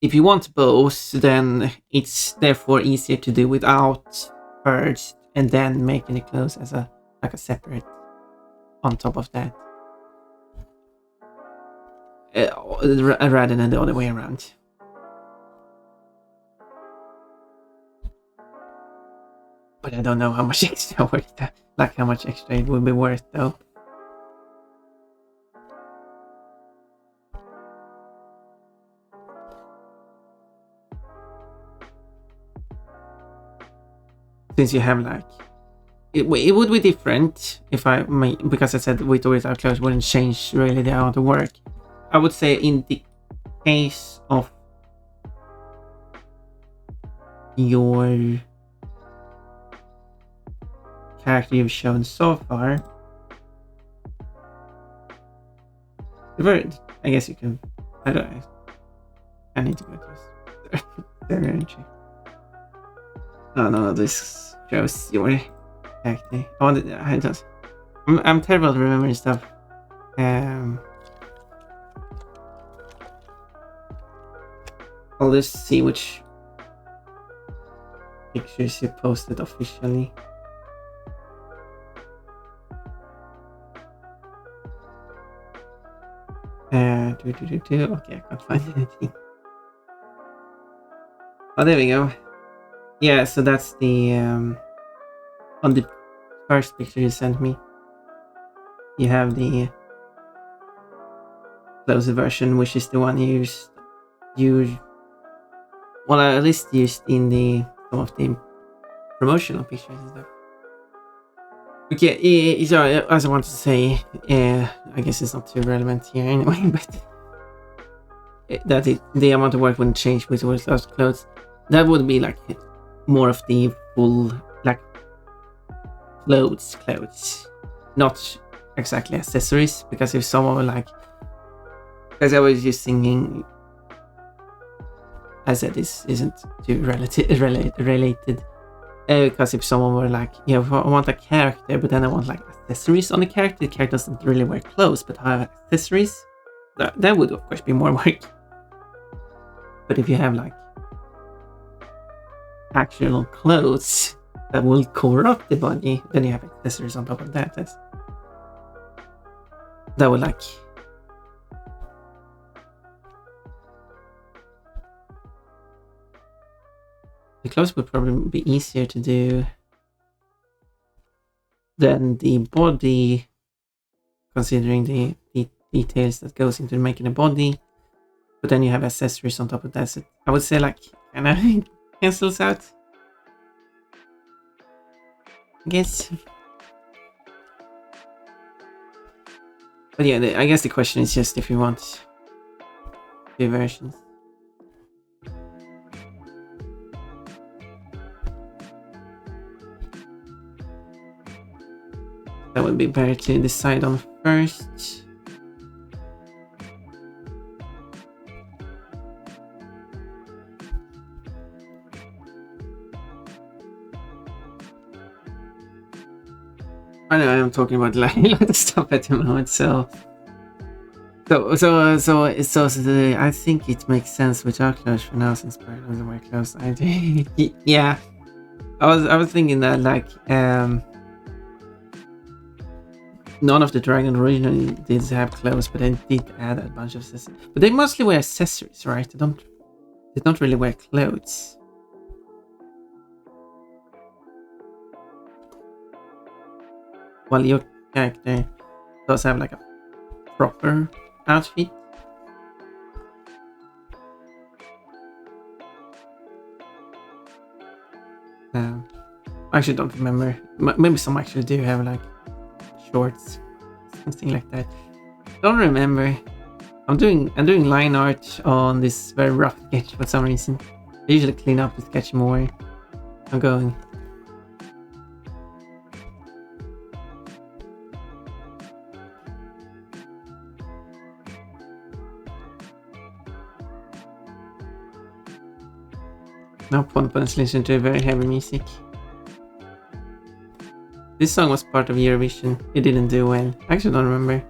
if you want both, then it's therefore easier to do without first, and then making the clothes as a separate on top of that, rather than the other way around. But I don't know how much extra worth that, like how much extra it would be worth though. Since you have like, it would be different if because I said with or without clothes wouldn't change really the amount of work. I would say in the case of your character you've shown so far, I guess you can. I don't know. I need to go to this. Energy. Oh no, this shows your character. I'm terrible at remembering stuff. I'll just see which pictures you posted officially. Okay, I can't find anything. Oh, there we go. Yeah, so that's the on the first picture you sent me. You have the closer version, which is the one you well, at least used in some of the promotional pictures and stuff. Okay, so as I wanted to say, I guess it's not too relevant here anyway, but the amount of work wouldn't change with those clothes. That would be like more of the full like clothes, not exactly accessories. Because if someone were like, because I was just thinking, I said this isn't too related. Because if someone were like, yeah, I want a character, but then I want like accessories on the character doesn't really wear clothes, but I have accessories, that would of course be more work. But if you have like actual clothes that will cover up the body, then you have accessories on top of that. That would like the clothes would probably be easier to do than the body, considering the details that goes into making a body. But then you have accessories on top of that. So I would say like kind of cancels out, I guess. But yeah, I guess the question is just if you want two versions. That would be better to decide on first. I know I'm talking about like a lot of stuff at the moment, so I think it makes sense without clothes for now, since Bird doesn't wear clothes. Yeah, I was thinking that like none of the dragon originally did have clothes, but they did add a bunch of accessories. But they mostly wear accessories, right? They don't really wear clothes. While your character does have like a proper outfit. I actually don't remember. Maybe some actually do have like shorts, something like that. Don't remember. I'm doing line art on this very rough sketch for some reason. I usually clean up the sketch more. I'm going. Now Ponpon's listen to very heavy music. This song was part of Eurovision. It didn't do well. I actually don't remember.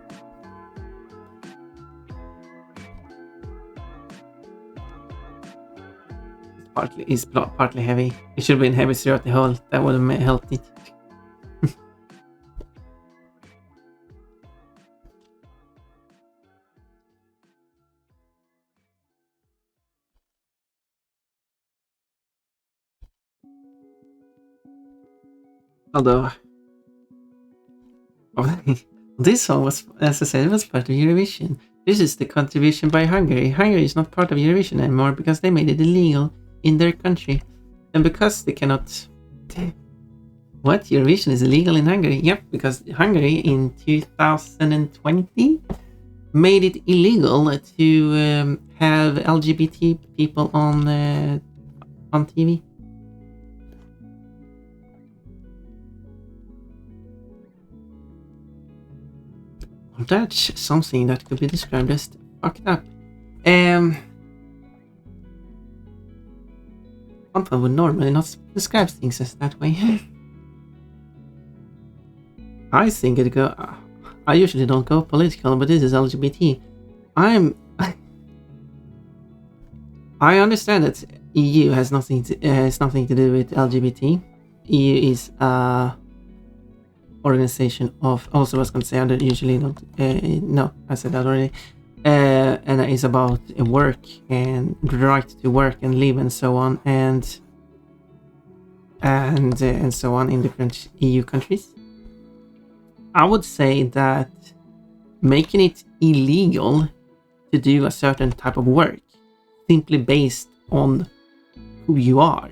It's partly heavy. It should have been heavy throughout the whole. That would have helped it. Although this song was, as I said, it was part of Eurovision. This is the contribution by Hungary. Hungary is not part of Eurovision anymore because they made it illegal in their country. And because they cannot... What? Eurovision is illegal in Hungary? Yep, because Hungary in 2020 made it illegal to have LGBT people on TV. That's something that could be described as fucked up. One would normally not describe things as that way. I think it go. I usually don't go political, but this is LGBT. I understand that EU has nothing to do with LGBT. EU is organization of, also was going to say, I usually don't, no, I said that already, and it's about work and the right to work and live and so on, and so on in different EU countries. I would say that making it illegal to do a certain type of work simply based on who you are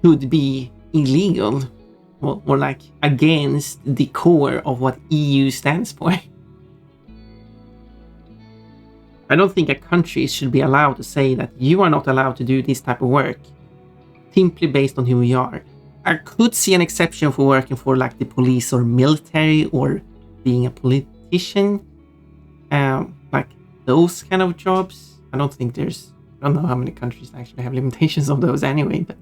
should be illegal. Or like against the core of what EU stands for. I don't think a country should be allowed to say that you are not allowed to do this type of work simply based on who you are. I could see an exception for working for like the police or military or being a politician, like those kind of jobs. I don't know how many countries actually have limitations on those anyway, but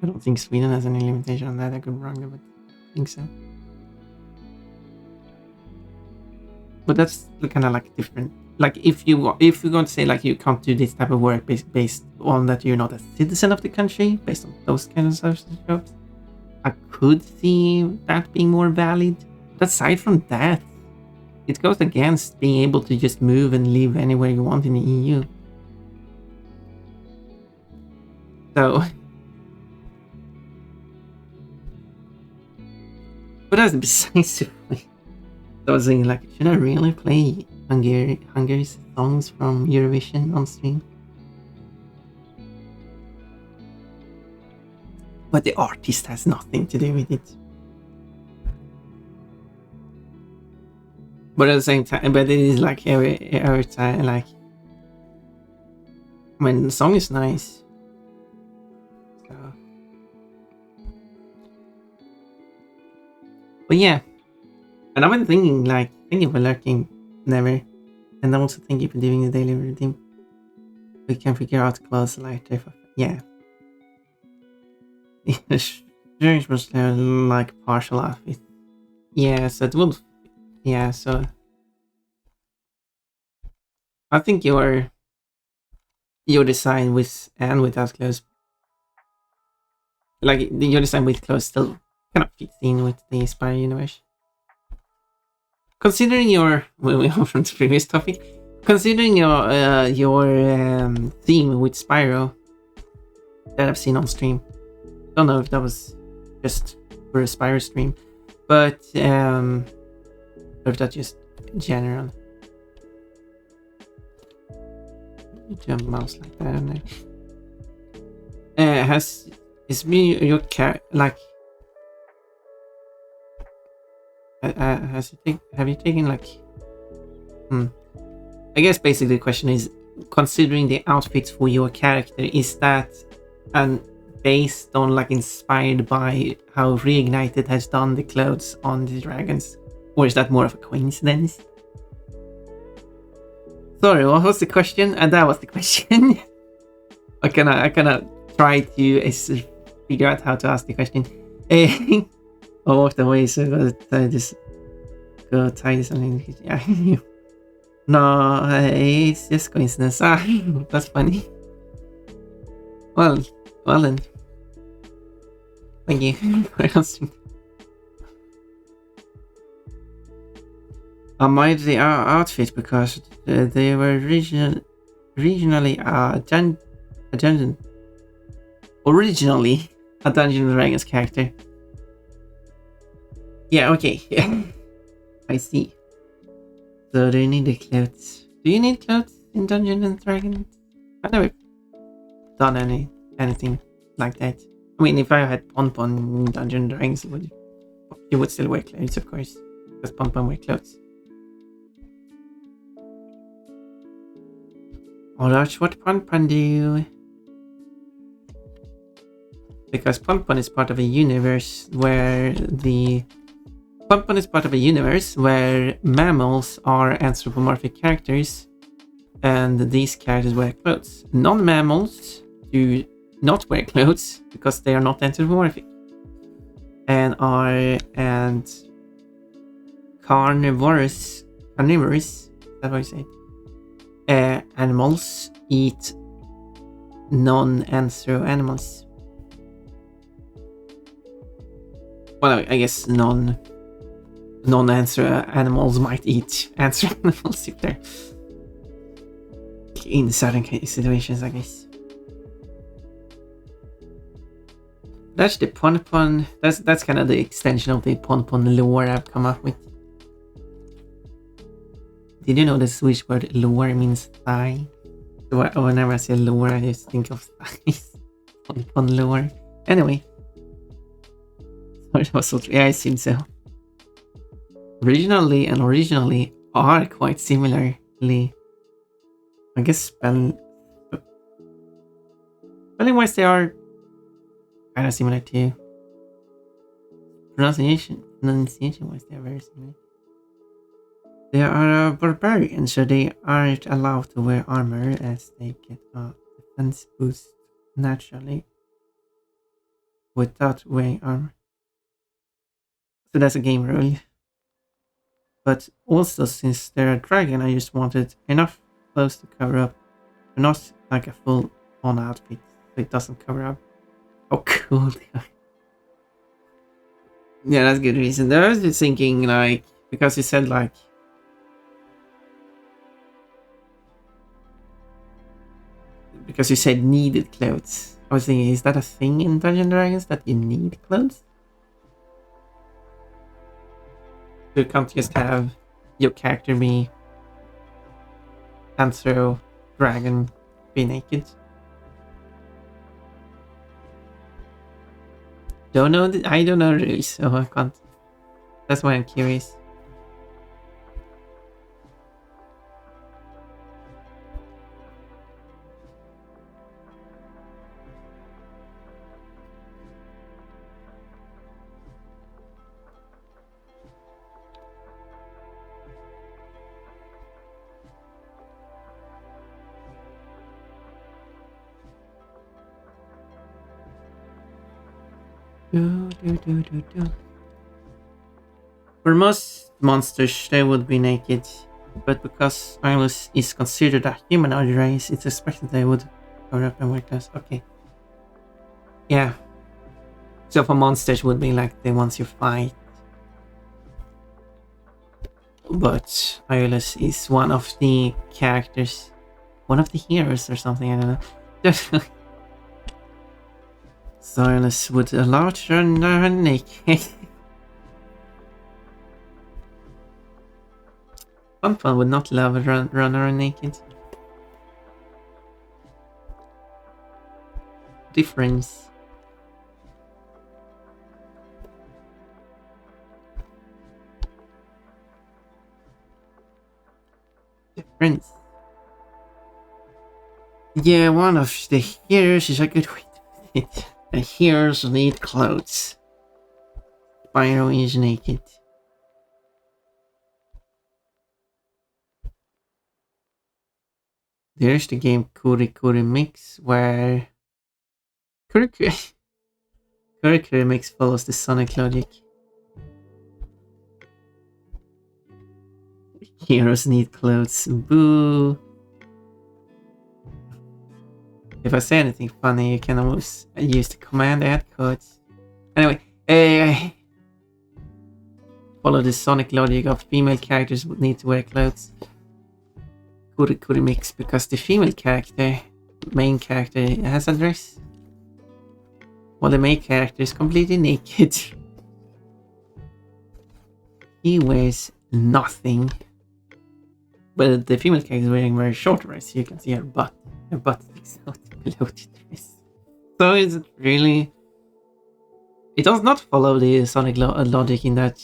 I don't think Sweden has any limitation on that. I could be wrong, but I think so. But that's kind of like different. Like if you're going to say like you can't do this type of work based on that you're not a citizen of the country, based on those kind of social jobs, I could see that being more valid. But aside from that, it goes against being able to just move and live anywhere you want in the EU. So. But that's besides the point. I was thinking, like, should I really play Hungary's songs from Eurovision on stream? But the artist has nothing to do with it. But at the same time, but it is like every time, like, I mean, the song is nice. But yeah, and I've been thinking, like, thank you for lurking, never, and also thank you for doing the daily routine. We can figure out close later. Yeah. The strange was like partial outfit. Yeah, so it will. Yeah, so I think your design with and without clothes, like your design with clothes, still kind of fits in with the Inspire universe. Considering your, moving on from the previous topic, considering your theme with Spyro that I've seen on stream, don't know if that was just for a Spyro stream, but or if that's just general. Jump mouse like that, I don't know. Is me your cat like? Have you taken like? I guess basically the question is, considering the outfits for your character, is that based on, like, inspired by how Reignited has done the clothes on the dragons, or is that more of a coincidence? Sorry, what was the question? And that was the question. I cannot try to figure out how to ask the question. I walked away, so I gotta just go tie this on. Yeah. No, it's just coincidence. Ah, that's funny. Well then. Thank you for answering. I made the outfit because they were originally a Dungeons and Dragons character. Yeah, okay. I see. So do you need the clothes? Do you need clothes in Dungeons and Dragons? I've never done anything like that. I mean, if I had Pon in Dungeons and Dragons, you would still wear clothes, of course, because Pon wear clothes. Oh, that's what Pon do. Because Pon is part of a universe where mammals are anthropomorphic characters, and these characters wear clothes. Non-mammals do not wear clothes because they are not anthropomorphic, and carnivorous. Is that what you say? Animals eat non-anthro animals. Well, I guess non-answer animals might eat answer animals if they're in certain situations, I guess. That's the Pon. That's kind of the extension of the Pon lore I've come up with. Did you know the Swedish word lore means thigh? So whenever I say lore, I just think of thighs. Pon lore. Anyway. Yeah, it seems so. Originally are quite similarly. I guess spelling wise they are kind of similar too. Pronunciation wise they are very similar. They are a barbarian, so they aren't allowed to wear armor as they get a defense boost naturally without wearing armor. So that's a game rule. But also, since they're a dragon, I just wanted enough clothes to cover up, but not like a full-on outfit, so it doesn't cover up. Oh, cool! Yeah, that's a good reason. I was just thinking, like, because you said like, because you said needed clothes. I was thinking, is that a thing in Dungeons and Dragons that you need clothes? You can't just have your character be Anthro dragon be naked. Don't know. I don't know rules, so I can't. That's why I'm curious. For most monsters, they would be naked, but because Islus is considered a humanoid race, it's expected they would cover up and wear clothes. Okay. Yeah. So for monsters would be like the ones you fight. But Iolus is one of the characters. One of the heroes or something, I don't know. So Iolus would allow to run naked. Fun would not love a run around naked. Difference. Yeah, one of the heroes is a good way to put it. The heroes need clothes. Spyro is naked. There's the game Kuri Kuri Mix, where Kuri Kuri, Kuri Kuri Mix follows the Sonic logic. Heroes need clothes. Boo. If I say anything funny, you can always use the command add codes. Anyway, follow the Sonic logic of female characters would need to wear clothes. Kuri Kuri Mix, because the female character, main character, has a dress. While the main character is completely naked. He wears nothing. But the female character is wearing very short dress, so you can see her butt. Her butt sticks out below the dress. So is it really... It does not follow the Sonic logic in that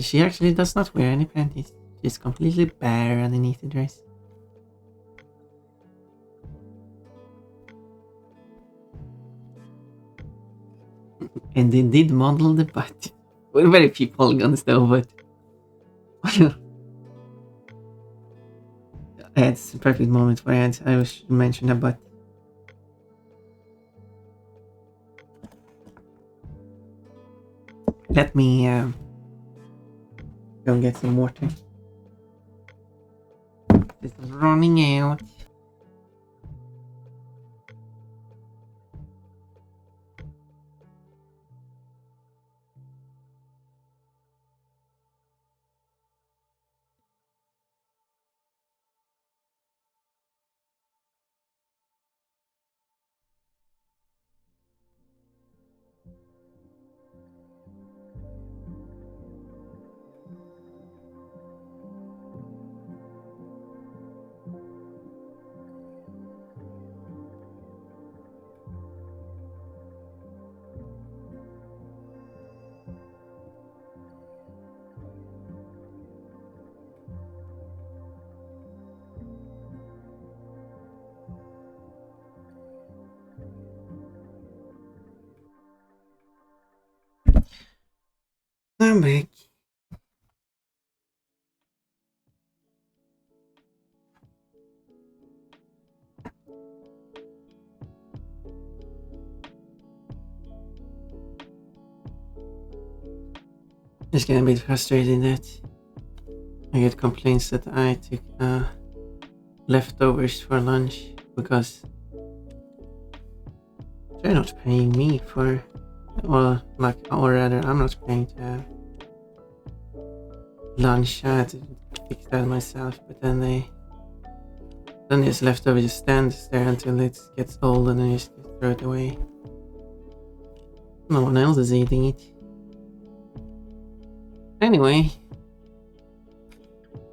she actually does not wear any panties. She's completely bare underneath the dress. And they did model the butt. Well, very few polygons though, but... It's a perfect moment for ads. I should mention that, but... Let me go and get some water. It's running out. I'm back. Just getting a bit frustrated that I get complaints that I took leftovers for lunch because they're not paying me for, or rather, I'm not paying to have lunch. I had to fix that myself, but then this leftover just stands there until it gets old and then you just throw it away. No one else is eating it. Anyway,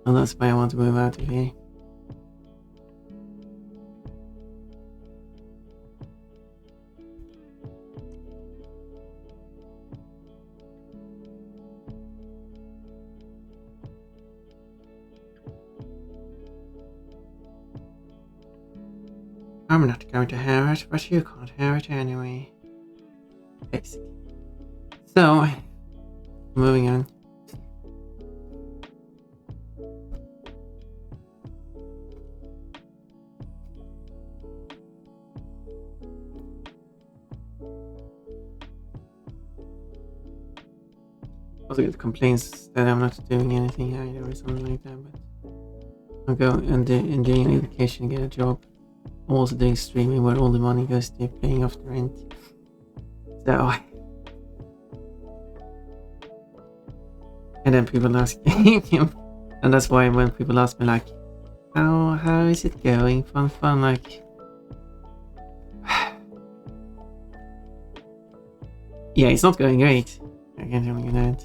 well, that's why I want to move out of here. I'm not going to have it, but you can't have it anyway. Basically. So, moving on. Also get complaints that I'm not doing anything either or something like that, but I'll go and doing education and get a job. I'm also doing streaming where all the money goes to paying off the rent. So... And then people ask him, and that's why when people ask me like, how is it going? Fun, like... Yeah, it's not going great. I can tell you that.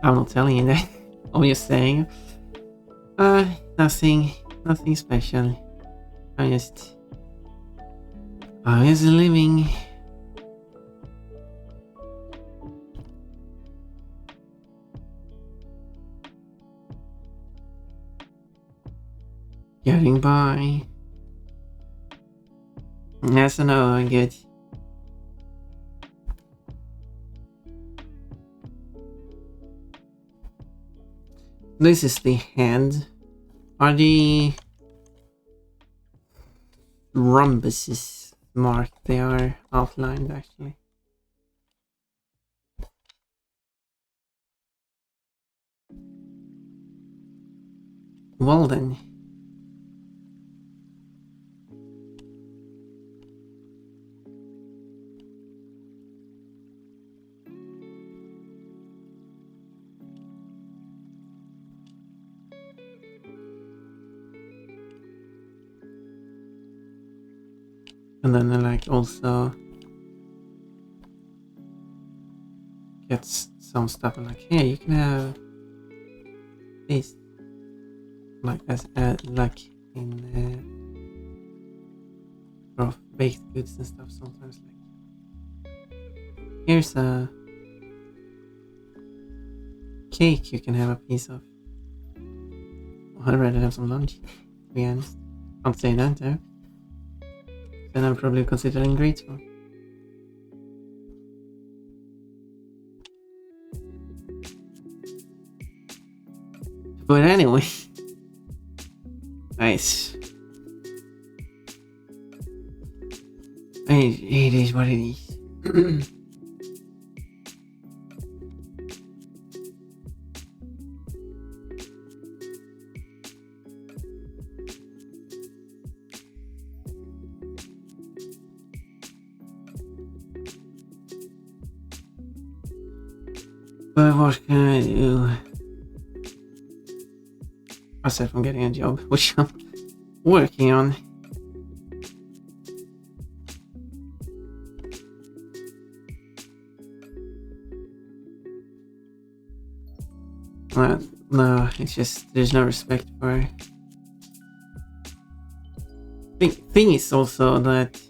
I'm not telling you that. I'm just saying. Nothing special. I'm just living. Getting by. Yes, I know, I get. This is the hand. Are the rhombuses marked. They are outlined actually. Well then. And then I like also gets some stuff like, hey, you can have this, like as like in of baked goods and stuff. Sometimes like, here's a cake you can have a piece of. I'd rather have some lunch, to be honest. Can't say that though. Then I'm probably considered ungrateful. But anyway. Nice. It is what it is. But what can I do? Aside from getting a job, which I'm working on. No, it's just there's no respect for it. Thing is also that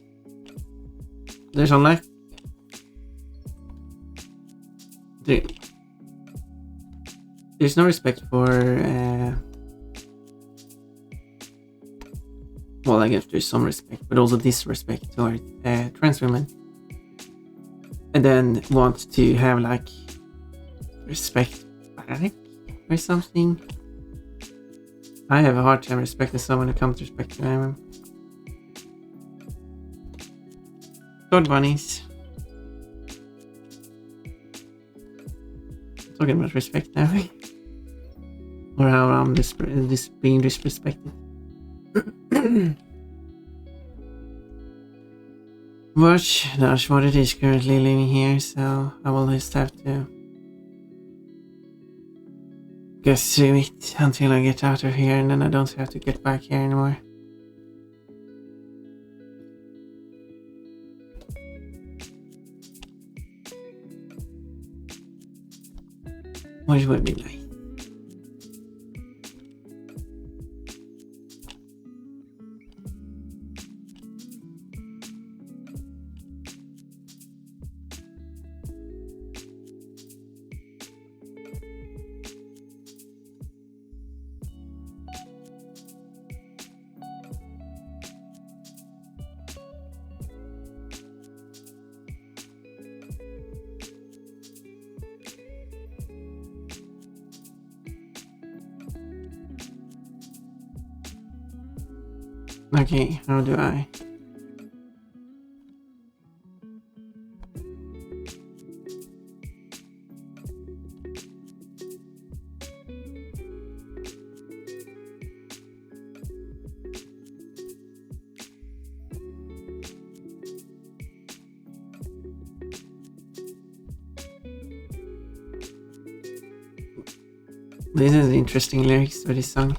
there's a lack. There's no respect for. Well, I guess there's some respect, but also disrespect towards trans women. And then want to have like respect back or something. I have a hard time respecting someone who comes to respect them. God bunnies. Talking about respect now. Or how I'm being disrespected. But that's what it is currently living here, so I will just have to get through it until I get out of here, and then I don't have to get back here anymore. Which would be nice. Okay, how do I? This is interesting lyrics for this song.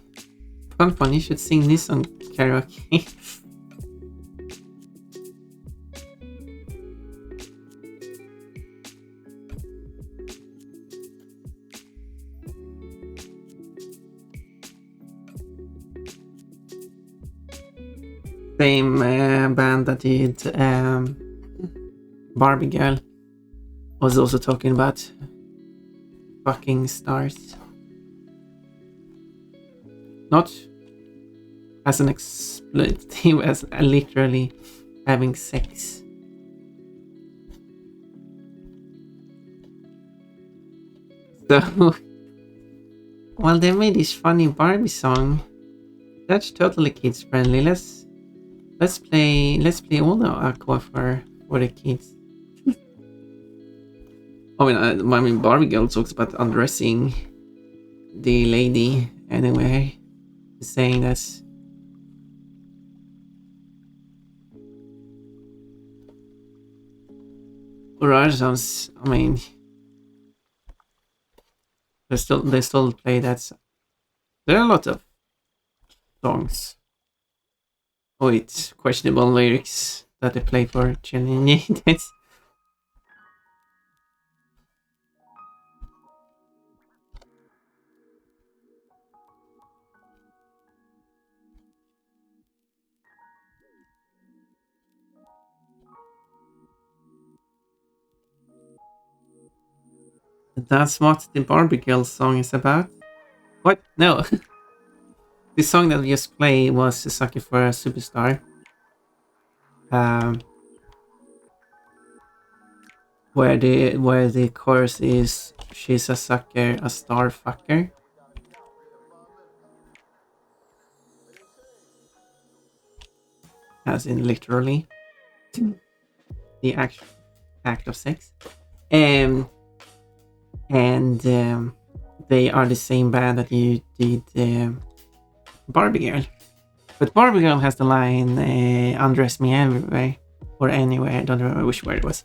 Fun, you should sing this on karaoke. Same band that did Barbie Girl was also talking about fucking stars. Not as an expletive, as literally having sex. So, well, they made this funny Barbie song. That's totally kids friendly. Let's Let's play all the aqua for the kids. I mean, Barbie Girl talks about undressing the lady anyway, saying that Horizons. I mean, they still play that. There are a lot of songs with questionable lyrics that they play for children. That's what the Barbie Girl song is about. What? No, the song that we just played was "Sucker for a Superstar." Um, where the chorus is "She's a sucker, a star fucker," as in literally the act of sex. Um, and they are the same band that you did Barbie Girl. But Barbie Girl has the line "Undress me everywhere" or anywhere. I don't remember which word it was.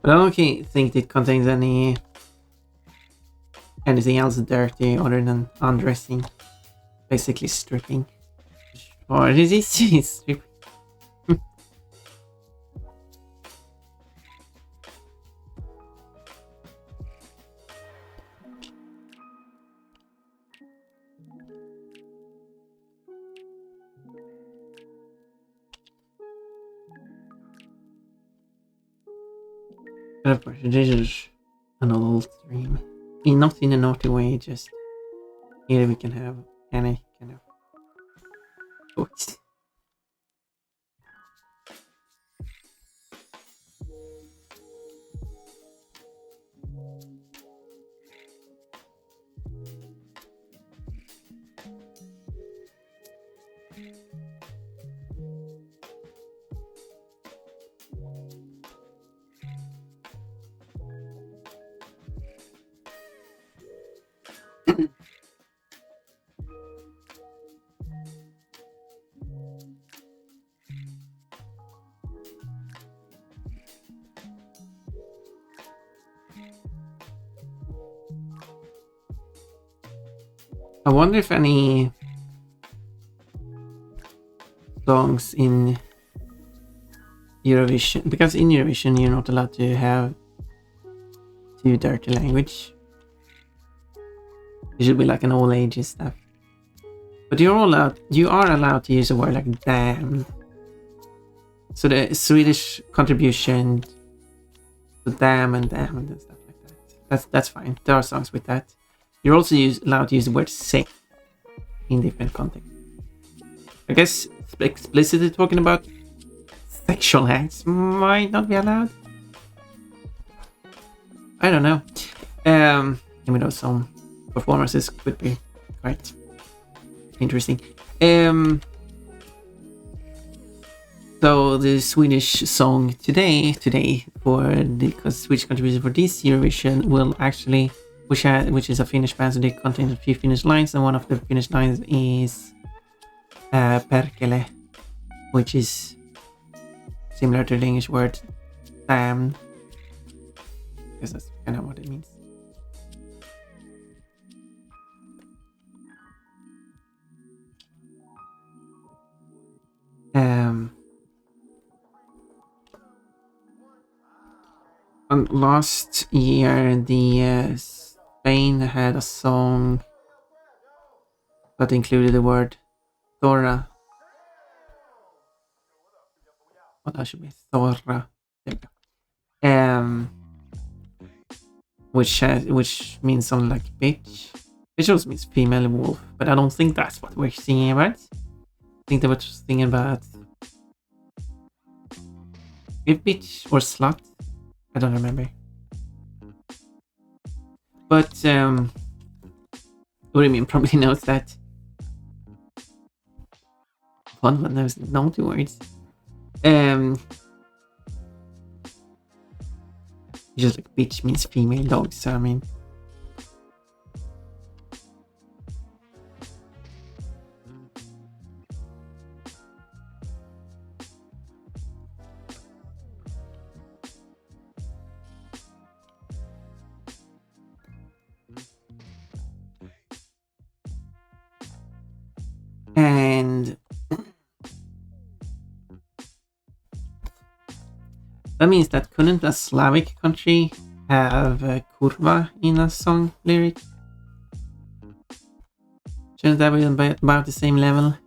But I don't think it contains anything else dirty other than undressing, basically stripping. Or it is stripping. But of course, this is an old stream. Not in a naughty way, just here we can have any kind of voice. I wonder if any songs in Eurovision, because in Eurovision you're not allowed to have too dirty language. It should be like an all ages stuff. But you are allowed to use a word like damn. So the Swedish contribution to damn and stuff like that. That's fine. There are songs with that. You're also allowed to use the word sick in different contexts. I guess explicitly talking about sexual acts might not be allowed. I don't know. Even though some performances could be quite interesting. So the Swedish song today for the Swedish contribution for this Eurovision will actually, which is a Finnish band, so they contain a few Finnish lines, and one of the Finnish lines is perkele, which is similar to the English word damn, because that's kind of what it means. And last year, the Spain had a song that included the word Thora. What that should be Thora. There we go. Which means something like bitch. Bitch also means female wolf, but I don't think that's what we're singing about. I think they were singing about if bitch or slut. I don't remember. But what do you mean? Probably knows that. One knows the naughty words. Just like bitch means female dog, so I mean. And that means that couldn't a Slavic country have kurva in a song lyric? Shouldn't that be about the same level?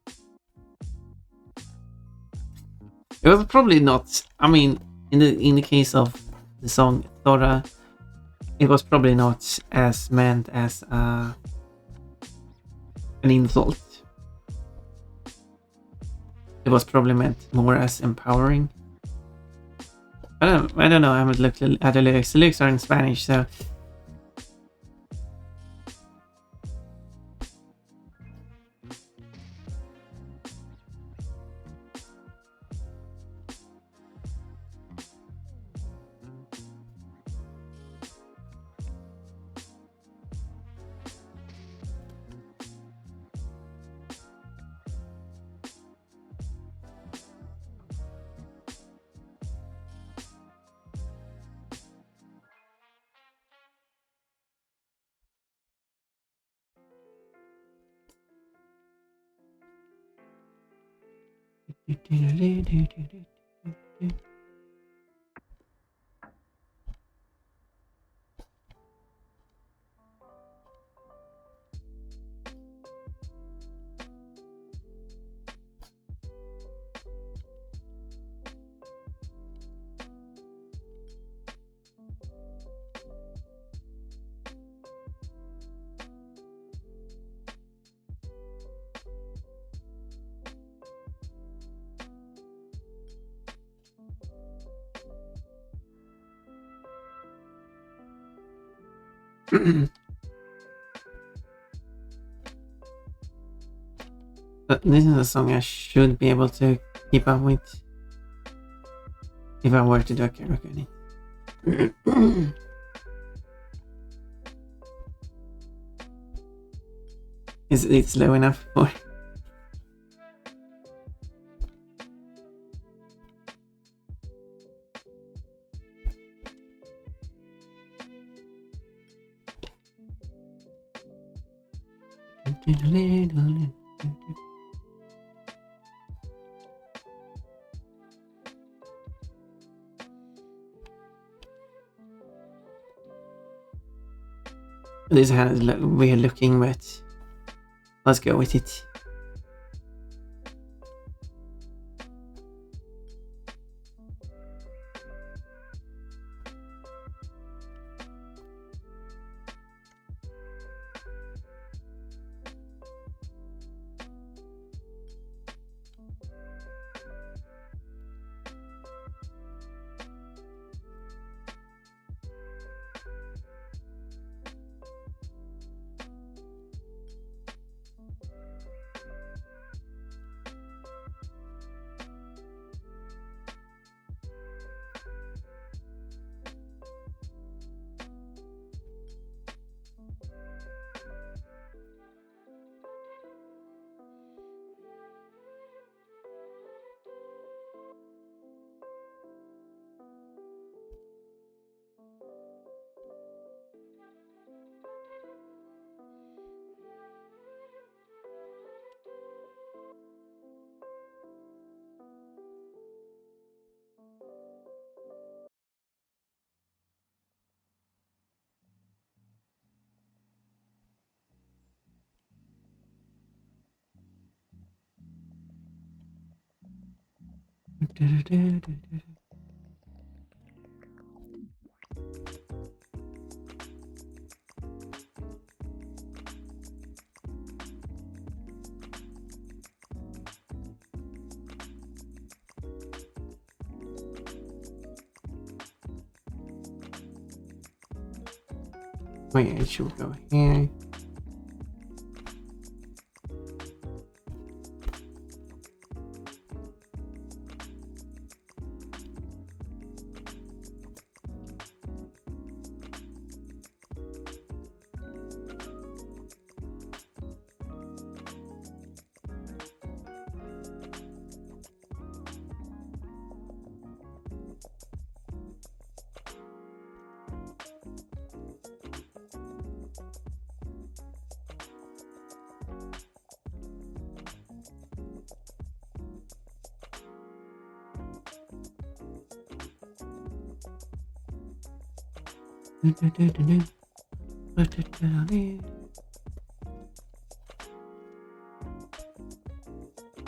It was probably not. I mean, in the case of the song Thora, it was probably not as meant as an insult. It was probably meant more as empowering. I don't know. I haven't looked at the lyrics. The lyrics are in Spanish, so. But this is a song I should be able to keep up with if I were to do a karaoke. Is it slow enough for? This hand is weird looking, but let's go with it. Wait, it should go here.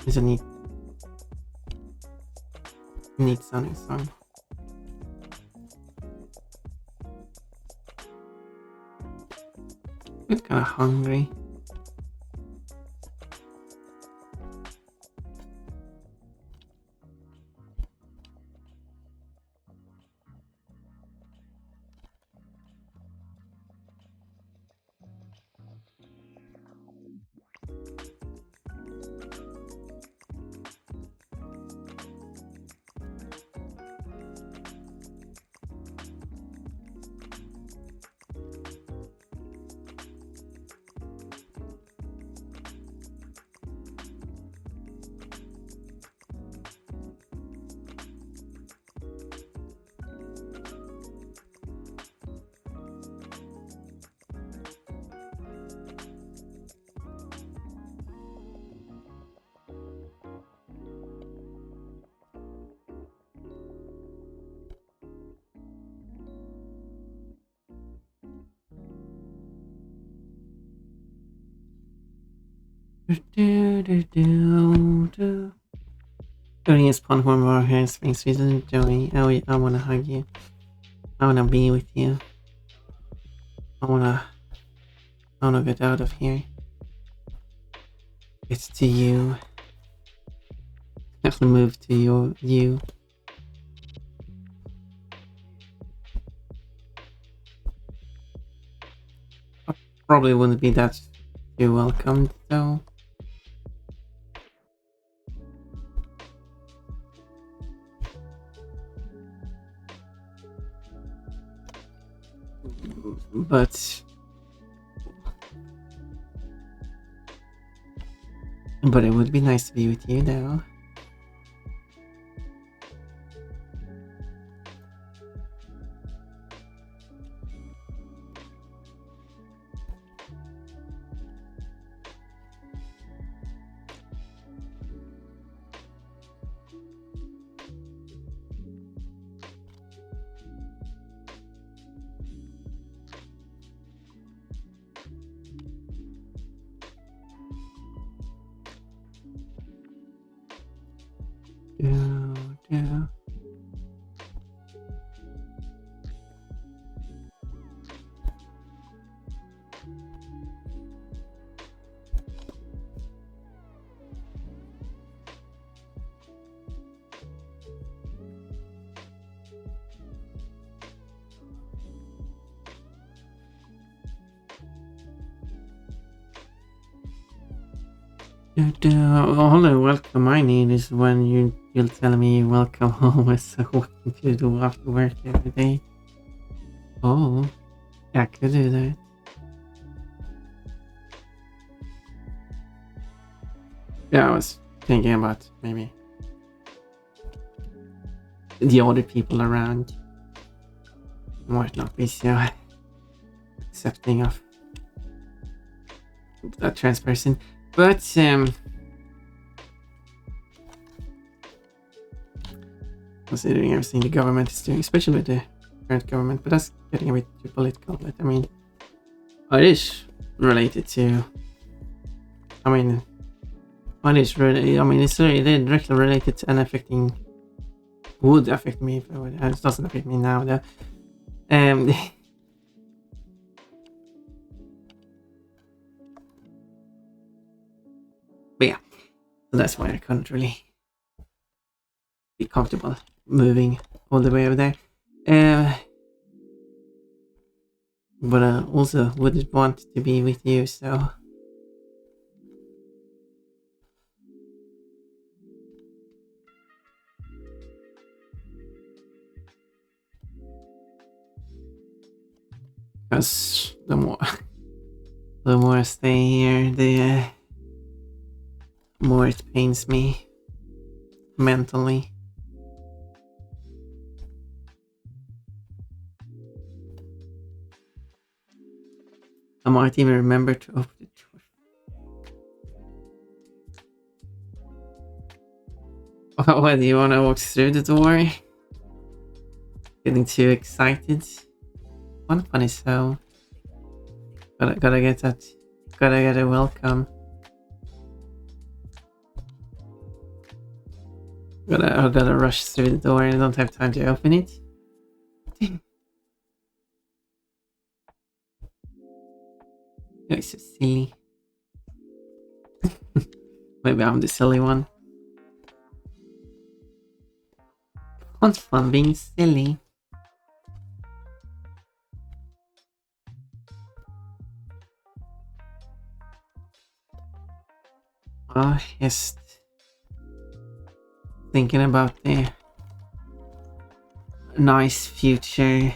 It's a neat sounding song. It's kind of hungry. Only spawn one more hair space reason, Joey. I wanna hug you. I wanna be with you. I wanna get out of here. It's to you. I have to move to you. I probably wouldn't be that too welcomed though. But it would be nice to be with you though. Yeah. Only welcome I need is when you'll tell me welcome home is what you do after work every day. Oh, I could do that. Yeah, I was thinking about maybe the other people around might not be so accepting of a trans person. But considering everything the government is doing, especially with the current government, but that's getting a bit too political. But I mean, it is related to. I mean, it is really. I mean, it's really directly related to and affecting. Would affect me if it would. It doesn't affect me now though. But yeah, so that's why I couldn't really be comfortable moving all the way over there. but I also wouldn't want to be with you, so. Because the more I stay here, the more it pains me mentally. I might even remember to open the door. Why do you want to walk through the door? Getting too excited. One funny so. Gotta get that. Gotta get a welcome. Gotta rush through the door and I don't have time to open it. You're so silly. Maybe I'm the silly one. What's fun being silly? Oh, just thinking about the nice future.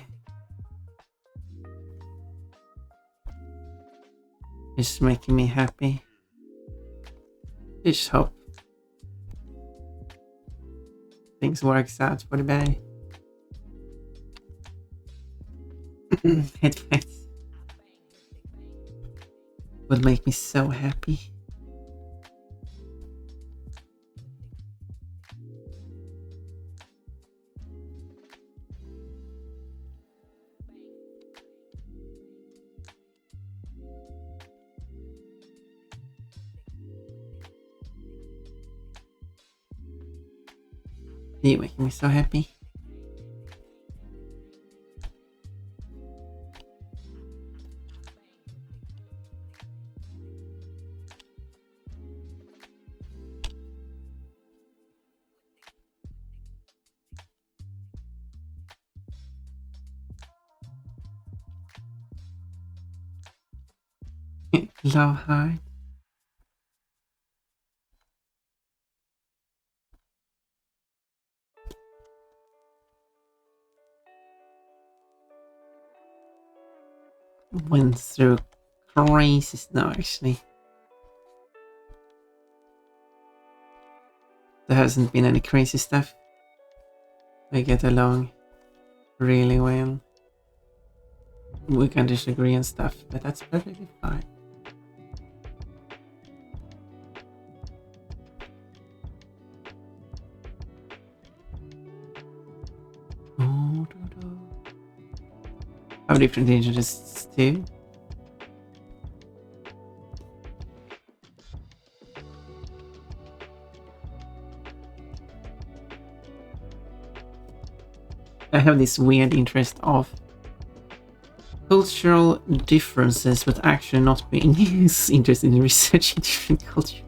It's making me happy. I just hope things works out for the better. Headphones would make me so happy. You're making me so happy. Love heart. Went through crazy snow actually. There hasn't been any crazy stuff. We get along really well. We can disagree and stuff, but that's perfectly fine. Have different interests too. I have this weird interest of cultural differences, but actually not being interested in researching different cultures.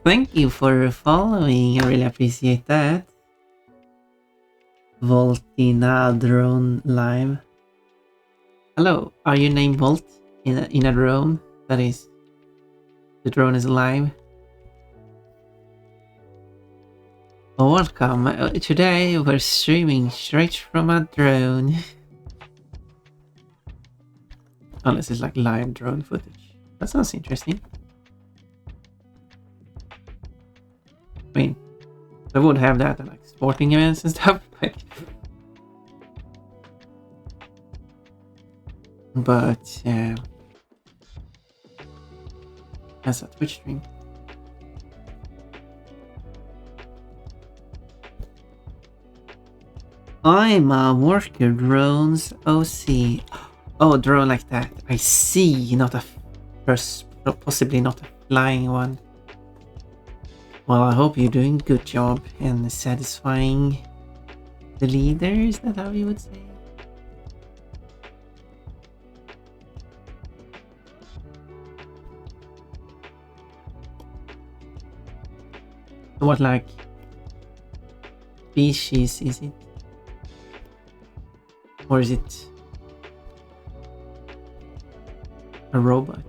Thank you for following, I really appreciate that. Voltinadron Live. Hello, are you named Volt in a drone? That is, the drone is live. Welcome. Today we're streaming straight from a drone. Unless it's like live drone footage. That sounds interesting. I mean, I would have that at like sporting events and stuff, but as a Twitch stream. I'm a worker drones OC. Oh, drone like that. I see, not a possibly not a flying one. Well, I hope you're doing a good job and satisfying the leader, is that how you would say? What like species is it? Or is it a robot?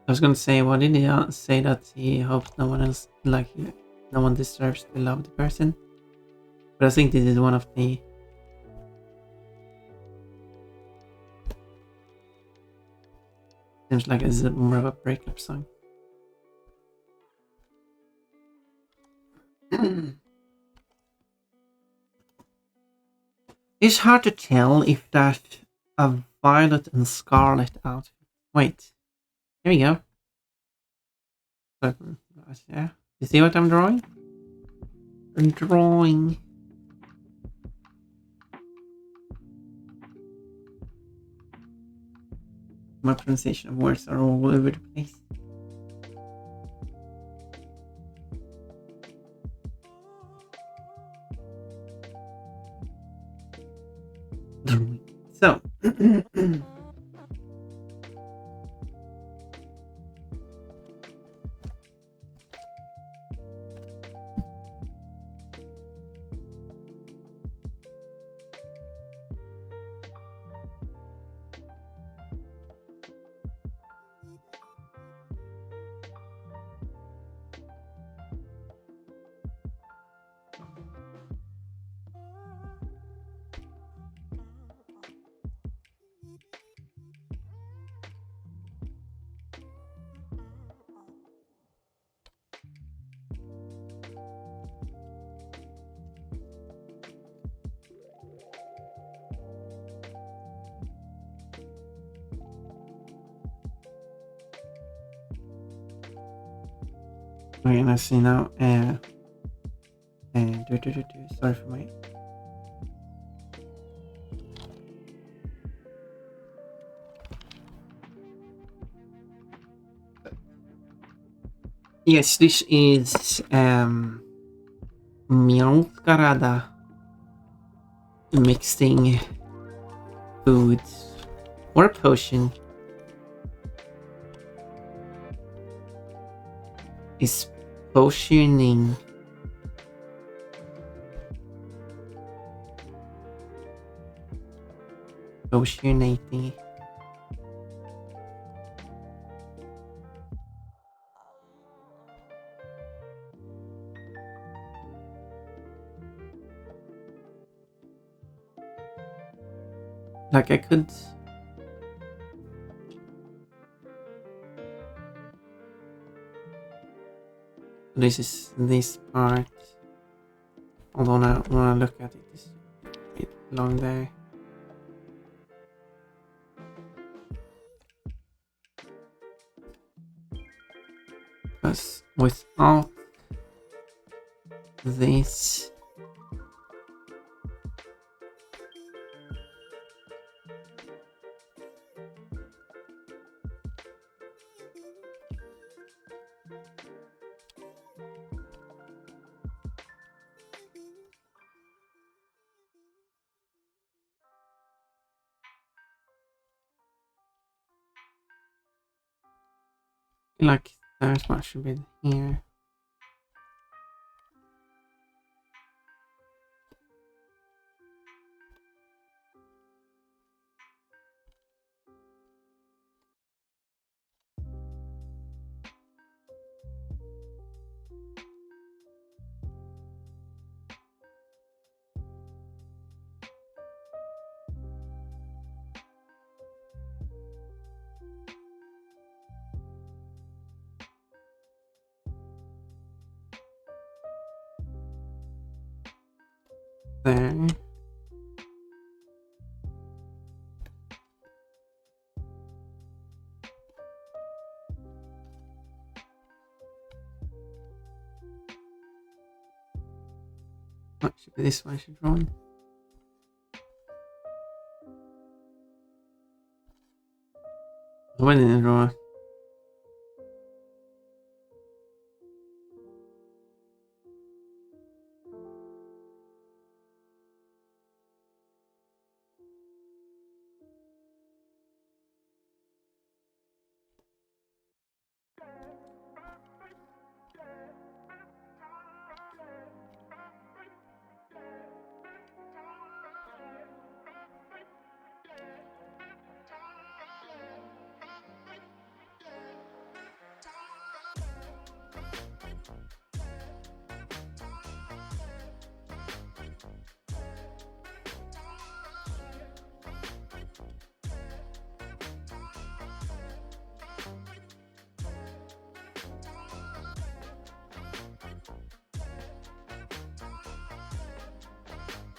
I was gonna say, what did he say that he hopes no one else, like, no one deserves to love the person? But I think this is one of the... Seems like it's more of a breakup song. It's hard to tell if that's a violet and scarlet outfit. Wait, here we go. Yeah, you see what I'm drawing? I'm drawing. My pronunciation of words are all over the place. So, okay, let's see now. Sorry for my... Yes, this is Miałkarada mixing foods or a potion is potioning potionating like I could this is this part. Hold on, I wanna look at it. It's a bit long there. Because without this like there's much a bit here. There. What should be this one I should draw in? I went in and draw.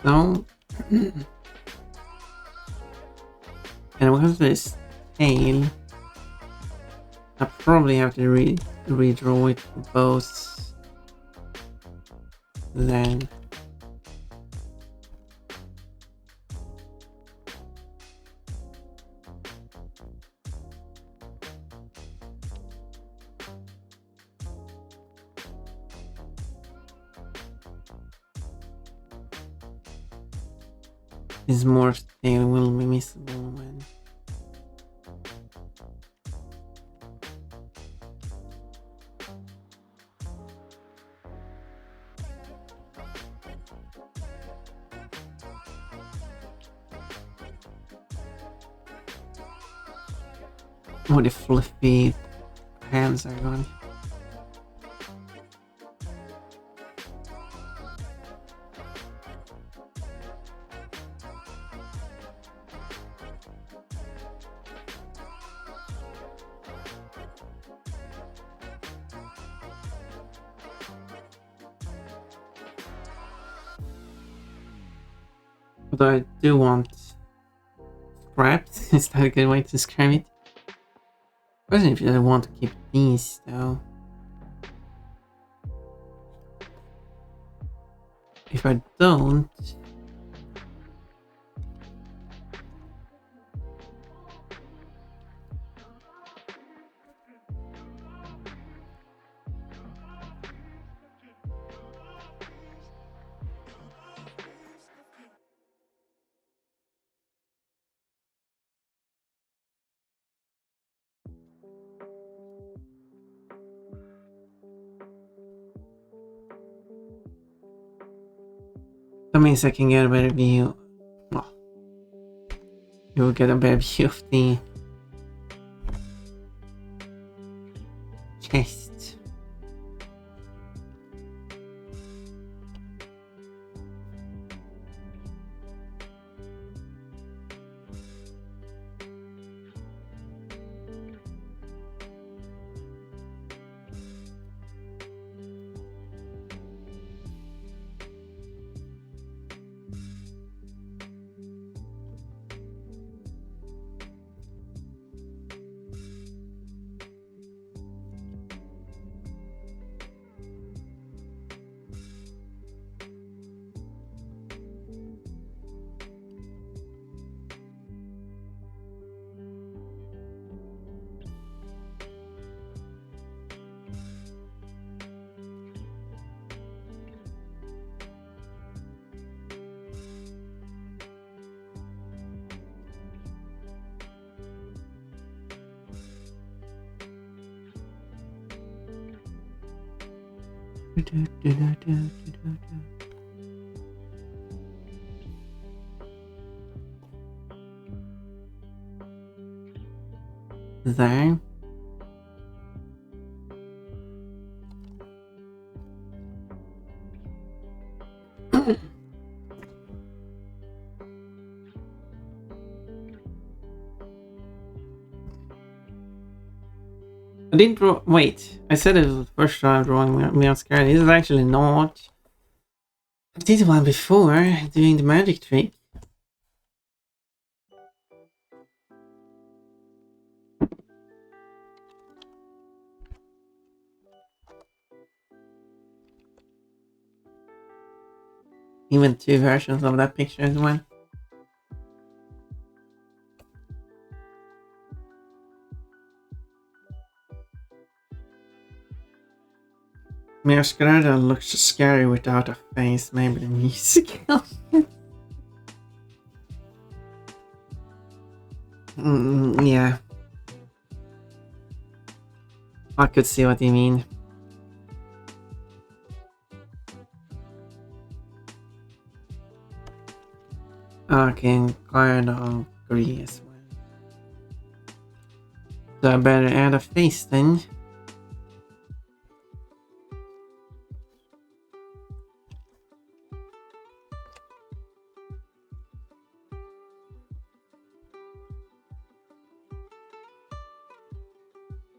So, and when it comes to this tail, I probably have to redraw it for both. Then his morph tail will be missable when. Oh, the fluffy hands are gone. But I do want scrapped. Is that a good way to describe it? I don't know if I want to keep these though. If I don't, that means I can get a better view. Well, you will get a better view of the chest. There. I didn't draw. Wait, I said it was the first time drawing me on screen. This is actually not. I did one before doing the magic trick. Even two versions of that picture as well. Masquerada looks scary without a face. Maybe the music. Yeah. I could see what you mean. Okay, kind of agree as well. So I better add a face then.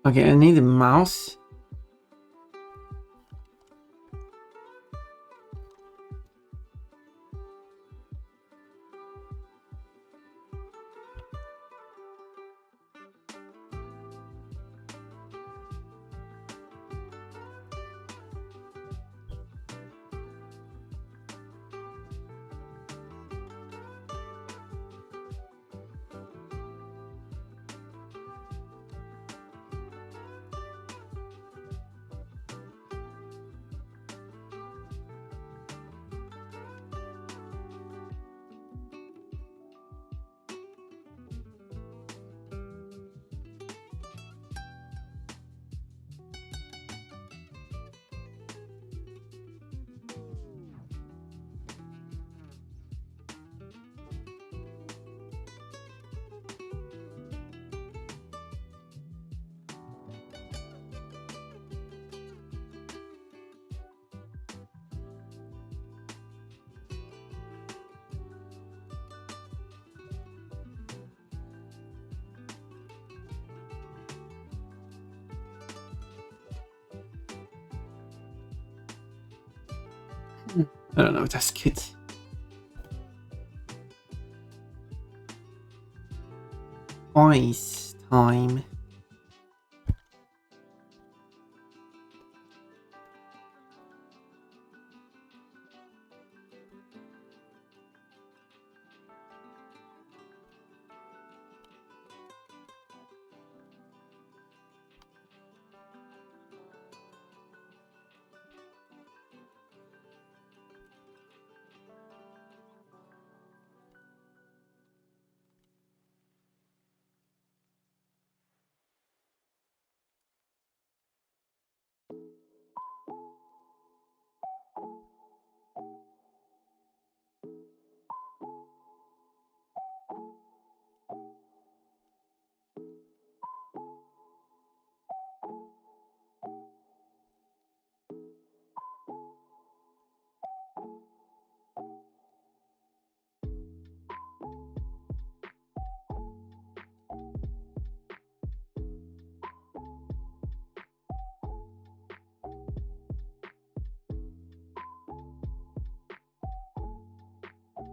Okay, I need a mouse. I don't know, that's good. Ice time.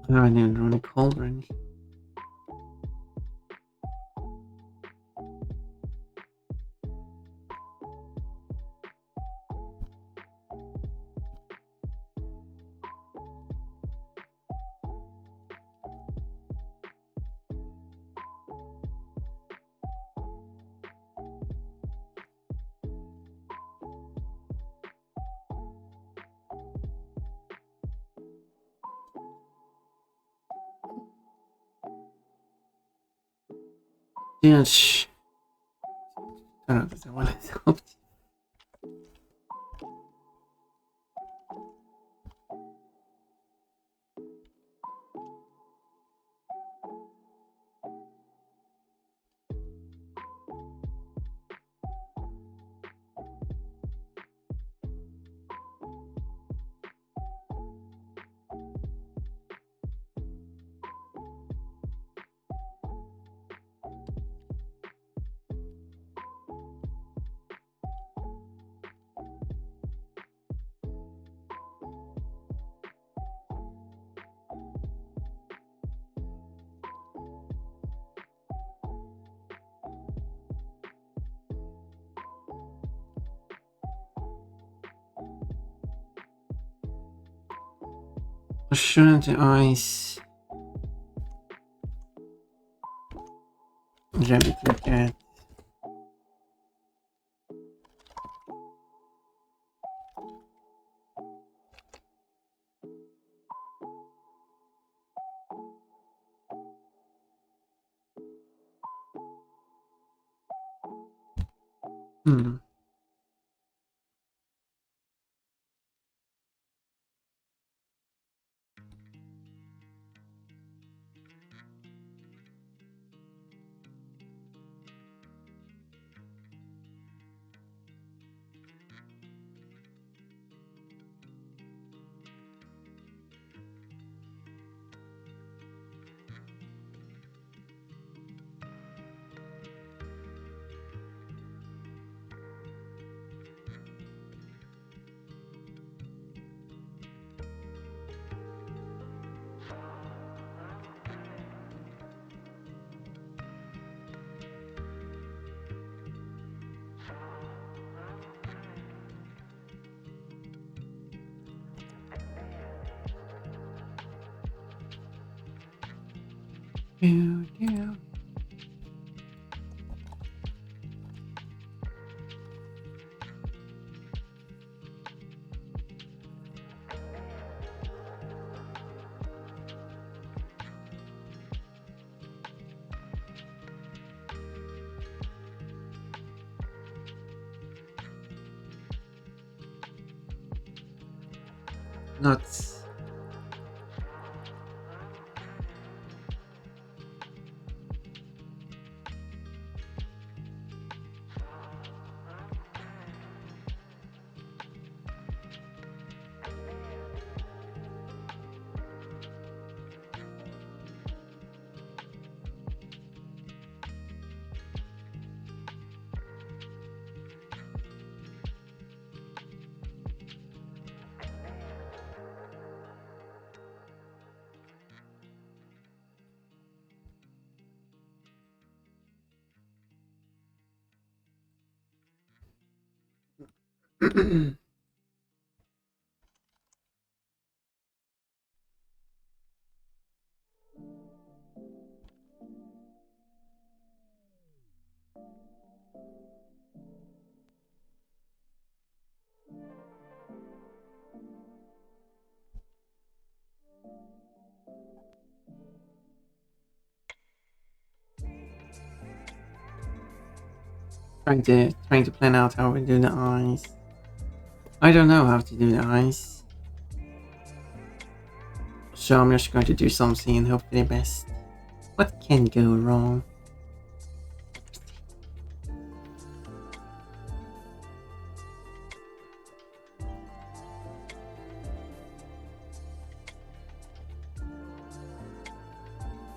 Oh, I didn't run a cauldron. Yeah, I don't know, does that want to help? Shouldn't the ice gently get? Hmm. Yeah. Nuts. trying to plan out how we do the eyes. I don't know how to do the eyes. So I'm just going to do something and hope for the best. What can go wrong?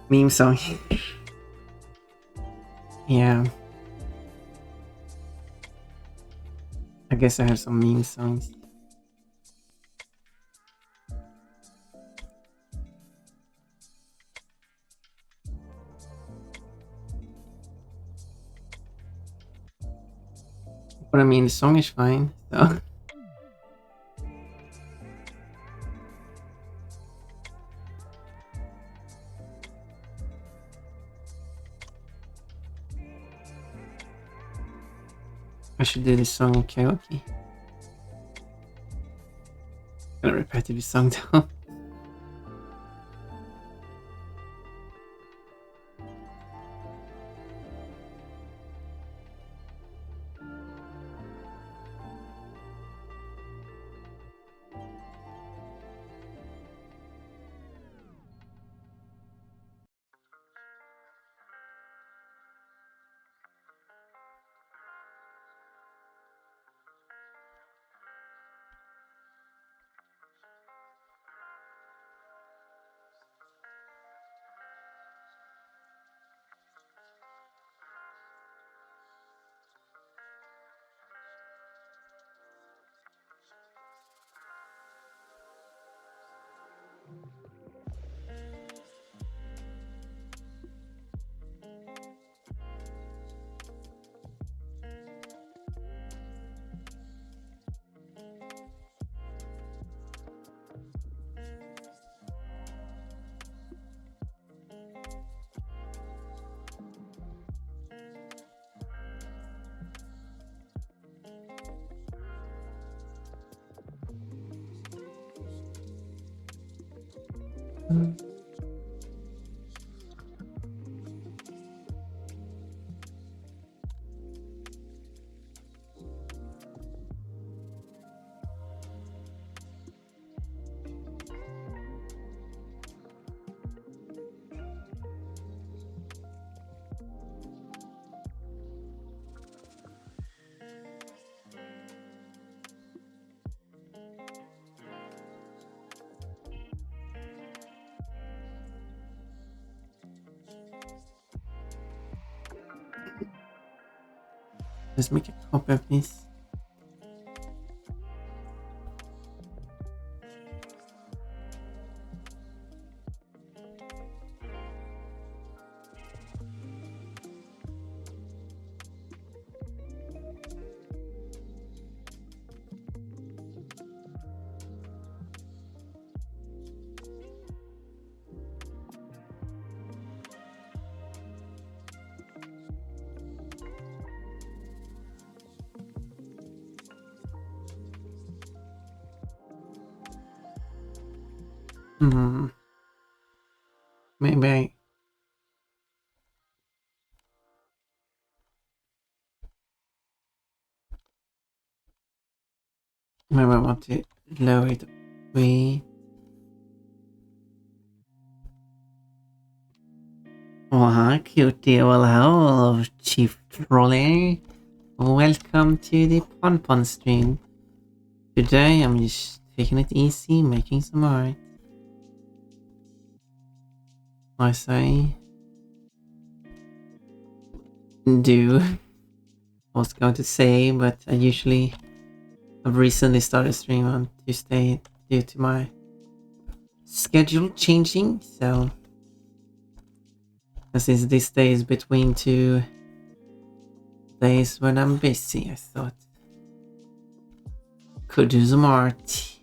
Meme song. Yeah. I guess I have some meme songs. But I mean, the song is fine, so. I should do this song in karaoke. Kind of repetitive song though. Let's make a copy of this. Hmm. Maybe I want to lower it. We. Oh, hi, cutie. Well, hello, Chief Trolley. Welcome to the Pon stream. Today, I'm just taking it easy, making some art. I say, do. I was going to say, but I've recently started streaming on Tuesday due to my schedule changing. So, since this day is between two days when I'm busy, I thought Could do some art.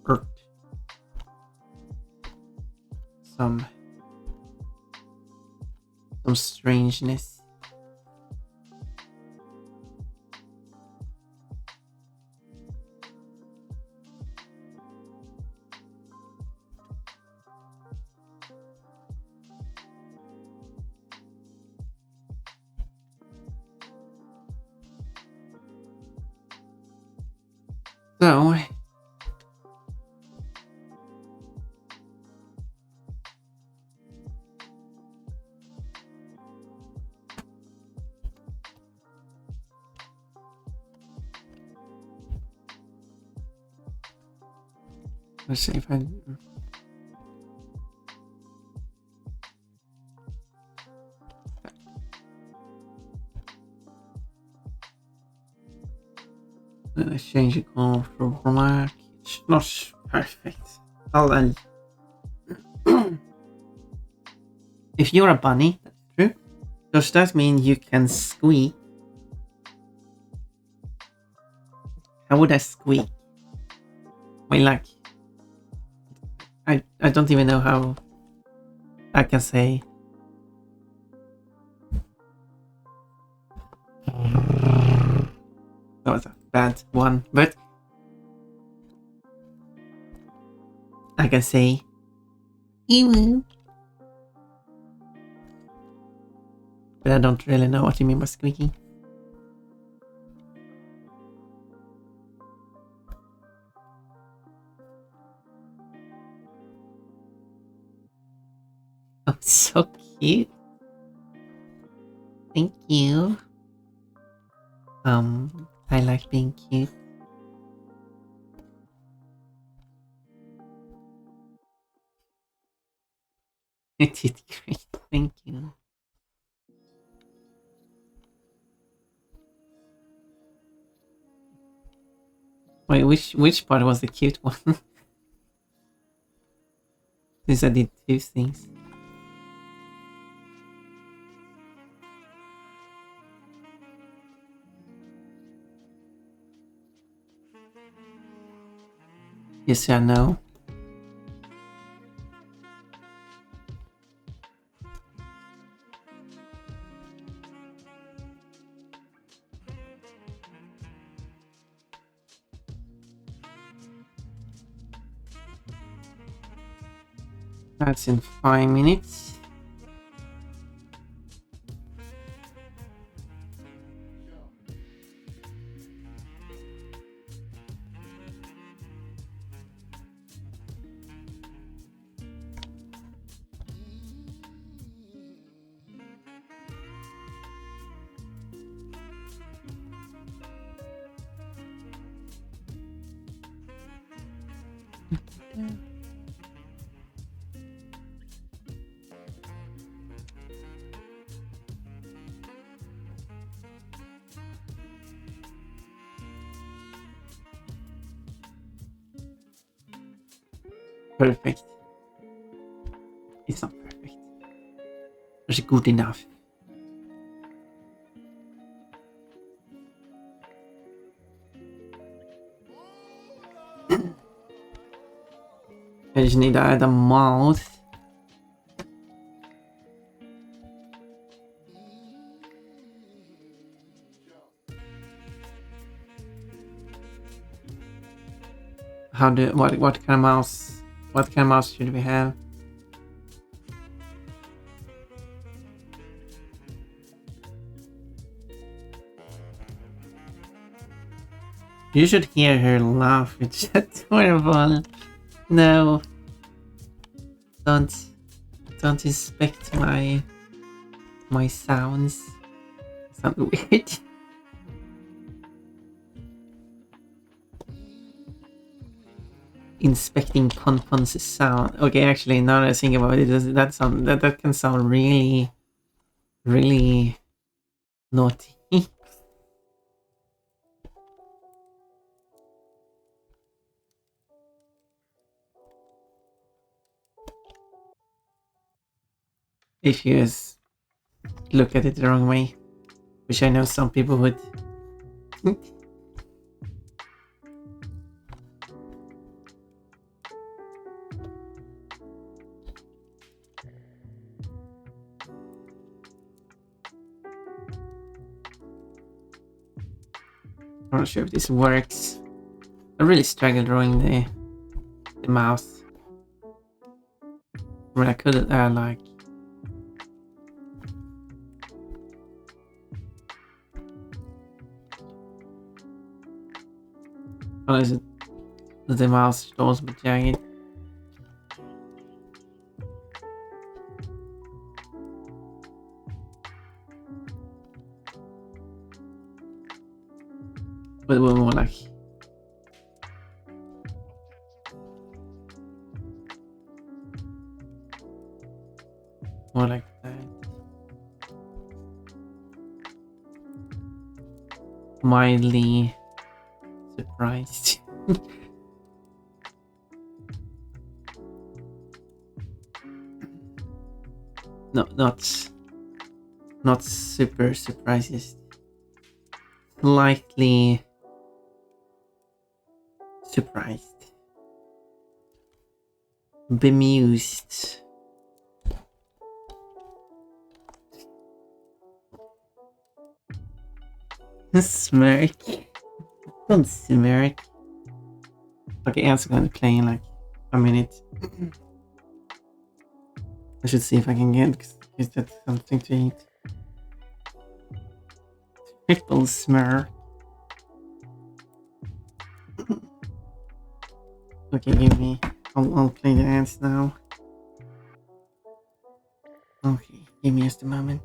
Art. Some strangeness. So let's see if I let's change the color for black. It's not perfect. I'll if you're a bunny, that's true. Does that mean you can squeak? How would I squeak? I like I don't even know how I can say. That was a bad one, but I can say ew. But I don't really know what you mean by squeaking. Oh, so cute. Thank you. I like being cute. You did great. Thank you. Wait, which part was the cute one? Since I did two things. Yes, I know. That's in 5 minutes. Perfect. It's not perfect. It's good enough. I just need to add a mouth. What kind of mouse? What kind of mouse should we have? You should hear her laugh. It's adorable. No, don't inspect my sounds. Sound weird. Inspecting Ponpon's sound. Okay, actually, now that I think about it, that can sound really, really naughty. If you look at it the wrong way. Which I know some people would. I'm not sure if this works. I really struggle drawing the mouse. When I could like. How is it? The mouse should also be jagged. But more like. More like that. Mildly surprised. No, not super surprised. Slightly surprised. Bemused. Smirk. Don't smirk. Okay, ants are gonna play in like a minute. I should see if I can get that something to eat. Triple smirk. Okay, give me. I'll play the ants now. Okay, give me just a moment.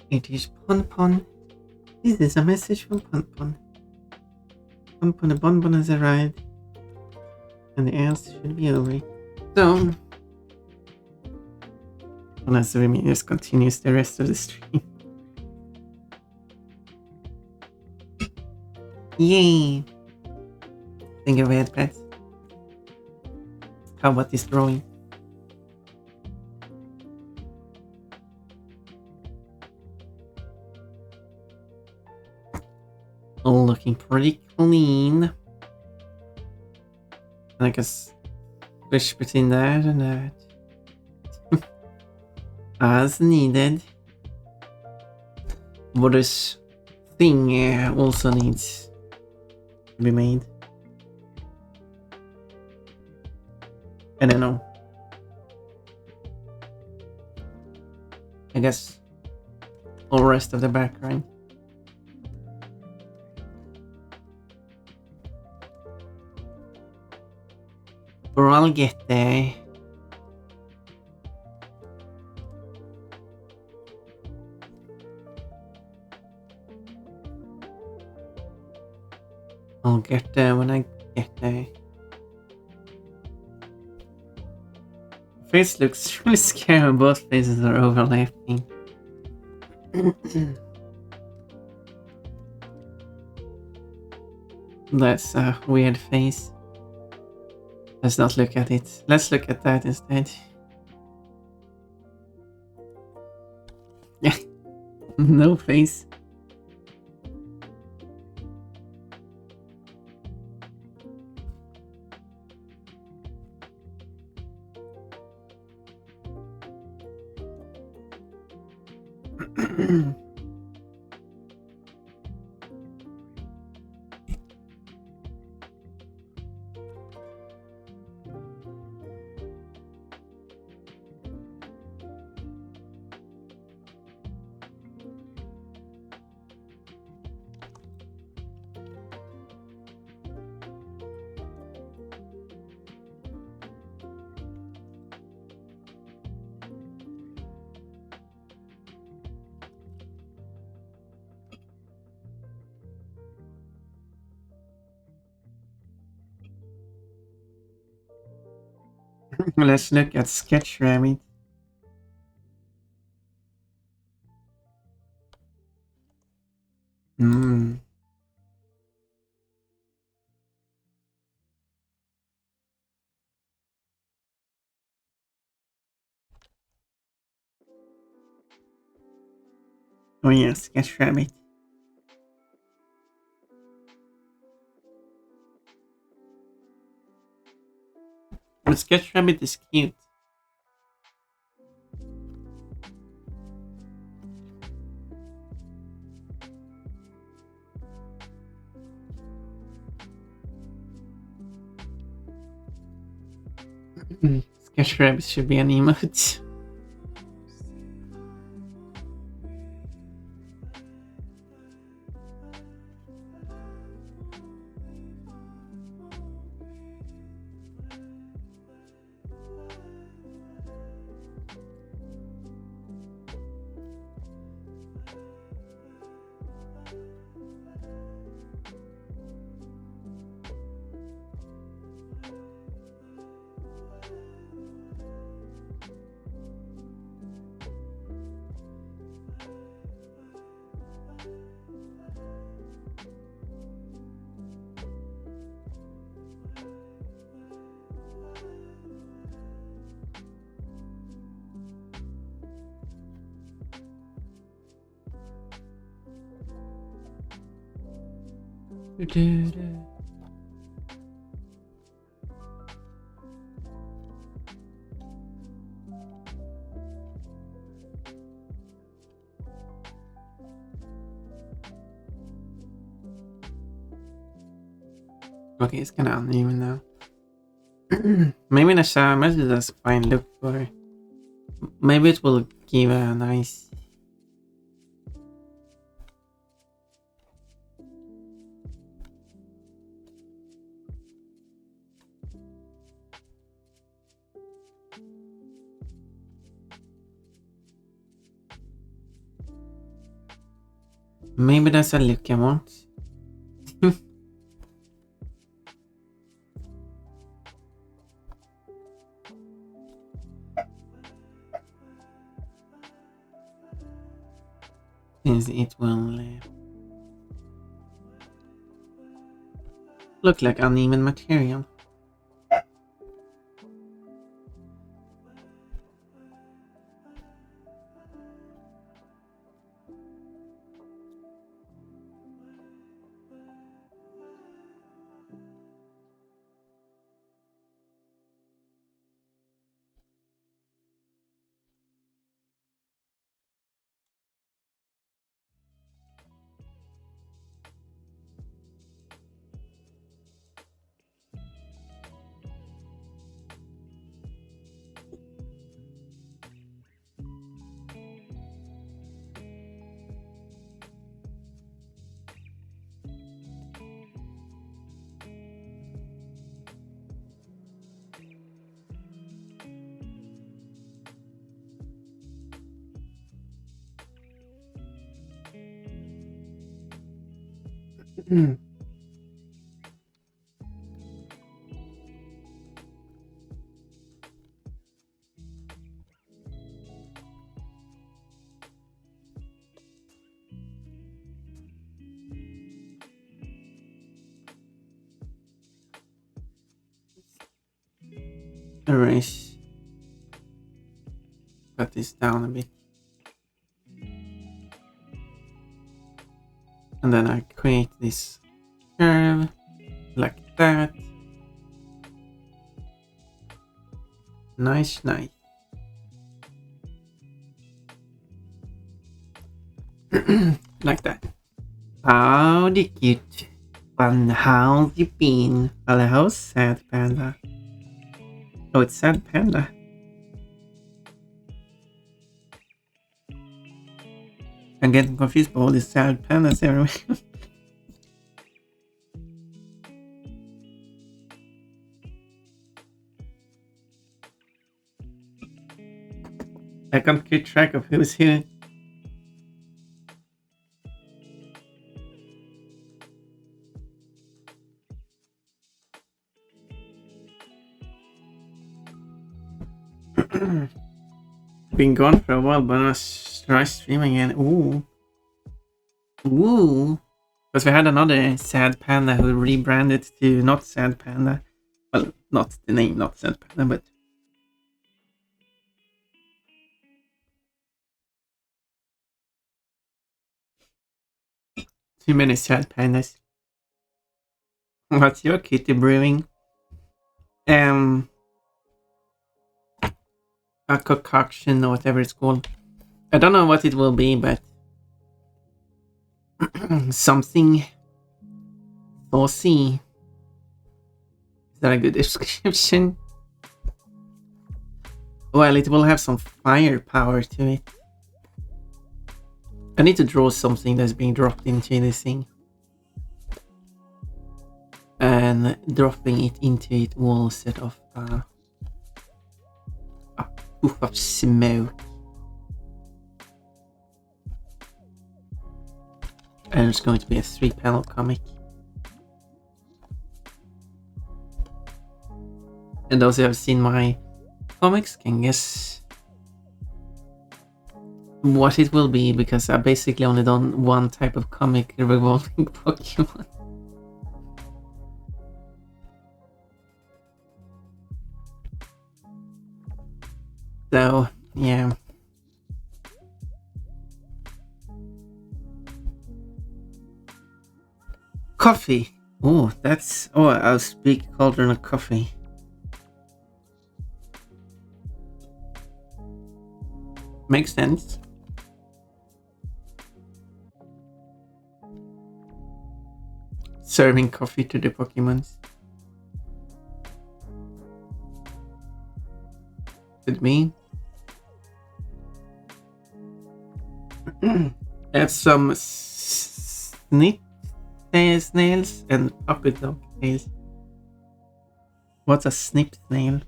It is Pon Pon. This is a message from Pon Pon. Pon Pon, the bonbon has arrived, and the ants should be over. So, unless the Reminis continues the rest of the stream. Yay! Think of it, pets. How about this drawing? Looking pretty clean. I guess switch between that and that. As needed. But this thing also needs to be made. I don't know. I guess all rest of the background. But I'll get there. I'll get there when I get there. Face looks really scary. Both faces are overlapping. That's a weird face. Let's not look at it. Let's look at that instead. Yeah. No face. Let's look at Sketch Rabbit. Oh yeah, Sketch Rabbit. But Sketch Rabbit is cute. Sketch Rabbit should be an emote. Okay, it's kind of uneven now. Maybe the shadow is just fine look for it. Maybe it will give a nice. Maybe that's a look I want. Since it will look like uneven material. Erase. Cut this down a bit. And then I create this curve like that. Nice. Like that. Howdy cute. Fun, how's you been? Hello, sad panda. Oh, it's sad panda. I'm getting confused by all these sad pandas everywhere. I can't keep track of who's here. Been gone for a while, but I try streaming again. Ooh. Because we had another sad panda who rebranded to not sad panda. Well, not the name, not sad panda, but too many sad pandas. What's your kitty brewing? A concoction or whatever it's called. I don't know what it will be, but something saucy. Is that a good description? Well, it will have some firepower to it. I need to draw something that's being dropped into this thing. And dropping it into it will set off a poof of smoke. And it's going to be a 3-panel comic. And those who have seen my comics can guess what it will be, because I basically only done one type of comic revolving Pokemon. So, yeah. Coffee. Oh, that's... Oh, I'll speak cauldron of coffee. Makes sense. Serving coffee to the Pokemons. Could be. Add some snip snails and pocket dog snails. What's a snip snail?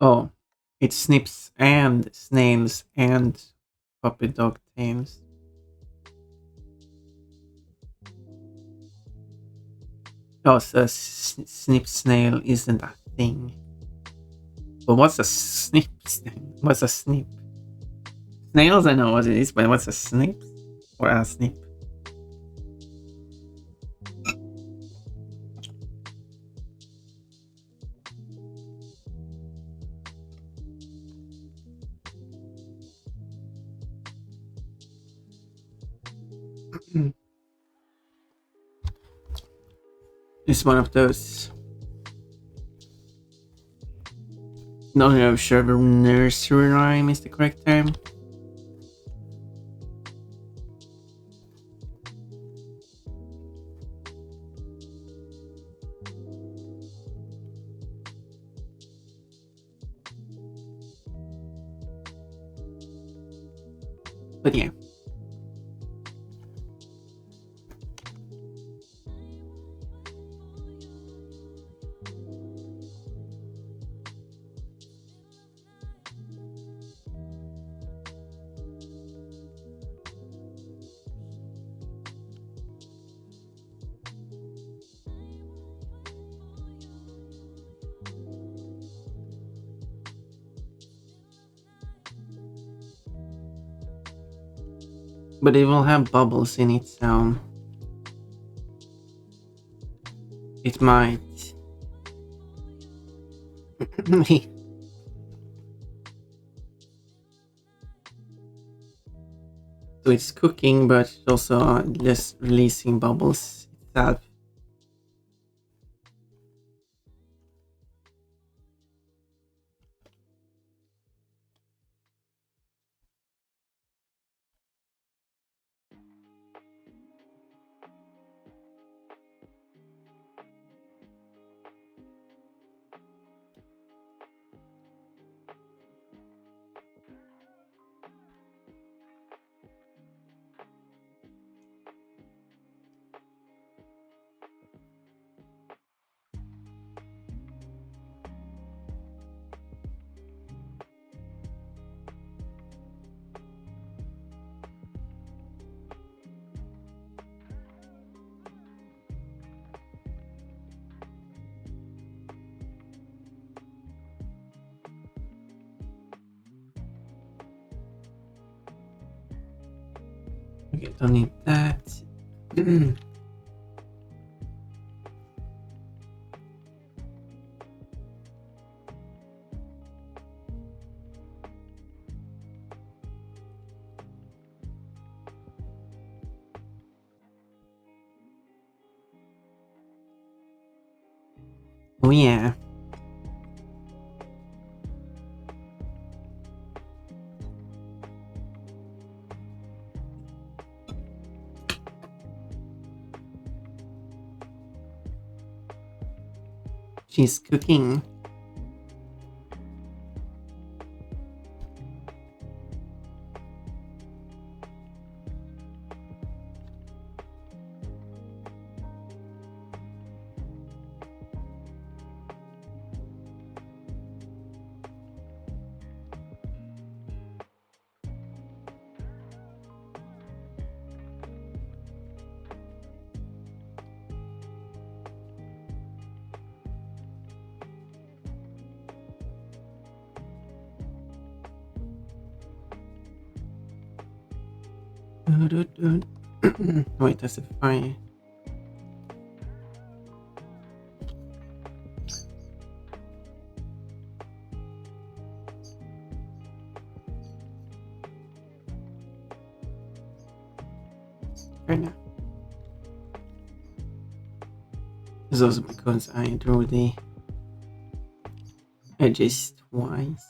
Oh, it snips and snails and puppy dog tails. Oh, so snip snail isn't a thing. But what's a snip snail? What's a snip? Snails, I know what it is, but what's a snip? Or a snip? It's one of those. Not really sure if nursery rhyme is the correct term. But yeah. But it will have bubbles in it, so it might. So it's cooking, but it's also just releasing bubbles itself. Okay, don't need that. Oh yeah. She's cooking. Wait, that's a fire. Right now. It's also because I drew the edges twice.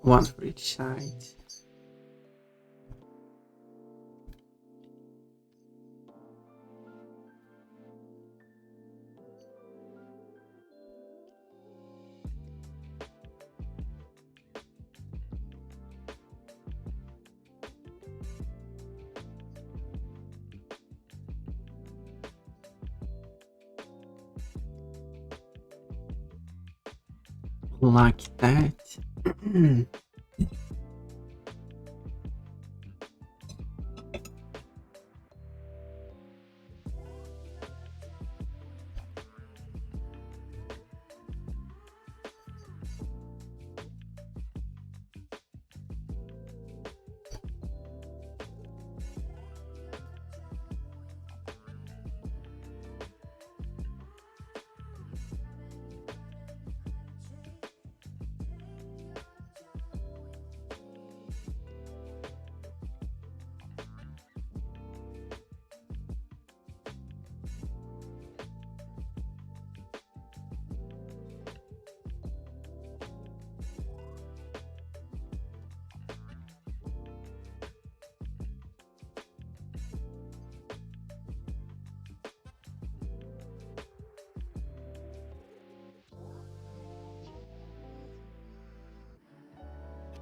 One for each side. Like that.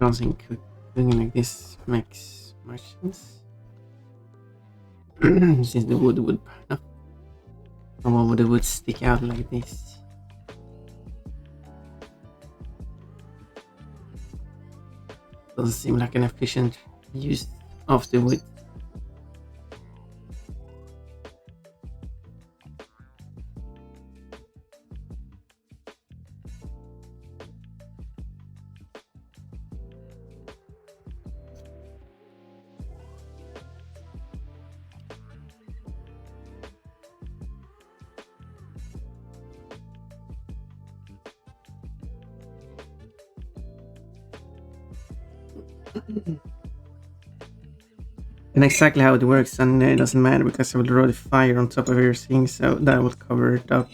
I don't think cooking like this makes much sense. Since the wood would burn up. Or why would the wood stick out like this? Doesn't seem like an efficient use of the wood. And exactly how it works, and it doesn't matter because I will draw the fire on top of everything, so that will cover it up.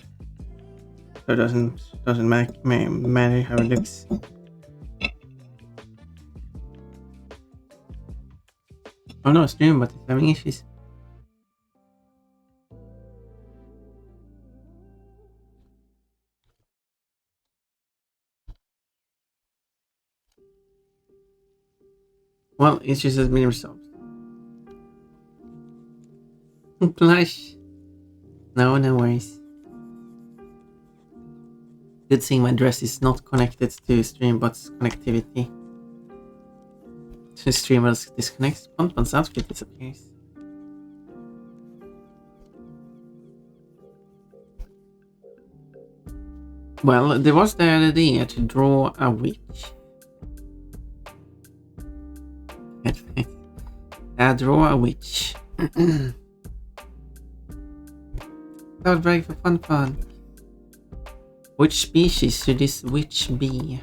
So it doesn't matter how it looks. Oh no, stream, but it's having issues. Well, issues has been resolved. Plush. No worries. Good thing my dress is not connected to Streambot's connectivity. So Streambot disconnects, Ponpon's outfit disappears. Well, there was the idea to draw a witch. Draw a witch. That was very fun. Which species should this witch be?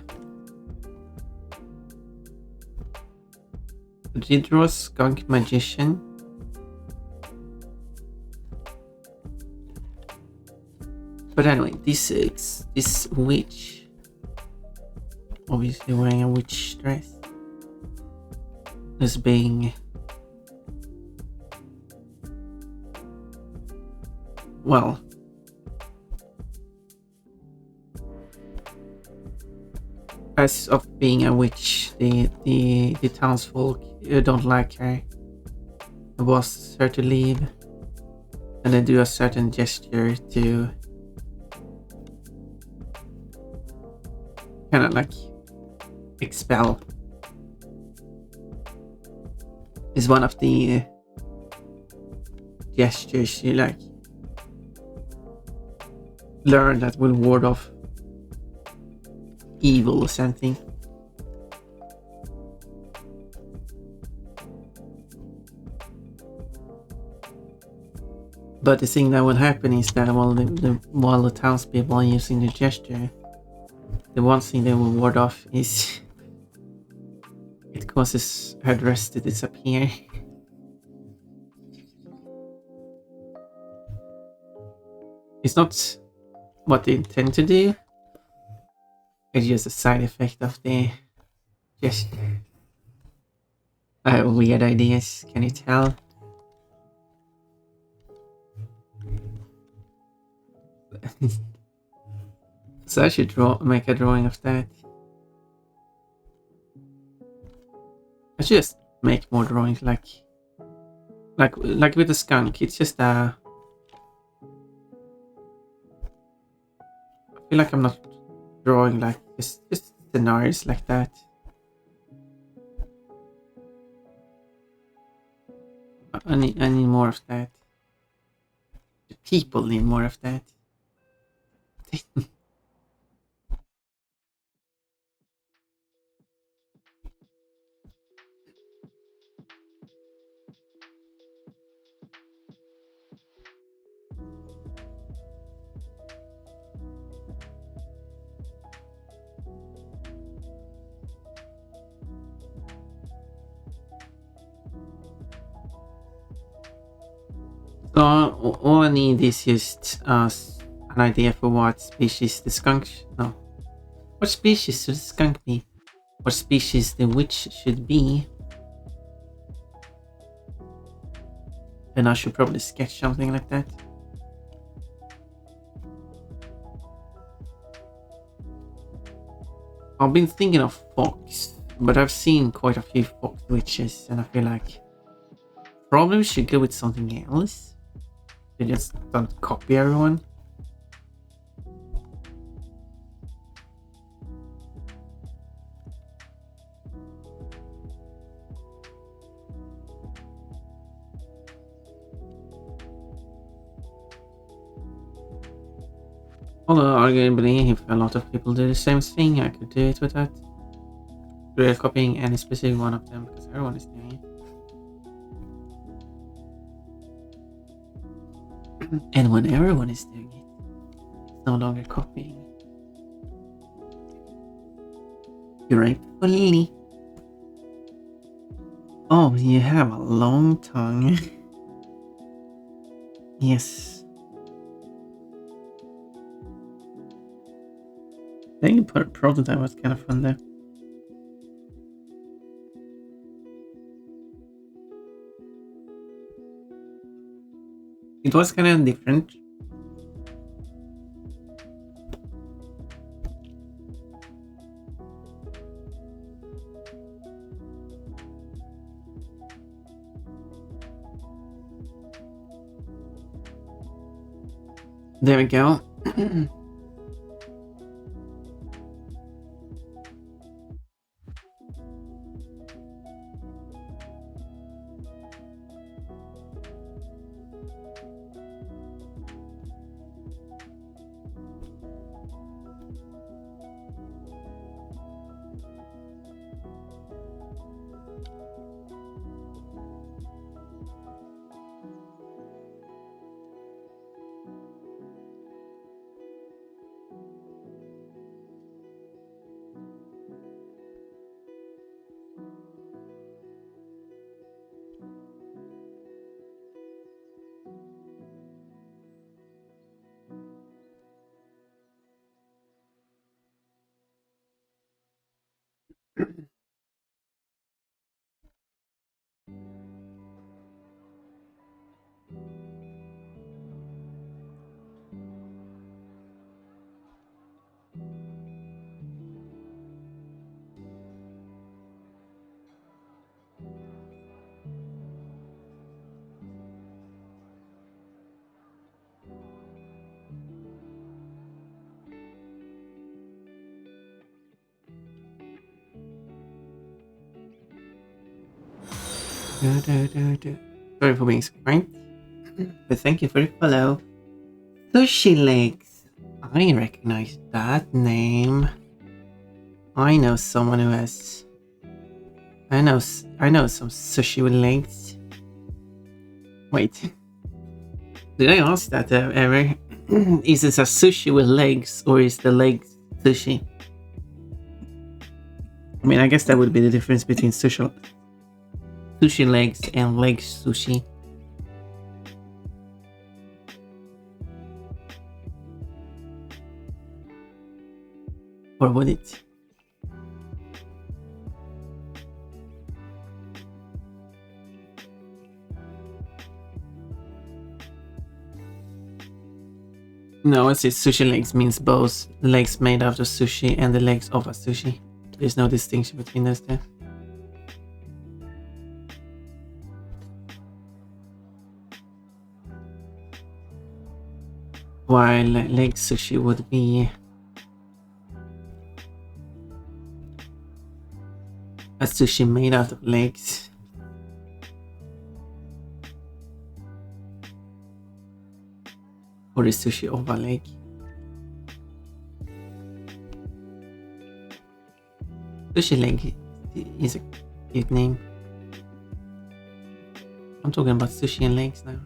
Did you draw a skunk magician? But anyway, this witch, obviously wearing a witch dress, is being, well, as of being a witch, the townsfolk don't like her. The boss asks her to leave, and they do a certain gesture to kind of like expel. Is one of the gestures you like learn that will ward off evil or something. But the thing that will happen is that while the townspeople are using the gesture, the one thing they will ward off is it causes her dress to disappear. It's not what they intend to do. It's just a side effect of the gesture. Weird ideas, can you tell? So I should make a drawing of that. I should just make more drawings like with the skunk. It's just I feel like I'm not drawing like Just scenarios like that. I need more of that. The people need more of that. So all I need is just an idea for what species the skunk. No, what species should the skunk be? What species the witch should be? Then I should probably sketch something like that. I've been thinking of fox, but I've seen quite a few fox witches, and I feel like probably we should go with something else. We just don't copy everyone. Although arguably, if a lot of people do the same thing, I could do it without really copying any specific one of them, because everyone is doing it. And when everyone is doing it, it's no longer copying. Gratefully. Oh, you have a long tongue. Yes. I think the prototype was kind of fun there. It was kind of different. There we go. Sorry for being so kind, but thank you for the follow. Sushi Legs. I recognize that name. I know someone who has. I know some sushi with legs. Wait, did I ask that ever? Is it a sushi with legs, or is the legs sushi? I mean, I guess that would be the difference between sushi legs and legs sushi. Or would it? No, I say sushi legs means both the legs made out of sushi and the legs of a sushi. There's no distinction between those two. While leg sushi would be A sushi made out of legs. Or is sushi of a leg? Sushi leg is a cute name. I'm talking about sushi and legs now.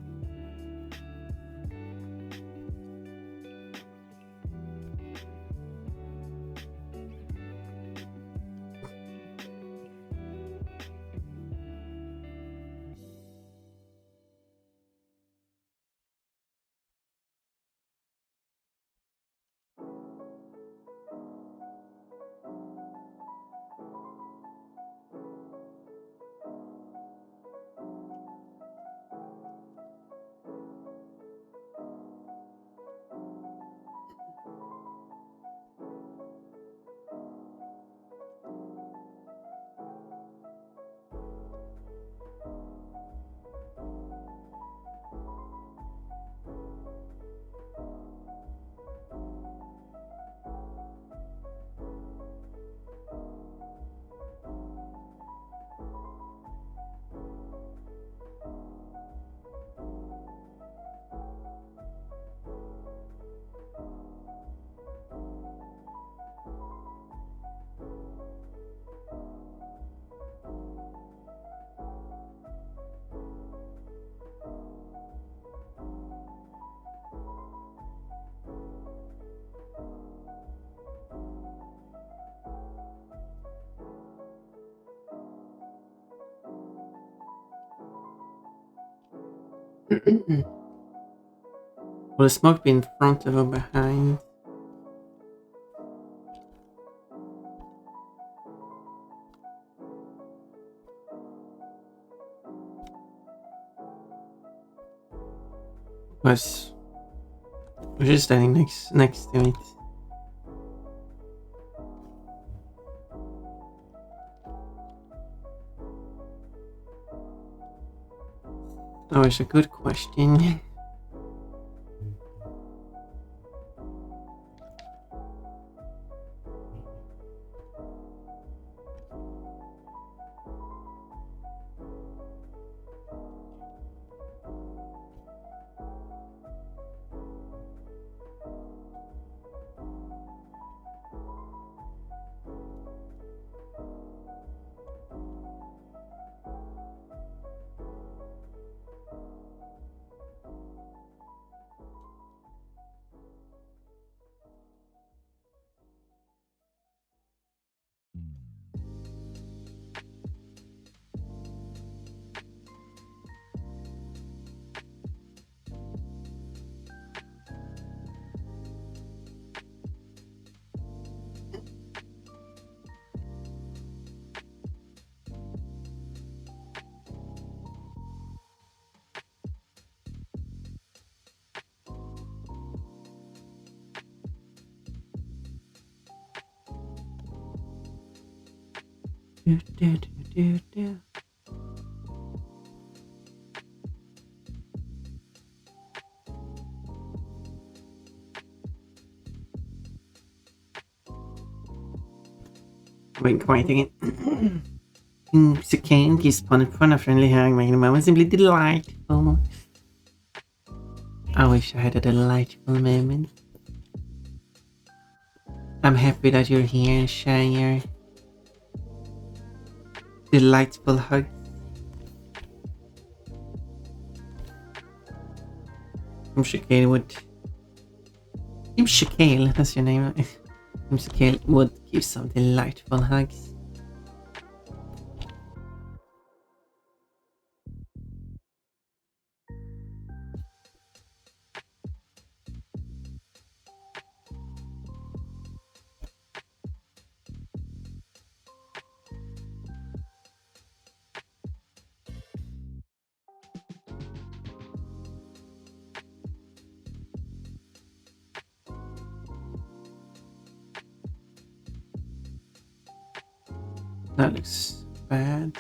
Will the smoke be in front of or behind? Was we're just standing next to it. Oh, it's a good question. Wait, quiet again. Second gives upon a friendly hug, making the moment simply delightful. I wish I had a delightful moment. I'm happy that you're here and sharing your delightful hug. Tim Shakale, that's your name. Tim Shakale would give some delightful hugs. That looks bad.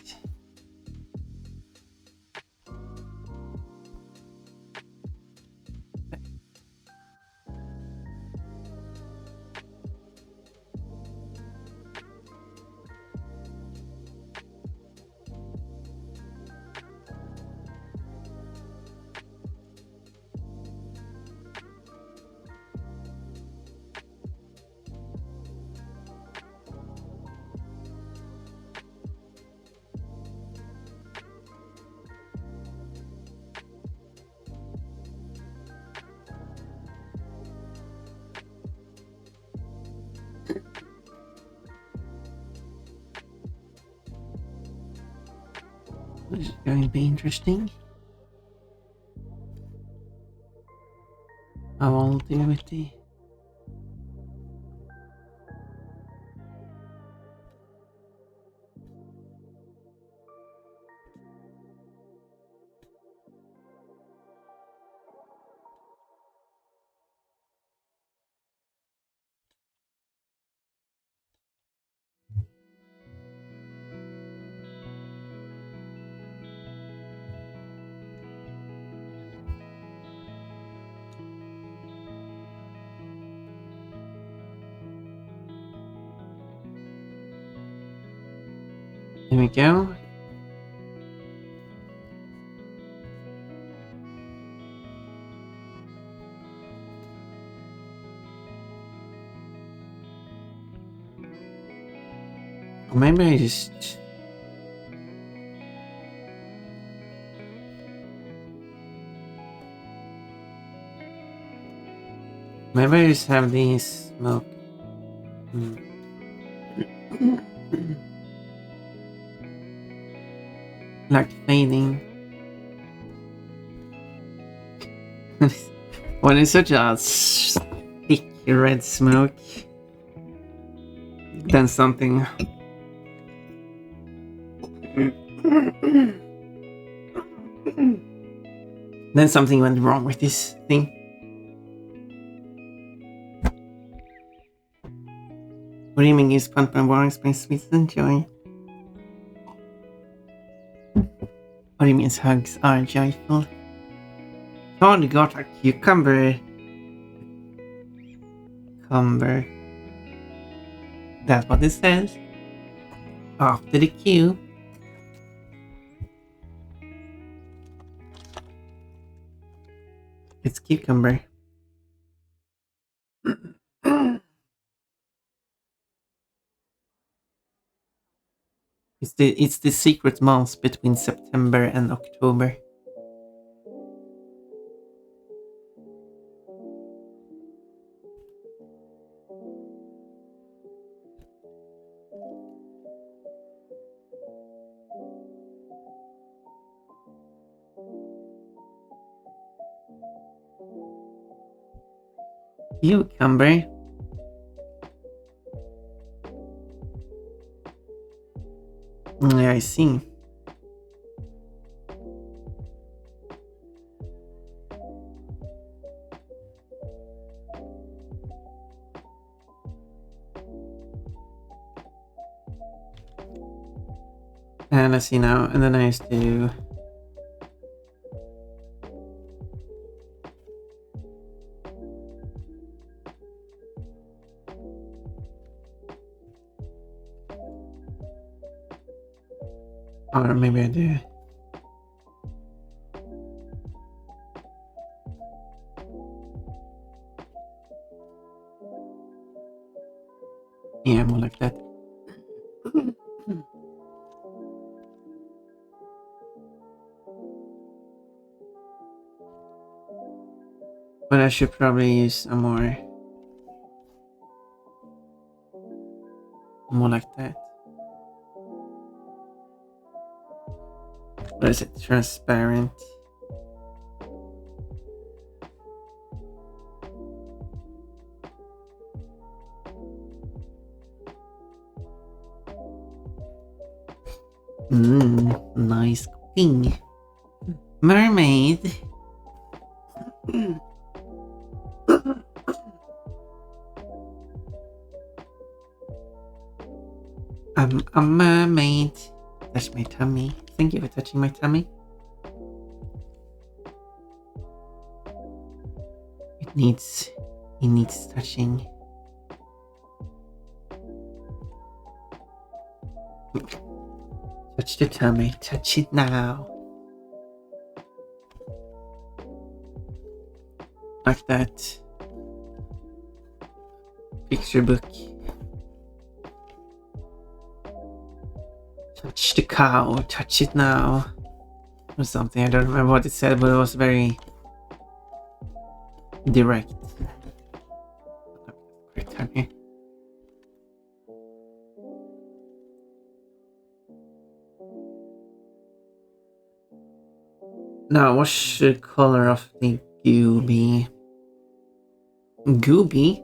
Going to be interesting. I will do with the. There we go. Or maybe I just. Maybe I just have these smoke. Like fading. When it's such a thick red smoke, then something. Then something went wrong with this thing. What do you mean use pump and water space sweets and joy? What do you mean hugs are joyful? Todd got a cucumber. Cumber. That's what it says. After the queue. It's cucumber. It's the secret month between September and October. Cucumber. Yeah, I see. And let's see now. And then I used to. Or maybe I do. Yeah, more like that. But I should probably use a more like that. What is it? Transparent. Nice cooking. Mermaid. I'm a mermaid. Touch my tummy. Thank you for touching my tummy. It needs touching. Touch the tummy. Touch it now. Like that. Picture book. Touch the cow. Touch it now. Or something. I don't remember what it said, but it was very direct. Okay. Now, what's the color of the gooby? Gooby?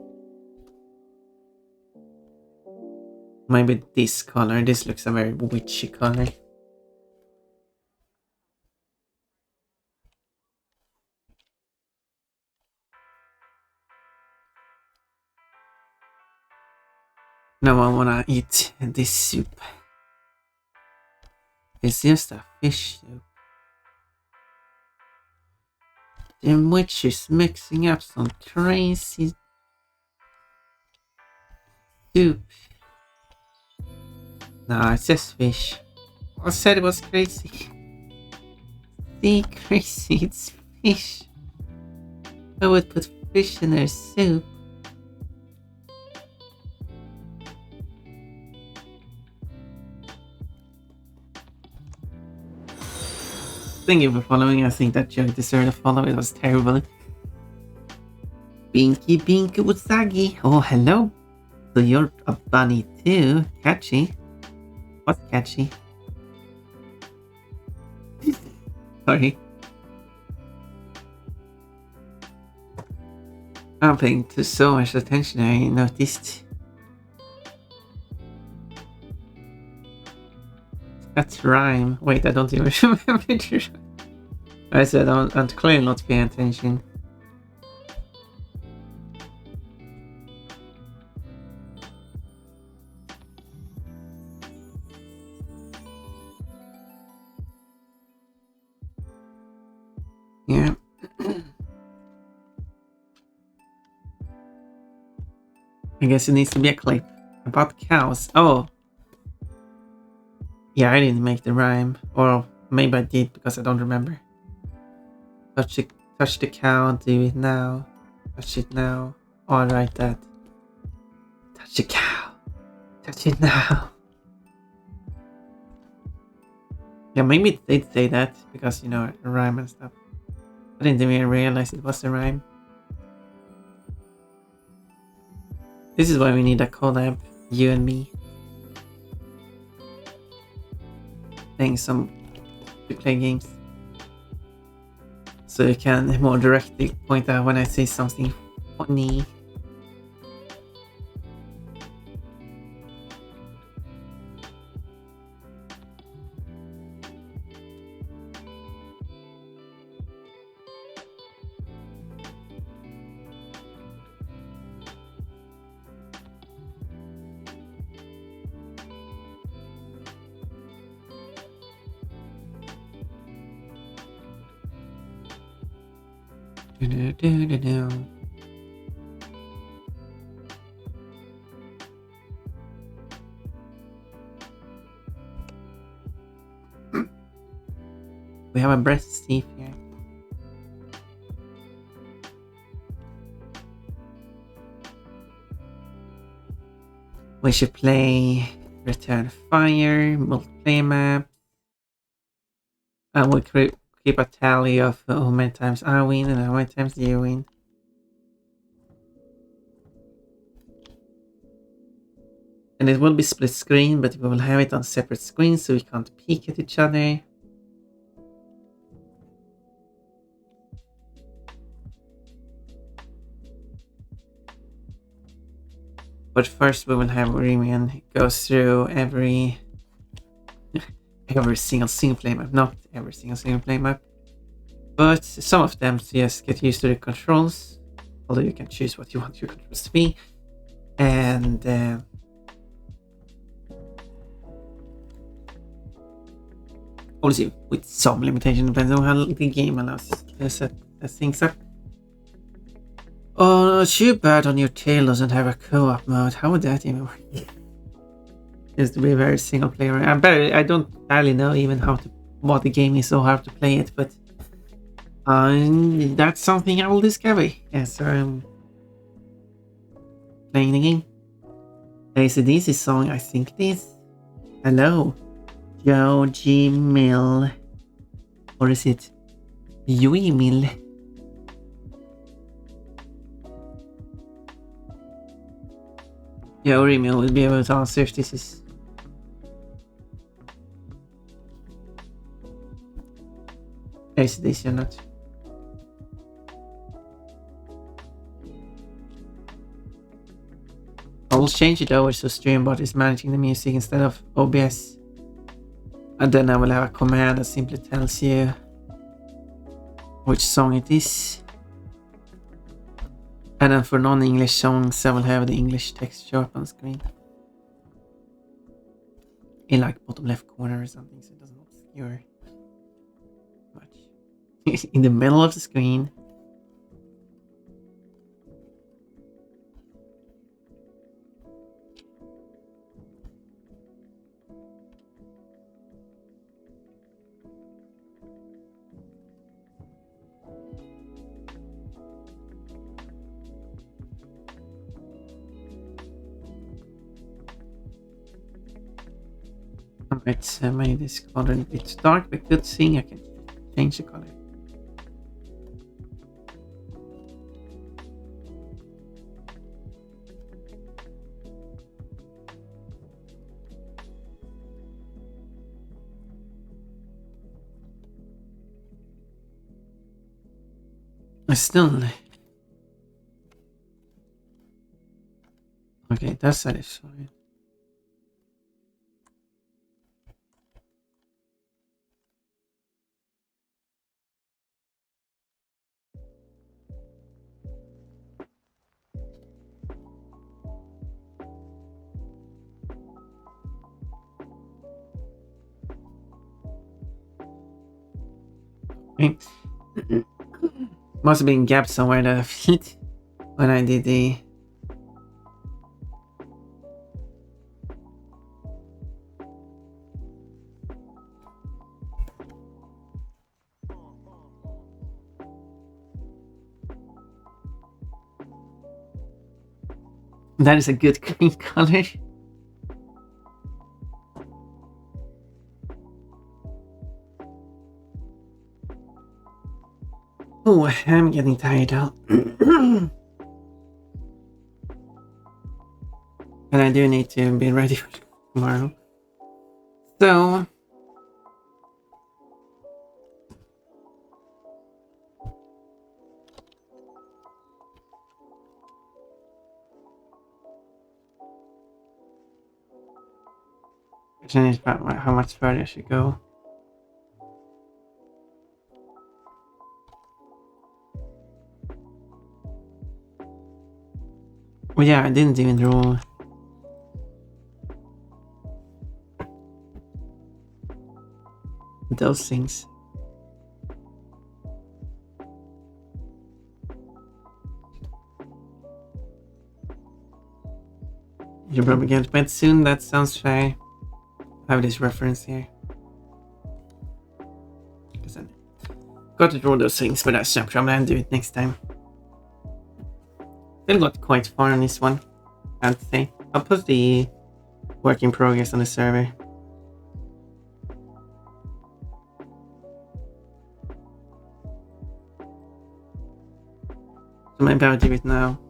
Maybe this color. This looks a very witchy color. Now I wanna eat this soup. It's just a fish soup. The witch is mixing up some crazy soup. No, it's just fish. I said it was crazy. See, crazy, it's fish. I would put fish in their soup. Thank you for following. I think that joke deserved a follow. It was terrible. Binky Binky Usagi. Oh, hello. So you're a bunny too. Catchy. What's catchy? Sorry. I'm paying so much attention I noticed. That's rhyme. Wait, I don't even remember the rhyme. I said I'm clearly not paying attention. Yeah. I guess it needs to be a clip about cows. Oh. Yeah, I didn't make the rhyme. Or maybe I did because I don't remember. Touch the cow, do it now. Touch it now. Oh, I write that. Touch the cow. Touch it now. Yeah, maybe it did say that because, you know, a rhyme and stuff. I didn't even realize it was a rhyme. This is why we need a collab, you and me. Playing some play games. So you can more directly point out when I say something funny. We have a breast thief here. We should play Return Fire, multiplayer map. And we'll keep a tally of how many times I win and how many times you win. And it will be split screen, but we will have it on separate screens so we can't peek at each other. But first we will have Remian go through every single player map. Not every single player map. But some of them to just get used to the controls. Although you can choose what you want your controls to be. And obviously with some limitation, depends on how the game allows to set things up. Oh, too bad on your tail doesn't have a co-op mode. How would that even work? Just to be a very single player. I don't barely know even what the game is so hard to play it, but that's something I will discover as I'm playing the game. There's a DC song, I think it is. Hello, Joe G. Mill. Or is it Yui Mill? Yeah, Remian will be able to answer if this is... ACDC or not. I will change it over so Streambot is managing the music instead of OBS. And then I will have a command that simply tells you which song it is. And then for non-English songs, I will have the English text show up on screen. In like bottom left corner or something, so it doesn't obscure much. In the middle of the screen. I might make this color a bit dark, but good thing I can change the color. I still... Okay, that's satisfying. Okay. Must have been gapped somewhere in the feed when I did the... That is a good green color. Oh, I'm getting tired out. And I do need to be ready for tomorrow. So... question is about how much further I should go. Well, yeah, I didn't even draw those things. You'll probably get to bed soon, that sounds fair. I have this reference here. Because I got to draw those things, but that's no problem, I'll do it next time. Still got quite far on this one, I have to say. I'll put the work in progress on the server. So maybe I'll do it now.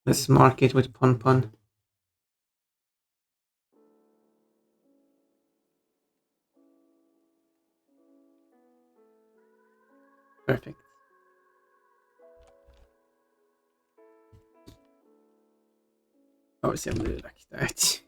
Let's mark it with Pon Pon. Perfect. Obviously, I'm really like that.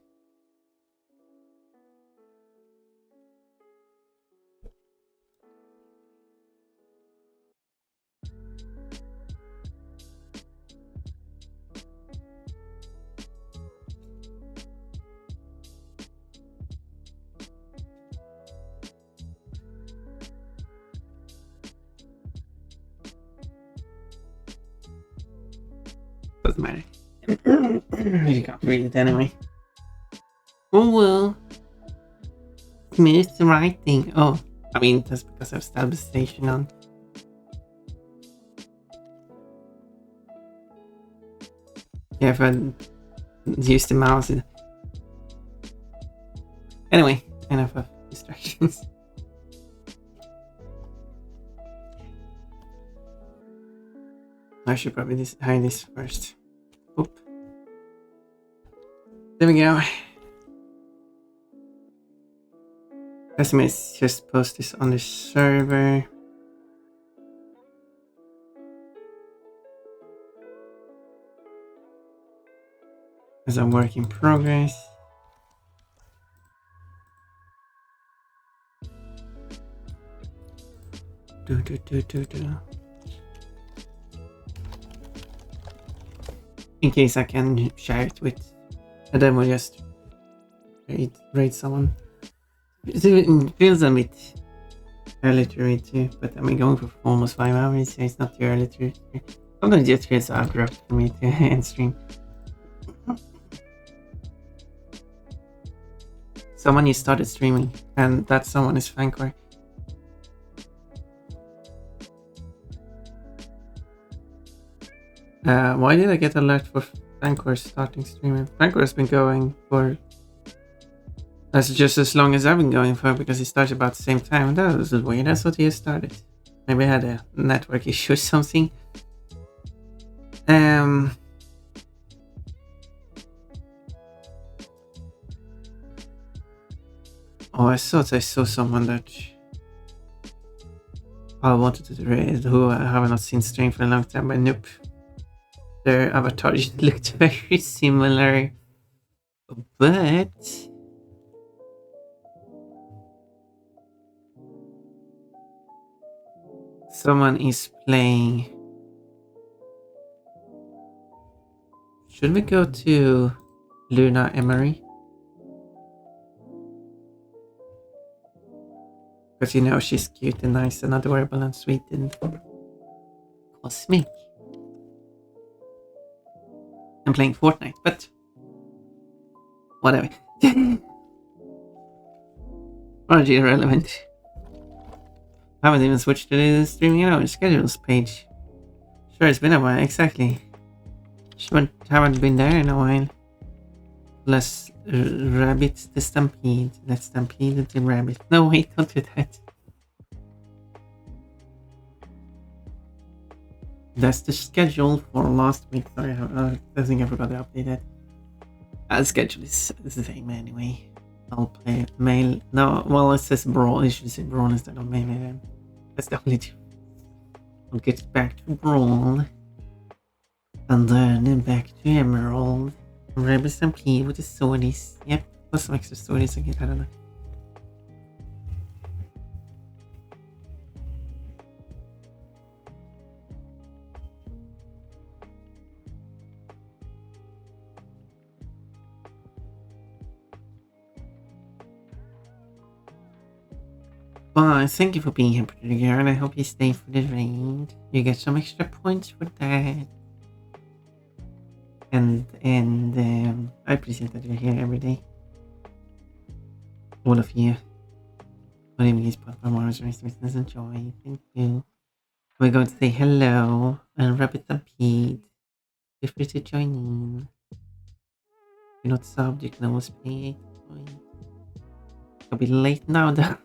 Doesn't matter. You can't read it anyway. Oh well. Smooth writing. Oh, I mean, that's because I've stabilization on. Yeah, if I use the mouse. Anyway, enough of distractions. I should probably hide this first. Oop. There we go. Let's just post this on the server. As a work in progress. Do. In case I can share it with, and then we'll just raid someone. It feels a bit early to read too, but I've been going for almost 5 hours, so it's not too early to read. Sometimes it just feels abrupt for me to end stream. Someone you started streaming, and that someone is Fancor. Why did I get alert for Fancor starting streaming? Fancor has been going for that's just as long as I've been going for, because he started about the same time. That was weird. I thought he had started. Maybe I had a network issue or something. Oh, I thought I saw someone that I wanted to read, who I have not seen stream for a long time, but nope. Their avatar just looked very similar. But someone is playing. Should we go to Luna Emery? Because you know she's cute and nice and adorable and sweet and cosmic. I'm playing Fortnite, but whatever. RG irrelevant. I haven't even switched to the streaming hours schedules page. Sure, it's been a while, exactly. Haven't been there in a while. Plus Rabbit the Stampede. Let's stampede the rabbit. No, wait, don't do that. That's the schedule for last week. Sorry, I think I forgot to update that. The schedule is the same anyway. I'll play mail. No, well, it says Brawl. It should say Brawl instead of mail. That's the only two. I'll get back to Brawl. And then back to Emerald. Rabbit Stampede with the swordies. Yep, plus some extra swordies again. I don't know. Well, thank you for being here, pretty girl, and I hope you stay for the raid. You get some extra points for that. And I appreciate that you're here every day. All of you. Whatever these platforms or business enjoy. Thank you. We're going to say hello and Rabbit Stampede. Feel free to join in. If you're not subbed, you can always pay 8 points. I'll be late now though.